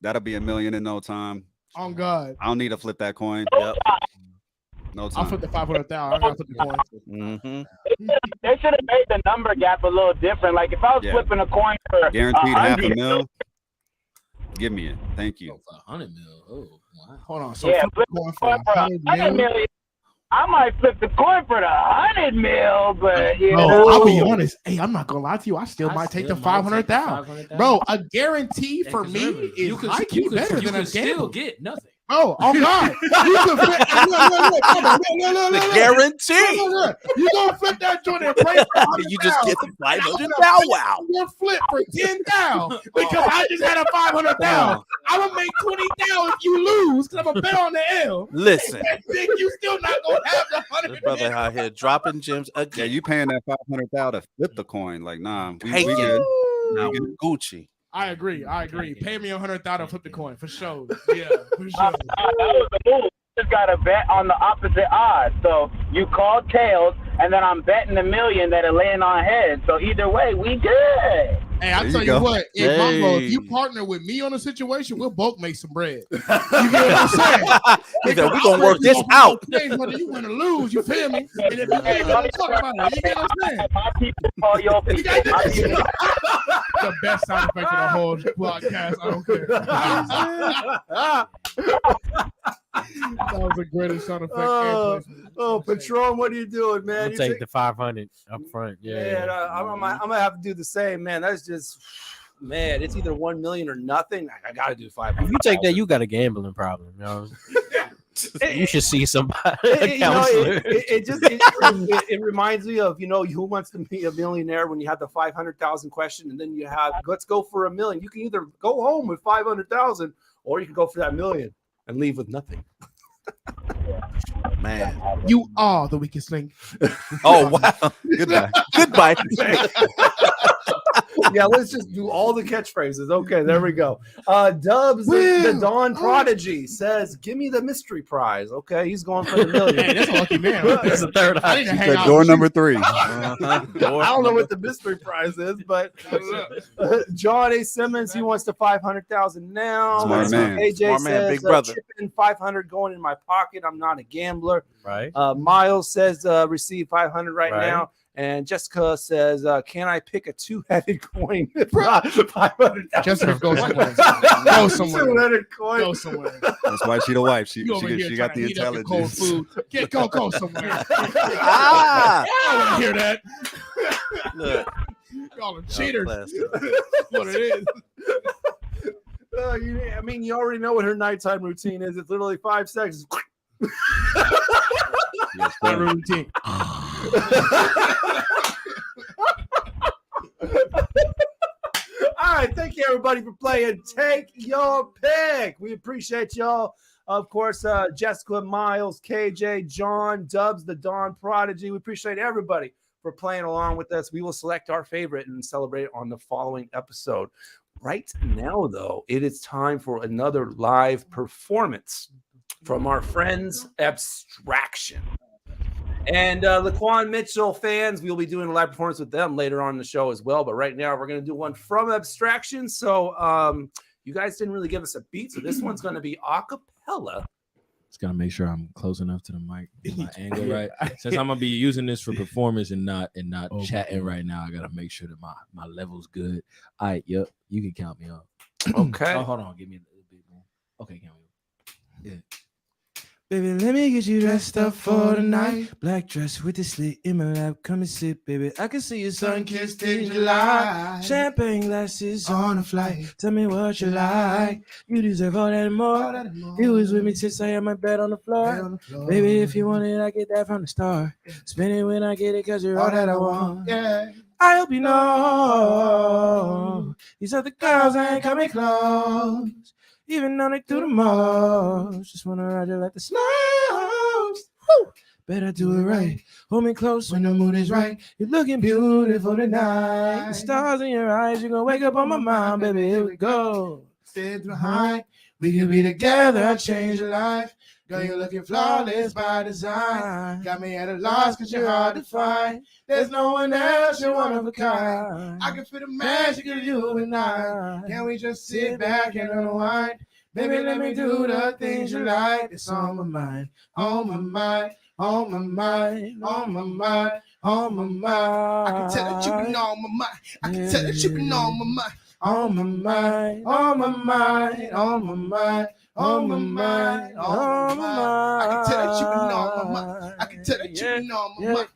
Speaker 21: that'll be $1 million in no time.
Speaker 19: On God.
Speaker 21: I don't need to flip that coin.
Speaker 20: Yep.
Speaker 21: No time.
Speaker 19: I'll flip the 500,000. I gotta flip the coin.
Speaker 20: Mm-hmm.
Speaker 16: They should have made the number gap a little different. Like if I was flipping a coin for
Speaker 21: Guaranteed half a
Speaker 16: 100,
Speaker 21: mil. Give me it. Thank you.
Speaker 5: 100 mil. Oh, wow.
Speaker 19: Hold on. So
Speaker 16: yeah,
Speaker 19: flip
Speaker 16: flip
Speaker 19: the
Speaker 16: the
Speaker 19: coin
Speaker 16: coin
Speaker 19: for
Speaker 16: for 100 million. I might flip the coin for the 100 mil, but you know.
Speaker 19: I'll be honest. Hey, I'm not gonna lie to you. I still might take the 500,000. Bro, a guarantee for me is IQ better than a gamble.
Speaker 5: Still get nothing.
Speaker 19: Oh God! You can flip.
Speaker 20: The guarantee.
Speaker 19: You gonna flip that joint and pray for
Speaker 20: You just get the 500 now. Wow.
Speaker 19: You're flip for 10,000 because I just had a 500,000. I'm gonna make 20,000 if you lose because I'm gonna bet on the L.
Speaker 20: Listen,
Speaker 19: you still not gonna have the 100.
Speaker 20: this brother out here dropping gems again.
Speaker 21: Yeah, you paying that 500,000 to flip the coin? Like, nah, we
Speaker 20: Hey,
Speaker 21: good.
Speaker 20: now
Speaker 21: We good.
Speaker 20: Gucci.
Speaker 19: I agree. Pay me 100,000, flip the coin for sure. Yeah, for sure.
Speaker 16: That was the move. Just got to bet on the opposite odds. So you call tails, and then I'm betting $1 million that are laying on heads. So either way, we good.
Speaker 19: Hey, I tell you what, Mambo, if you partner with me on a situation, we'll both make some bread. You get what I'm saying?
Speaker 20: We're gonna work this out.
Speaker 19: Whether you win or lose, you feel me? And if you ain't gonna talk about it, you get what I'm saying?
Speaker 16: My people call your people.
Speaker 19: The best sound effect of the whole podcast. I don't care. That was the greatest sound effect.
Speaker 4: Oh, Patron, what are you doing, man?
Speaker 17: I'll
Speaker 4: You
Speaker 17: take the 500 up front. Yeah.
Speaker 4: Man, I'm gonna have to do the same, man. That's just, man. It's either 1 million or nothing. I gotta do 500.
Speaker 17: If you take that, you got a gambling problem. You know? You should see somebody.
Speaker 4: It reminds me of, who wants to be a millionaire when you have the 500,000 question, and then you have let's go for $1 million. You can either go home with 500,000, or you can go for that $1 million and leave with nothing.
Speaker 20: Man,
Speaker 19: you are the weakest link.
Speaker 20: Oh wow! Goodbye.
Speaker 4: Yeah, let's just do all the catchphrases. Okay, there we go. Dubs, the Dawn Prodigy, says, "Give me the mystery prize." Okay, he's going for the $1 million.
Speaker 19: Hey, that's a lucky man.
Speaker 17: That's the third option.
Speaker 21: Door number 3.
Speaker 4: I don't know what the mystery prize is, but John A. Simmons, he wants the 500,000 now.
Speaker 21: Smart man.
Speaker 4: AJ
Speaker 20: Smart
Speaker 4: says,
Speaker 20: man, big brother.
Speaker 4: Chip in 500 going in my pocket. I'm not a gambler.
Speaker 17: Right.
Speaker 4: Miles says, receive 500 right now. And Jessica says, can I pick a two-headed coin? 500,000.
Speaker 19: Jessica, go somewhere. Go somewhere.
Speaker 4: Two-headed coin.
Speaker 19: Go somewhere.
Speaker 21: That's why she the wife. She got the
Speaker 19: Heat up your cold
Speaker 21: intelligence.
Speaker 19: food. Go somewhere.
Speaker 20: Ah!
Speaker 19: I want to hear that.
Speaker 20: Look,
Speaker 19: Y'all are cheaters.
Speaker 20: classic.
Speaker 19: What it is.
Speaker 4: You already know what her nighttime routine is. It's literally 5 seconds.
Speaker 21: Yes,
Speaker 19: My
Speaker 21: sir.
Speaker 19: routine.
Speaker 4: All right, thank you everybody for playing. Take your pick. We appreciate y'all. Of course, Jessica, Miles, KJ, John, Dubs, the Dawn Prodigy. We appreciate everybody for playing along with us. We will select our favorite and celebrate it on the following episode. Right now, though, it is time for another live performance from our friends ABSTRCTN. And La'Quan Mitchell fans, we'll be doing a live performance with them later on in the show as well. But right now, we're going to do one from ABSTRCTN. So you guys didn't really give us a beat. So this one's going to be a cappella.
Speaker 28: Just gotta make sure I'm close enough to the mic, get my angle right. Since I'm gonna be using this for performance and not chatting right now, I gotta make sure that my level's good. All right, yep, you can count me up.
Speaker 4: Okay.
Speaker 28: Oh, hold on, give me a little bit more. Okay, count me up. Yeah. Baby, let me get you dressed up for the night. Black dress with the slit in my lap. Come and sit, baby. I can see your sun-kissed in July. Champagne glasses on a flight. Tell me what you like. You deserve all that and more. You was with me since I had my bed on the floor. Baby, if you want it, I get that from the start. Spend it when I get it, cause you're all that I want.
Speaker 19: Yeah.
Speaker 28: I hope you know these other girls ain't coming close. Even though they do the most, just wanna ride you like the slows. Woo! Better do it right. Hold me close when the mood is right. You're looking beautiful tonight. The stars in your eyes, you're gonna wake up on my mind, baby. Here we go.
Speaker 19: Stay behind. We can be together. I change your life. Girl, you're looking flawless by design. Got me at a loss cause you're hard to find. There's no one else, you're one of a kind. I can feel the magic of you and I. Can we just sit back and unwind? Baby, let me do the things you like. It's on my mind, on my mind, on my mind, on my mind, on my mind. I can tell that you've been on my mind. I can tell that you've been on my mind. On my mind, on my mind, on my mind. On my mind, on my mind. I can tell that you been on my mind. I can tell that you been on my mind.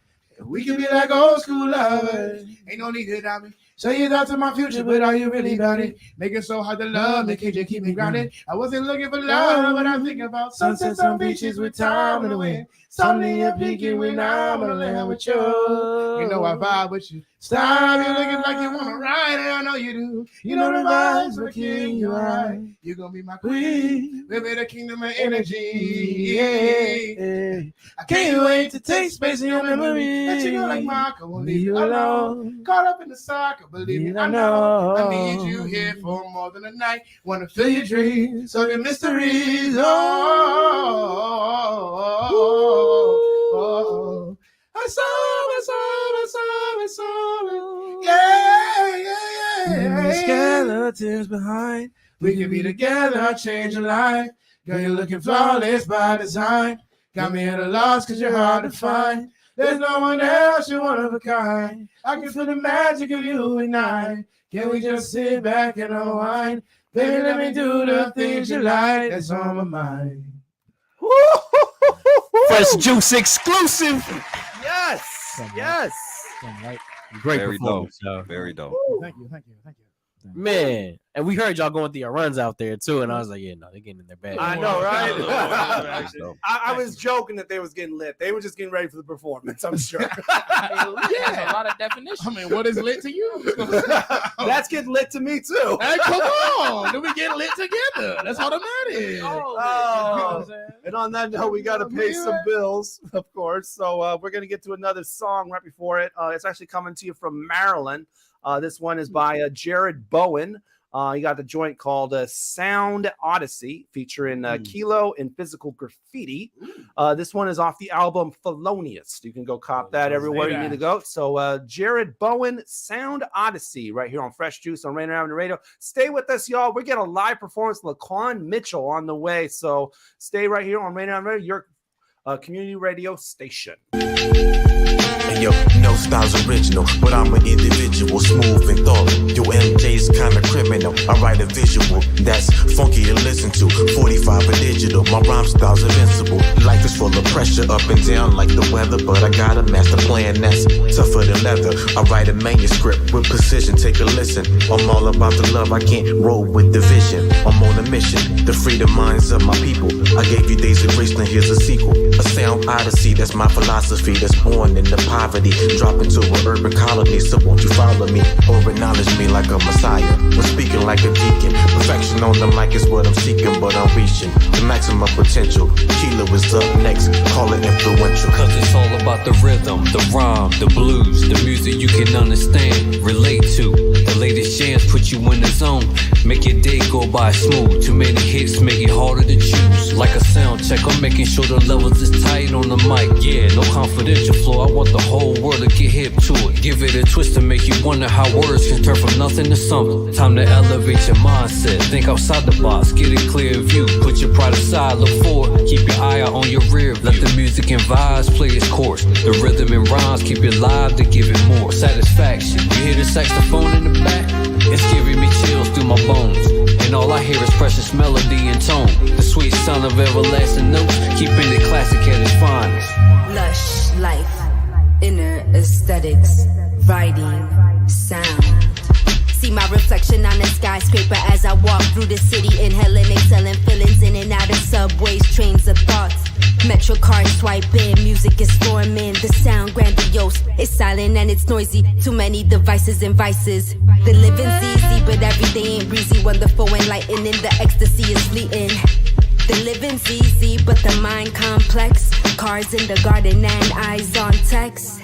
Speaker 19: We can be like old school lovers. Ain't no need to doubt me. Say you thoughts of my future, but are you really about it? Make it so hard to love, make it just keep me grounded. I wasn't looking for love, but I'm thinking about sunsets on beaches with time in the wind. Something you're peeking when I'm on land with you. You know I vibe with you. Stop, you're looking like you wanna ride, and I know you do. You know the vibes, but king, you're right. You're gonna be my queen, live in a kingdom of energy. Yeah. I can't wait to take space in your memory. Let you go like Marco, won't leave you alone. Caught up in the soccer, believe me, I know. I need you here for more than a night. Wanna feel your dreams, so your mysteries. Oh. I saw. Yeah. Skeletons behind. We can be together, I'll change your life. Girl, you're looking flawless by design. Got me at a loss cause you're hard to find. There's no one else, you're one of a kind. I can feel the magic of you and I. Can we just sit back and unwind? Baby, let me do the things you like. That's on my mind.
Speaker 17: Fresh Juice exclusive.
Speaker 4: Yes. Yes.
Speaker 17: Great
Speaker 21: Very
Speaker 17: performance.
Speaker 21: dope. Very dope.
Speaker 19: Thank you.
Speaker 17: Man, and we heard y'all going through your runs out there too, and I was like, yeah, no, they're getting in their bag.
Speaker 4: I know, right? I was joking that they was getting lit. They were just getting ready for the performance, I'm sure.
Speaker 28: Yeah, a lot of definition.
Speaker 19: I mean, what is lit to you?
Speaker 4: That's getting lit to me too.
Speaker 19: Hey, come on. Then we get lit together. That's all that matters.
Speaker 4: And on that note, we got to pay some bills, of course. So we're going to get to another song right before it. It's actually coming to you from Maryland. This one is by Jared Bowen. You got the joint called Sound Odyssey featuring Kilo and Physical Graffiti. This one is off the album Felonious. You can go cop that everywhere you need to go. So Jared Bowen, Sound Odyssey, right here on Fresh Juice on Rainier Avenue Radio. Stay with us, y'all. We get a live performance, La'Quan Mitchell on the way. So stay right here on Rainier Avenue Radio, your community radio station.
Speaker 12: And yo, no style's original, but I'm an individual, smooth and thorough. Yo, MJ's kinda criminal. I write a visual that's funky to listen to. 45 a digital, my rhyme style's invincible. Life is full of pressure, up and down like the weather, but I got a master plan that's tougher than leather. I write a manuscript with precision, take a listen. I'm all about the love, I can't roll with division. I'm on a mission to free the minds of my people. I gave you Days of Grace, now here's a sequel. A sound odyssey, that's my philosophy, that's born in the poverty. Drop into an urban colony, so won't you follow me or acknowledge me like a messiah? I'm speaking like a deacon. Perfection on the mic is what I'm seeking, but I'm reaching the maximum potential. Kilo is up next, call it influential.
Speaker 13: Cause it's all about the rhythm, the rhyme, the blues, the music you can understand, relate to. The latest jams put you in the zone, make your day go by smooth. Too many hits make it harder to choose. Like a sound check, I'm making sure the levels is tight on the mic, yeah, no confidential flow. I want the whole world to get hip to it. Give it a twist to make you wonder how words can turn from nothing to something. Time to elevate your mindset, think outside the box, get a clear view. Put your pride aside, look forward, keep your eye out on your rear view. Let the music and vibes play its course. The rhythm and rhymes keep it live to give it more satisfaction. You hear the saxophone in the back? It's giving me chills through my bones. And all I hear is precious melody and tone. The sweet sound of everlasting notes, keeping it classic at its finest.
Speaker 14: Lush life, inner aesthetics, writing, sound. See my reflection on the skyscraper as I walk through the city, inhaling, exhaling feelings in and out of subways, trains of thoughts. Metro cars swiping, music is forming, the sound grandiose. It's silent and it's noisy, too many devices and vices. The living's easy, but everything ain't breezy. Wonderful, enlightening, the ecstasy is fleeting. The living's easy, but the mind complex. Cars in the garden and eyes on text.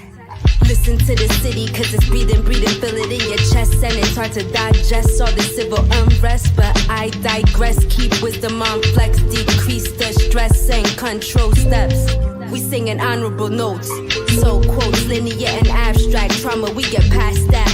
Speaker 14: Listen to the city, cause it's breathing, feel it in your chest. And it's hard to digest all the civil unrest. But I digress, keep wisdom on flex. Decrease the stress and control steps. We singing honorable notes, so quotes, linear and abstract. Trauma, we get past that.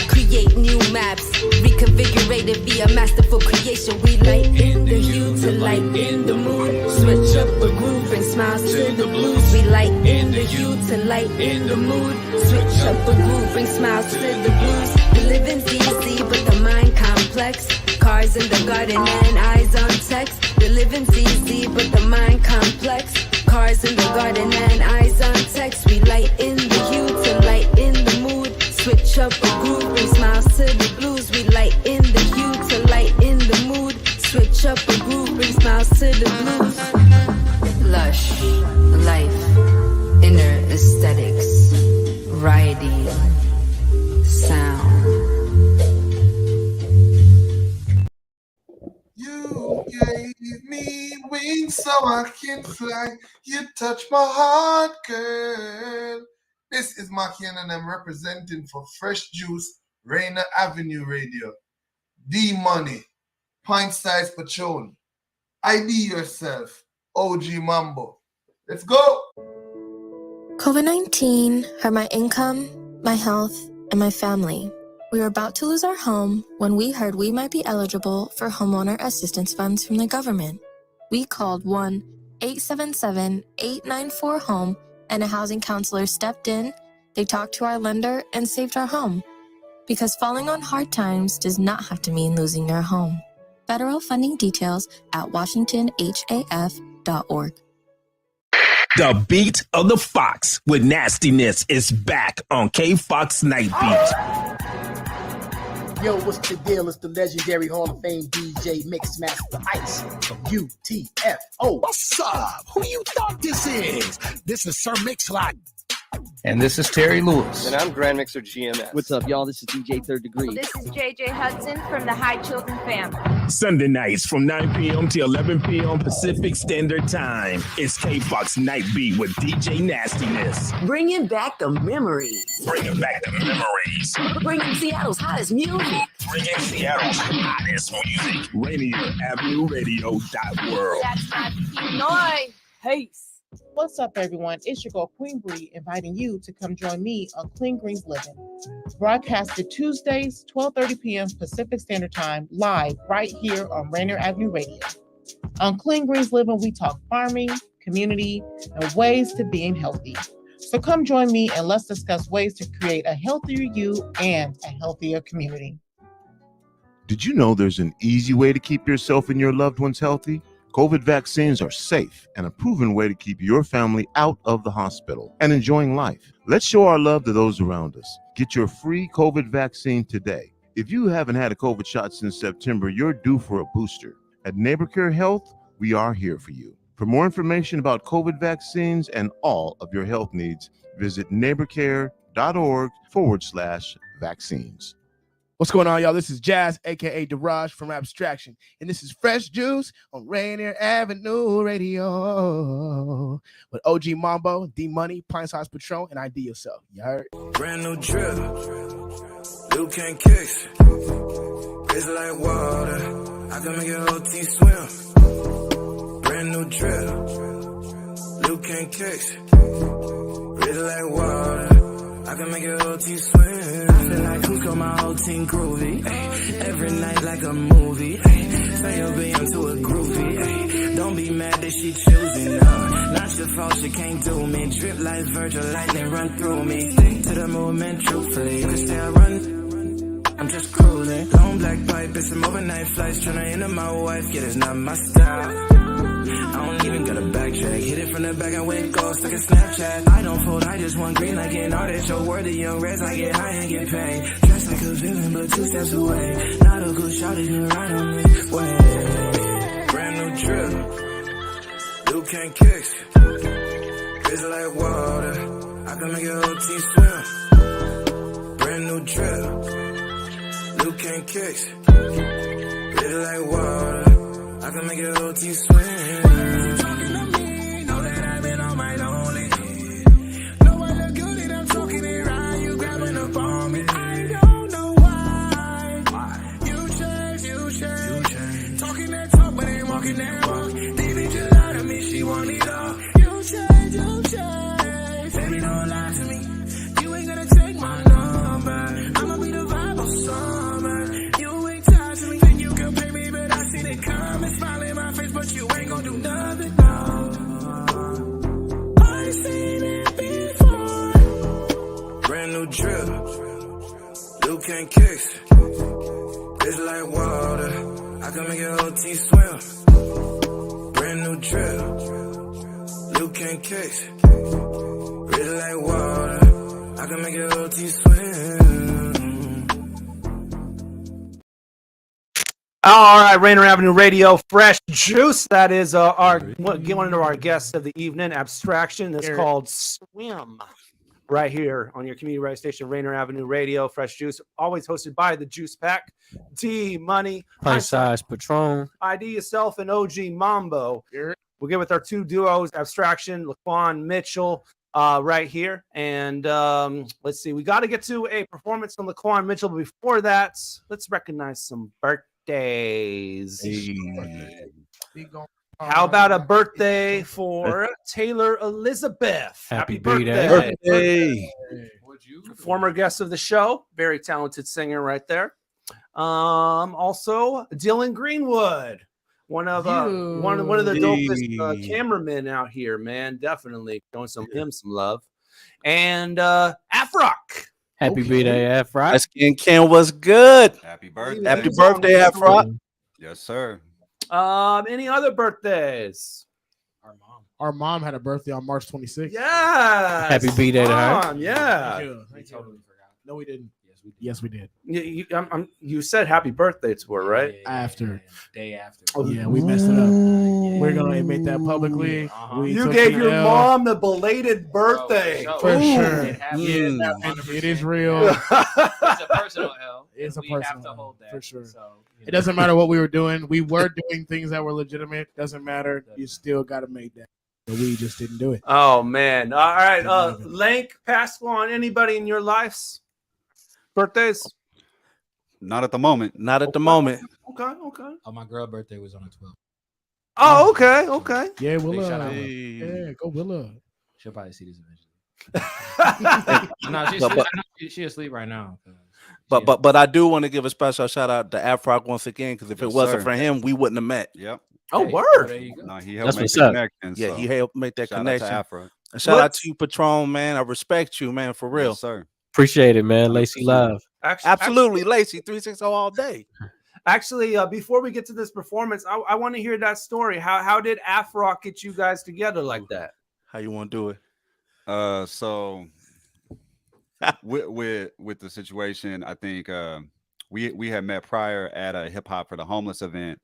Speaker 14: Create new maps, reconfigure it via masterful creation. We light in the hue to light in the mood. Switch up a groove, bring smiles to the blues. We light in the hue to light in the mood. Switch up a groove, bring smiles to the blues. The living's easy, but the mind complex. Cars in the garden and eyes on text. The living's easy, but the mind complex. Cars in the garden and eyes on text. We light in the hue to light in the mood. Switch up a groove, bring smiles to the blues. We light in the hue to light in the mood. Switch up a groove, bring smiles to the blues. Lush life, inner aesthetics, variety, sound.
Speaker 2: You gave me wings so I can fly. You touch my heart, girl. This is Makian and I'm representing for Fresh Juice, Rainier Avenue Radio, D-Money, Pint Size Patron, IDYourself OG Mambo. Let's go!
Speaker 15: COVID-19 hurt my income, my health, and my family. We were about to lose our home when we heard we might be eligible for homeowner assistance funds from the government. We called 1-877-894-HOME and a housing counselor stepped in, they talked to our lender, and saved our home. Because falling on hard times does not have to mean losing your home. Federal funding details at washingtonhaf.org.
Speaker 22: The beat of the Fox with nastiness is back on K-Fox Night Beat.
Speaker 23: Yo, what's the deal? It's the legendary Hall of Fame DJ Mixmaster Ice from UTFO.
Speaker 24: What's up? Who you thought this is? This is Sir Mix-a-Lot.
Speaker 25: And this is Terry Lewis.
Speaker 26: And I'm Grand Mixer GMS.
Speaker 25: What's up, y'all? This is DJ Third Degree.
Speaker 27: This is JJ Hudson from the High Children family.
Speaker 22: Sunday nights from 9 p.m. to 11 p.m. Pacific Standard Time. It's K-Fox Night Beat with DJ Nastiness.
Speaker 29: Bringing back the memories.
Speaker 22: Bringing back the memories.
Speaker 29: Bringing Seattle's hottest music.
Speaker 22: Bringing Seattle's hottest music. Rainier Avenue Radio.world.
Speaker 29: That's my noise.
Speaker 30: Peace. What's up, everyone? It's your girl, Queen Bree, inviting you to come join me on Clean Greens Living. Broadcasted Tuesdays, 12:30 p.m. Pacific Standard Time, live right here on Rainier Avenue Radio. On Clean Greens Living, we talk farming, community, and ways to being healthy. So come join me and let's discuss ways to create a healthier you and a healthier community.
Speaker 31: Did you know there's an easy way to keep yourself and your loved ones healthy? COVID vaccines are safe and a proven way to keep your family out of the hospital and enjoying life. Let's show our love to those around us. Get your free COVID vaccine today. If you haven't had a COVID shot since September, you're due for a booster. At NeighborCare Health, we are here for you. For more information about COVID vaccines and all of your health needs, visit neighborcare.org/vaccines.
Speaker 19: What's going on, y'all? This is Jazz, a.k.a. DVRAJ from Abstraction, and this is Fresh Juice on Rainier Avenue Radio with OG Mambo, D-Money, Pint Size Patron, and IDYourself. You heard?
Speaker 3: Brand new drip, Luke can't kicks. It's like water, I can make it OT swim. Brand new drip, Luke Luke and kicks. Really like water. I can make your whole team swim. I feel like Cusco, my whole team groovy. Ay, every night like a movie. Ay, say you'll be into a groovy. Ay, don't be mad that she choosing. Not your fault, she can't do me. Drip like Virgil, lightning run through me. Stick to the movement, truthfully. You can stay I run. I'm just cruising. Long black pipe, it's some overnight flights. Tryna enter my wife, yeah, that's not my style. I don't even gotta backtrack. Hit it from the back and wait ghost like a Snapchat. I don't fold, I just want green like an artist. Your word, the young reds, I get high and get paid. Dressed like a villain, but 2 steps away. Not a good shot, you can ride on me. Wait, brand new drip. Luke and kicks. Crazy like water. I can make your whole team swim. Brand new drip. Luke and kicks. Crazy like water. I can make your whole team swim. Talking to me, know that I've been on my lonely. Know I look good and I'm talking it right. You grabbing up on me. I don't know why. You change. Talking that talk, but ain't walking that walk. Baby, just lie to me, she want it all. You change. Baby, don't lie to me. You ain't gonna take my number. I'ma be the vibe of summer. You ain't tied to me, think you can pay me, but I seen it coming. Smile in my face, but you ain't gonna do nothing. No, I seen it before. Brand new drip, Luke and kicks. It's like water. I can make your whole team swim. Brand new drip, Luke and kicks. It's like water. I can make your whole team swim.
Speaker 4: All right, Rainier Avenue Radio, Fresh Juice. That is one of our guests of the evening, Abstraction. That's called Swim, right here on your community radio station, Rainier Avenue Radio, Fresh Juice. Always hosted by the Juice Pack, D Money,
Speaker 17: Pint Size Patron,
Speaker 4: IDYourself and OG Mambo. We'll get with our 2 duos, Abstraction, La'Quan Mitchell, right here. And let's see, we got to get to a performance from La'Quan Mitchell. But before that, let's recognize some birthdays. How about a birthday for Taylor Elizabeth? Happy birthday. Former guest of the show, very talented singer right there. Also Dylan Greenwood, one of the dopest cameramen out here, man. Definitely showing him some love. And Afrock.
Speaker 17: Happy birthday, Afrock.
Speaker 20: Skin Ken was good.
Speaker 21: Happy birthday.
Speaker 20: Happy birthday, Afrock.
Speaker 21: Yes, sir.
Speaker 4: Any other birthdays?
Speaker 19: Our mom had a birthday on March 26th.
Speaker 4: Yeah.
Speaker 17: Happy birthday to her.
Speaker 4: Yeah.
Speaker 19: I totally forgot. No, we didn't. Yes, we did.
Speaker 4: You said happy birthday to her, right?
Speaker 19: After.
Speaker 28: Day after.
Speaker 19: Oh, yeah, we messed it up. We're going to admit that publicly.
Speaker 4: You gave your mom the belated birthday.
Speaker 19: For sure. It is real.
Speaker 28: It's a personal L.
Speaker 19: It's a
Speaker 28: we
Speaker 19: personal
Speaker 28: have to hold that.
Speaker 19: For sure.
Speaker 28: So,
Speaker 19: it doesn't matter what we were doing. We were doing things that were legitimate. Doesn't matter. You still got to make that. But we just didn't do it.
Speaker 4: Oh, man. All right. Lank, Pasquan, anybody in your lives? Birthdays?
Speaker 21: Not at the moment.
Speaker 20: Not at the moment.
Speaker 4: Okay.
Speaker 28: Oh, my girl birthday was on the 12th.
Speaker 4: Oh, okay.
Speaker 19: Yeah, Willa.
Speaker 28: Yeah,
Speaker 19: go Willa.
Speaker 28: She'll probably see this eventually. No, she's asleep right now.
Speaker 20: But I do want to give a special shout out to Afrock once again, because if it wasn't for him, we wouldn't have met.
Speaker 21: Yep.
Speaker 4: Oh, word.
Speaker 21: There you go. No, he helped make the connection.
Speaker 20: Yeah, he helped make that connection.
Speaker 21: Shout out to Afrock.
Speaker 20: And shout out to you, Patron, man. I respect you, man, for real.
Speaker 21: Yes, sir.
Speaker 17: Appreciate it, man. Lacey love.
Speaker 20: Absolutely, Lacey 360 all day.
Speaker 4: Actually, before we get to this performance, I want to hear that story. How did Afrock get you guys together like that?
Speaker 20: How you want to do it?
Speaker 21: So with the situation, I think we had met prior at a Hip Hop for the Homeless event,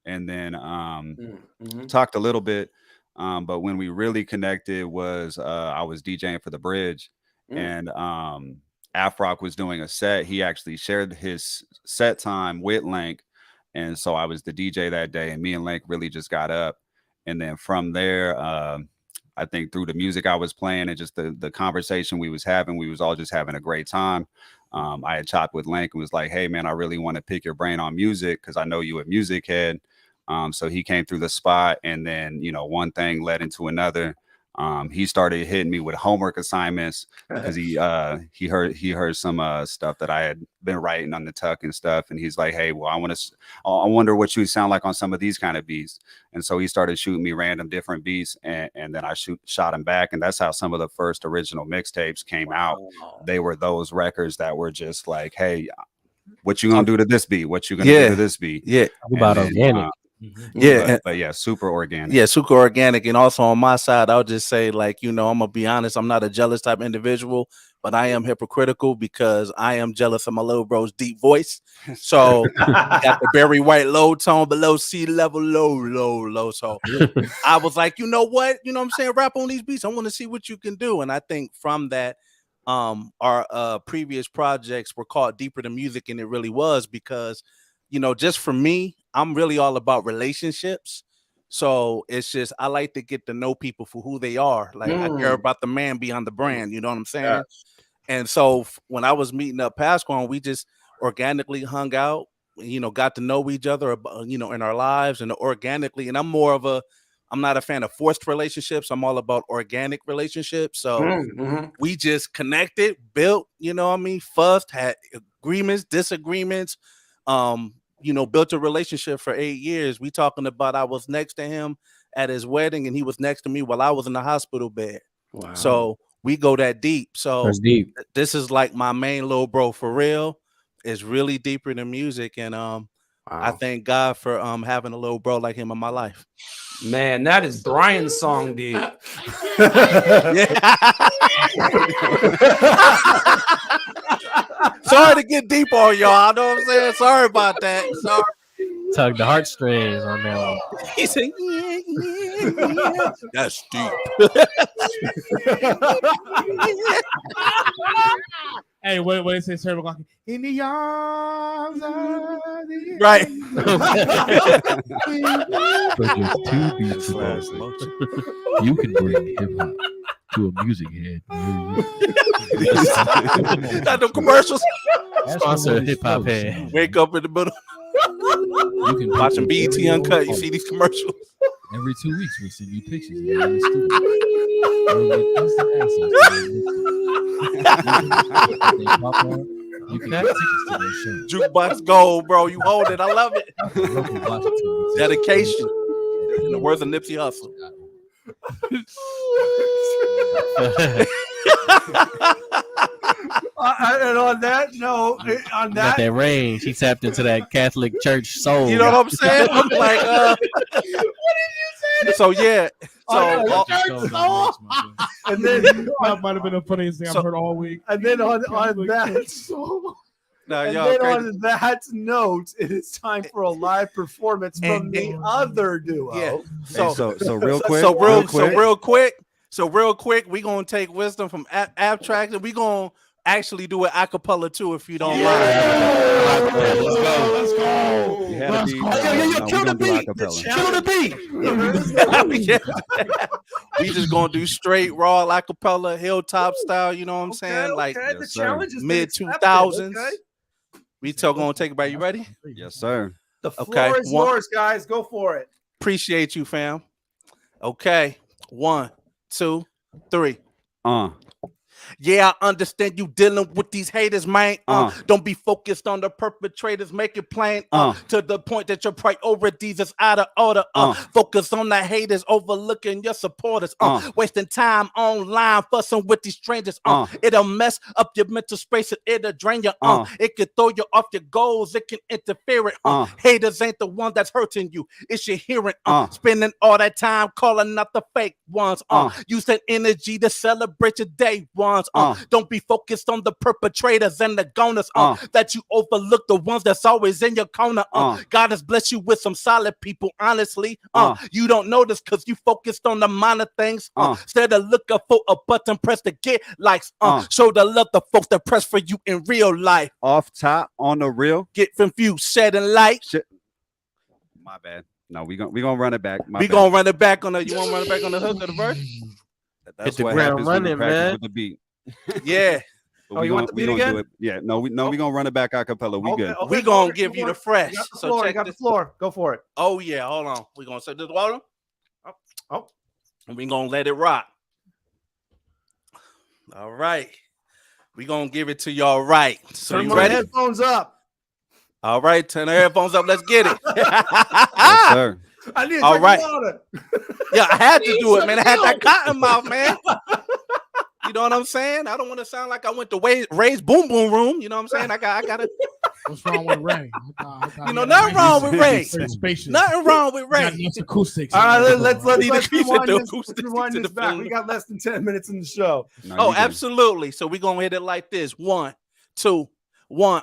Speaker 21: and then talked a little bit. But when we really connected was I was DJing for the Bridge. And Afrock was doing a set. He actually shared his set time with Lank, and so I was the DJ that day, and me and Lank really just got up. And then from there, I think through the music I was playing and just the conversation we was having, we was all just having a great time. I had chopped with Lank and was like, hey man, I really want to pick your brain on music because I know you a music head. So he came through the spot, and then one thing led into another. He started hitting me with homework assignments because he heard some stuff that I had been writing on the tuck and stuff, and he's like, hey, well, I wonder what you sound like on some of these kind of beats. And so he started shooting me random different beats, and then I shot him back, and that's how some of the first original mixtapes came out. They were those records that were just like, hey, what you gonna do to this beat? What you gonna do to this beat?
Speaker 20: Yeah,
Speaker 17: about organic.
Speaker 21: But yeah, super organic.
Speaker 20: Yeah, super organic. And also on my side, I'll just say, like, I'm gonna be honest, I'm not a jealous type individual, but I am hypocritical because I am jealous of my little bro's deep voice. So got the Barry White low tone below sea level, low. So I was like, you know what I'm saying? Rap on these beats. I want to see what you can do. And I think from that, our previous projects were called Deeper Than Music, and it really was because just for me, I'm really all about relationships. So it's just, I like to get to know people for who they are. Like I care about the man beyond the brand. You know what I'm saying? Yeah. And so when I was meeting up Pasquan, we just organically hung out, got to know each other, in our lives and organically. And I'm not a fan of forced relationships. I'm all about organic relationships. So we just connected, built, fussed, had agreements, disagreements, built a relationship for 8 years. We talking about I was next to him at his wedding and he was next to me while I was in the hospital bed. Wow. So we go that deep. So that's deep. This is like my main little bro for real. It's really deeper than music. And I thank God for having a little bro like him in my life.
Speaker 4: Man, that is Brian's song deep.
Speaker 20: Sorry to get deep on y'all. I know what I'm saying. Sorry about that. Sorry.
Speaker 17: Tug the heartstrings on that one.
Speaker 20: He said, yeah. That's deep.
Speaker 19: Hey, what it says, Sarah McLaughlin? In the arms of the
Speaker 20: right.
Speaker 1: But just 2 beats last you can bring hip hop to a music head.
Speaker 20: Got no commercials.
Speaker 17: Sponsor hip hop head.
Speaker 20: Wake up in the middle.
Speaker 1: You can
Speaker 20: watching BET Uncut. You see these commercials.
Speaker 1: Every 2 weeks, we'll send you pictures in the studio. You can get tickets to their show.
Speaker 20: Jukebox Gold, bro. You hold it. I love it. Dedication. In the words of Nipsey Hussle.
Speaker 4: And on that note,
Speaker 17: got that range. He tapped into that Catholic church soul.
Speaker 20: You know what I'm saying? I'm like, what did you say? So yeah. So
Speaker 19: and then that might have been the funniest thing I've heard all week.
Speaker 4: And then on that. On that note, it is time for a live performance from the other duo.
Speaker 20: Yeah.
Speaker 21: So real quick.
Speaker 20: So real quick, we're gonna take wisdom from Abstract, and we're gonna actually do an acapella too, if you don't mind.
Speaker 19: Let's go.
Speaker 20: Kill the beat. We just gonna do straight raw acapella, hilltop style. You know what I'm saying? Like
Speaker 4: the challenge is
Speaker 20: mid 2000s. We gonna take it back. You ready?
Speaker 21: Yes, sir.
Speaker 4: The floor is yours, guys. Go for it.
Speaker 20: Appreciate you, fam. Okay, 1, 2, 3. Yeah, I understand you dealing with these haters, man. Don't be focused on the perpetrators. Make it plain to the point that your priorities is out of order. Focus on the haters, overlooking your supporters. Wasting time online, fussing with these strangers. It'll mess up your mental space and it'll drain you. It can throw you off your goals. It can interfere it. Haters ain't the one that's hurting you. It's your hearing. Spending all that time calling out the fake ones. Use that energy to celebrate your day ones. Don't be focused on the perpetrators and the goners. That you overlook the ones that's always in your corner. God has blessed you with some solid people, honestly. You don't notice because you focused on the minor things. Instead of looking for a button press to get likes. Show the love the folks that press for you in real life.
Speaker 21: Off top on the real.
Speaker 20: Get confused, shedding light.
Speaker 21: My bad. No, we gonna run it back.
Speaker 20: Gonna run it back on the. You want to run it back on the hook of the verse?
Speaker 21: That's
Speaker 17: hit the
Speaker 21: what
Speaker 17: ground running, man.
Speaker 21: With the beat.
Speaker 20: Yeah.
Speaker 21: You want the beat again? Yeah. No, we gonna run it back a cappella. We good.
Speaker 20: We gonna give you the fresh.
Speaker 4: So check the floor. Go for it.
Speaker 20: Oh yeah. Hold on. We gonna set this water. And we gonna let it rock. All right. We're going to give it to y'all right. So
Speaker 4: Turn
Speaker 20: you
Speaker 4: my
Speaker 20: ready?
Speaker 4: headphones up.
Speaker 20: All right. Turn the headphones up. Let's get it.
Speaker 21: Yes, sir.
Speaker 4: I need to
Speaker 20: All
Speaker 4: drink
Speaker 20: right.
Speaker 4: water.
Speaker 20: Yeah, I had to do it, man. I had that cotton mouth, man. You know what I'm saying? I don't want to sound like I went to Ray's Boom Boom Room. You know what I'm saying? I got to.
Speaker 19: What's wrong with Ray?
Speaker 20: You know, nothing wrong with Ray. Nothing wrong with Ray.
Speaker 19: Nice acoustics.
Speaker 4: All right, let's
Speaker 20: acoustics
Speaker 4: rewind this back. We got less than 10 minutes in the show.
Speaker 20: Oh, absolutely. So we're gonna hit it like this: 1, 2, 1.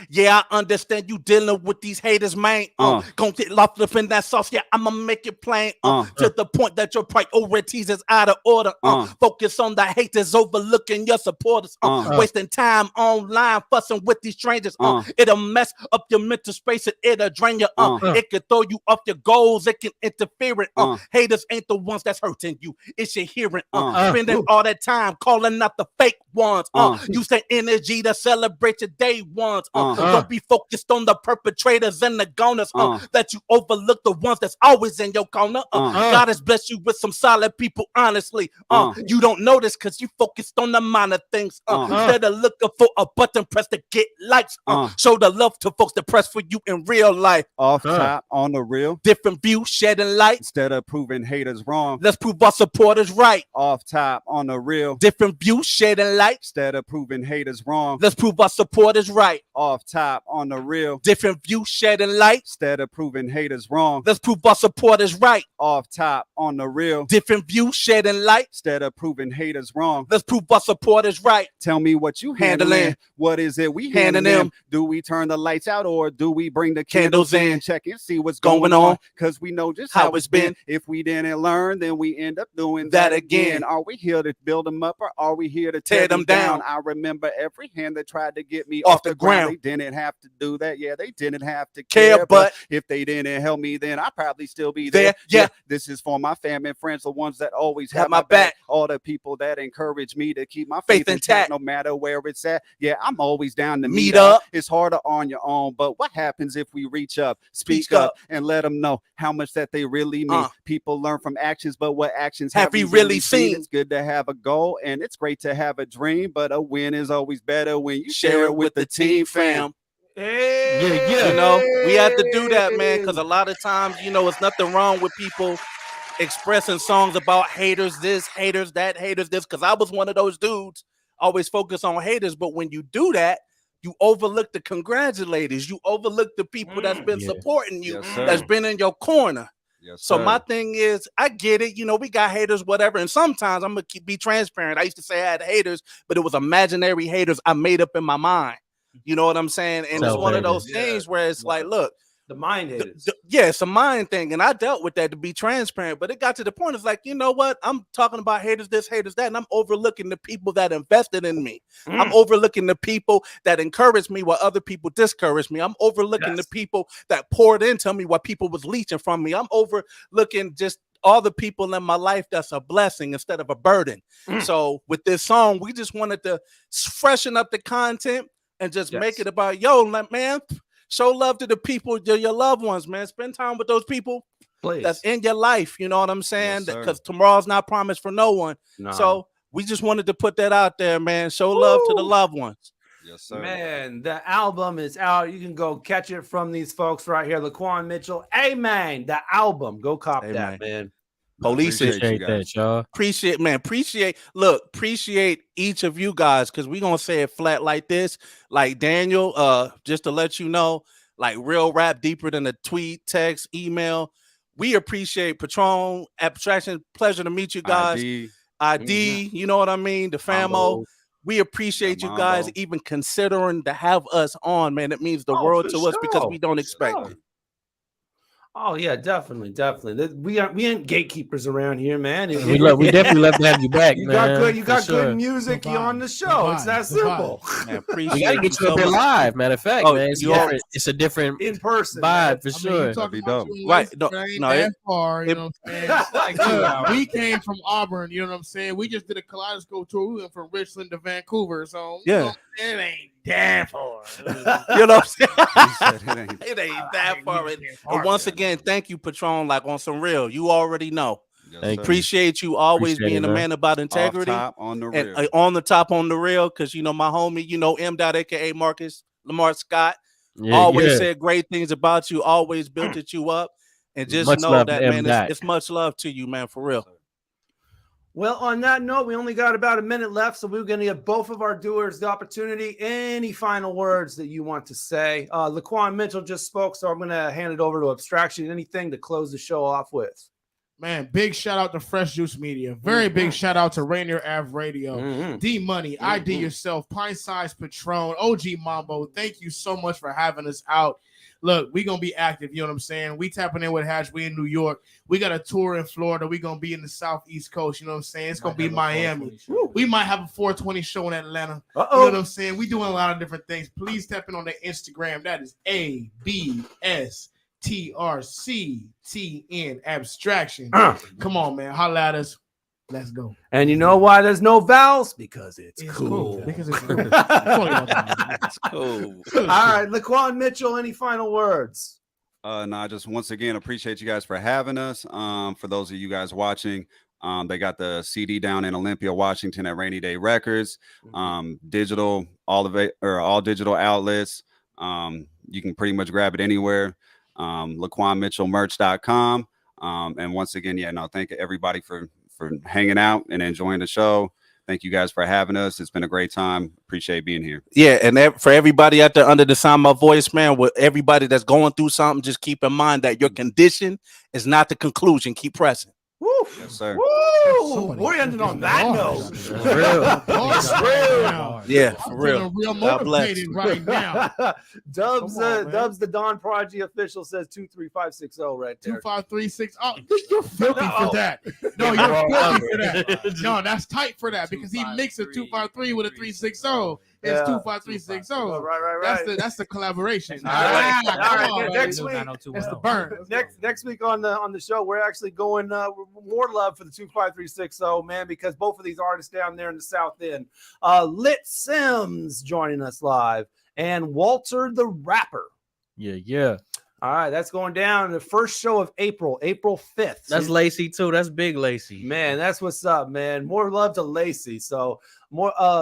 Speaker 20: Yeah, I understand you dealing with these haters, man. Gonna get locked up in that sauce. Yeah, I'ma make it plain. To the point that your priorities is out of order. Focus on the haters, overlooking your supporters. Wasting time online, fussing with these strangers. It'll mess up your mental space and it'll drain you. It can throw you off your goals. It can interfere in. Haters ain't the ones that's hurting you. It's your hearing. Spending all that time calling out the fake ones. Use that energy to celebrate your day ones. Don't be focused on the perpetrators and the goners. That you overlook the ones that's always in your corner. God has blessed you with some solid people, honestly. You don't notice because you focused on the minor things. Instead of looking for a button press to get likes. Show the love to folks that press for you in real life.
Speaker 21: Off top, on the real.
Speaker 20: Different views, shedding light.
Speaker 21: Instead of proving haters wrong.
Speaker 20: Let's prove our supporters right.
Speaker 21: Off top, on the real.
Speaker 20: Different views, shedding light.
Speaker 21: Instead of proving haters wrong.
Speaker 20: Let's prove our supporters right.
Speaker 21: Off top, on the real.
Speaker 20: Different views, shedding light.
Speaker 21: Instead of proving haters wrong.
Speaker 20: Let's prove our supporters right.
Speaker 21: Off top, on the real.
Speaker 20: Different views, shedding light.
Speaker 21: Instead of proving haters wrong.
Speaker 20: Let's prove our supporters right.
Speaker 21: Tell me what you handling. What is it we handling them? Do we turn the lights out or do we bring the candles in? Check and see what's going on. Because we know just how it's been. If we didn't learn, then we end up doing that again. Are we here to build them up or are we here to tear them down? I remember every hand that tried to get me off the ground. They didn't have to do that. Yeah, they didn't have to care. But if they didn't help me, then I'd probably still be there. Yeah, this is for my family and friends, the ones that always have my back. All the people that encourage me to keep my faith intact no matter where it's at. Yeah, I'm always down to meet up. It's harder on your own, but what happens if we reach up, speak up, and let them know how much that they really mean? People learn from actions, but what actions have we really seen? It's good to have a goal, and it's great to have a dream, but a win is always better when you share it with the team, fam.
Speaker 20: Yeah. You know, we have to do that, man, because a lot of times, you know, it's nothing wrong with people expressing songs about haters this, haters that, haters this, because I was one of those dudes, always focus on haters, but when you do that, you overlook the congratulators, you overlook the people that's been supporting you, that's been in your corner. So my thing is, I get it, you know, we got haters, whatever, and sometimes I'm gonna be transparent. I used to say I had haters, but it was imaginary haters I made up in my mind. You know what I'm saying? And it's one of those things where it's like, look,
Speaker 4: the mind haters.
Speaker 20: It's a mind thing, and I dealt with that to be transparent. But it got to the point, it's like, you know what? I'm talking about haters this, haters that, and I'm overlooking the people that invested in me. I'm overlooking the people that encouraged me while other people discouraged me. I'm overlooking the people that poured into me while people was leeching from me. I'm overlooking just all the people in my life that's a blessing instead of a burden. So with this song, we just wanted to freshen up the content and just make it about, yo, man, show love to the people, your loved ones, man. Spend time with those people that's in your life. You know what I'm saying? Because tomorrow's not promised for no one. So we just wanted to put that out there, man. Show love to the loved ones.
Speaker 21: Yes, sir.
Speaker 4: Man, the album is out. You can go catch it from these folks right here. La'Quan Mitchell. Amen. The album. Go cop that, man.
Speaker 20: Police
Speaker 17: appreciate that, y'all.
Speaker 20: Appreciate each of you guys, because we're gonna say it flat like this. Like Daniel, just to let you know, like real rap deeper than a tweet, text, email. We appreciate Patron, Abstraction. Pleasure to meet you guys. ID, you know what I mean? The famo.
Speaker 21: Mambo.
Speaker 20: We appreciate you guys even considering to have us on, man. It means the world to us because we don't expect it.
Speaker 4: Oh yeah, definitely. We ain't gatekeepers around here, man.
Speaker 17: We definitely love to have you back.
Speaker 4: You
Speaker 17: man.
Speaker 4: You got good music. You're on the show. It's that simple.
Speaker 20: Man,
Speaker 17: we gotta get you up here live. Matter of fact, man, it's a different
Speaker 4: in person
Speaker 17: vibe for sure.
Speaker 20: That'd
Speaker 19: be
Speaker 20: dope. Right?
Speaker 19: No, that far, you know what I'm saying? We came from Auburn. You know what I'm saying? We just did a kaleidoscope tour. We went from Richland to Vancouver. So you know, it ain't that far.
Speaker 20: You know what I'm saying? It ain't that far. But once again, thank you, Patron. Like on some real, you already know. Appreciate you always being a man about integrity.
Speaker 21: Off top, on the
Speaker 20: and,
Speaker 21: real.
Speaker 20: on the top, on the real, because you know my homie, you know M. aka Marcus Lamar Scott, said great things about you, always built you up, and just
Speaker 17: much
Speaker 20: know that, man, it's much love to you, man, for real.
Speaker 4: Well, on that note, we only got about a minute left, so we're going to give both of our doers the opportunity. Any final words that you want to say? La'Quan Mitchell just spoke, so I'm going to hand it over to Abstraction. Anything to close the show off with?
Speaker 19: Man, big shout out to Fresh Juice Media. Very big shout out to Rainier Avenue Radio, D Money, IDYourself, Pint Size Patron, OG Mambo. Thank you so much for having us out. Look, we're going to be active, you know what I'm saying? We tapping in with Hash. We in New York. We got a tour in Florida. We're going to be in the Southeast Coast, you know what I'm saying? It's going to be Miami. We might have a 420 show in Atlanta. You know what I'm saying? We doing a lot of different things. Please tap in on the Instagram. That is ABSTRCTN Abstraction. Come on, man. Holla at us. Let's go.
Speaker 4: And you know why there's no vowels? Because it's cool.
Speaker 19: Because it's cool.
Speaker 20: It's cool.
Speaker 4: All right, La'Quan Mitchell, any final words?
Speaker 21: No, just once again appreciate you guys for having us. For those of you guys watching, they got the CD down in Olympia, Washington at Rainy Day Records. Digital, all digital outlets. You can pretty much grab it anywhere. LaquanMitchellMerch.com. And once again, thank everybody for hanging out and enjoying the show. Thank you guys for having us. It's been a great time. Appreciate being here.
Speaker 20: Yeah, and for everybody out there under the sound of my voice, man, with everybody that's going through something, just keep in mind that your condition is not the conclusion. Keep pressing.
Speaker 4: Woo!
Speaker 21: Yes, sir.
Speaker 4: Woo! We're ending on that note.
Speaker 20: Yeah, for real.
Speaker 19: Real
Speaker 20: God bless.
Speaker 19: motivated right now.
Speaker 4: Dubs, the Don Prodigy official says 23560 right there.
Speaker 19: 2536. Oh, you're filthy for that. No, you're filthy for that. No, that's tight for that because he mixed a 253 with a 360. It's 25360.
Speaker 4: Right.
Speaker 19: That's the collaboration.
Speaker 4: All right. Next week,
Speaker 19: that's the burn.
Speaker 4: Next week on the show, we're actually going more love for the 25360, man, because both of these artists down there in the South End, Lit Sims joining us live, and Walter the Rapper.
Speaker 17: Yeah.
Speaker 4: All right, that's going down the first show of April 5th.
Speaker 17: That's Lacey too. That's big Lacey.
Speaker 4: Man, that's what's up, man. More love to Lacey. So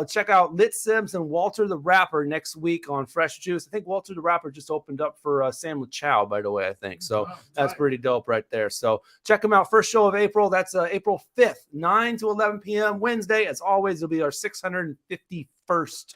Speaker 4: check out Lit Sims and Walter the Rapper next week on Fresh Juice. I think Walter the Rapper just opened up for Sam LaChow, by the way, I think. So that's pretty dope right there. So check them out. First show of April. That's April 5th, 9 to 11 p.m. Wednesday. As always, it'll be our 651st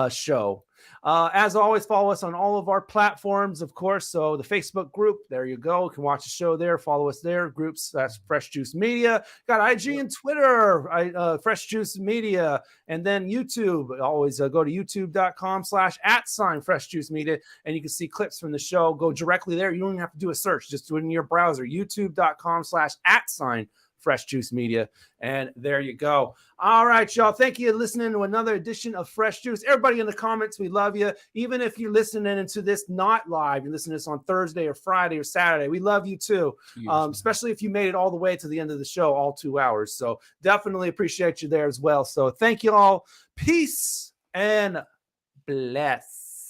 Speaker 4: show. As always, follow us on all of our platforms, of course. So the Facebook group, there you go. You can watch the show there. Follow us there. Groups, that's Fresh Juice Media. Got IG and Twitter, Fresh Juice Media. And then YouTube. Always go to youtube.com/@Fresh Juice Media. And you can see clips from the show. Go directly there. You don't even have to do a search. Just do it in your browser. youtube.com/@Fresh Juice Media. And there you go. All right, y'all. Thank you for listening to another edition of Fresh Juice. Everybody in the comments, we love you. Even if you're listening to this not live, you're listening to this on Thursday or Friday or Saturday, we love you too. Especially if you made it all the way to the end of the show, all 2 hours. So definitely appreciate you there as well. So thank you all. Peace and bless.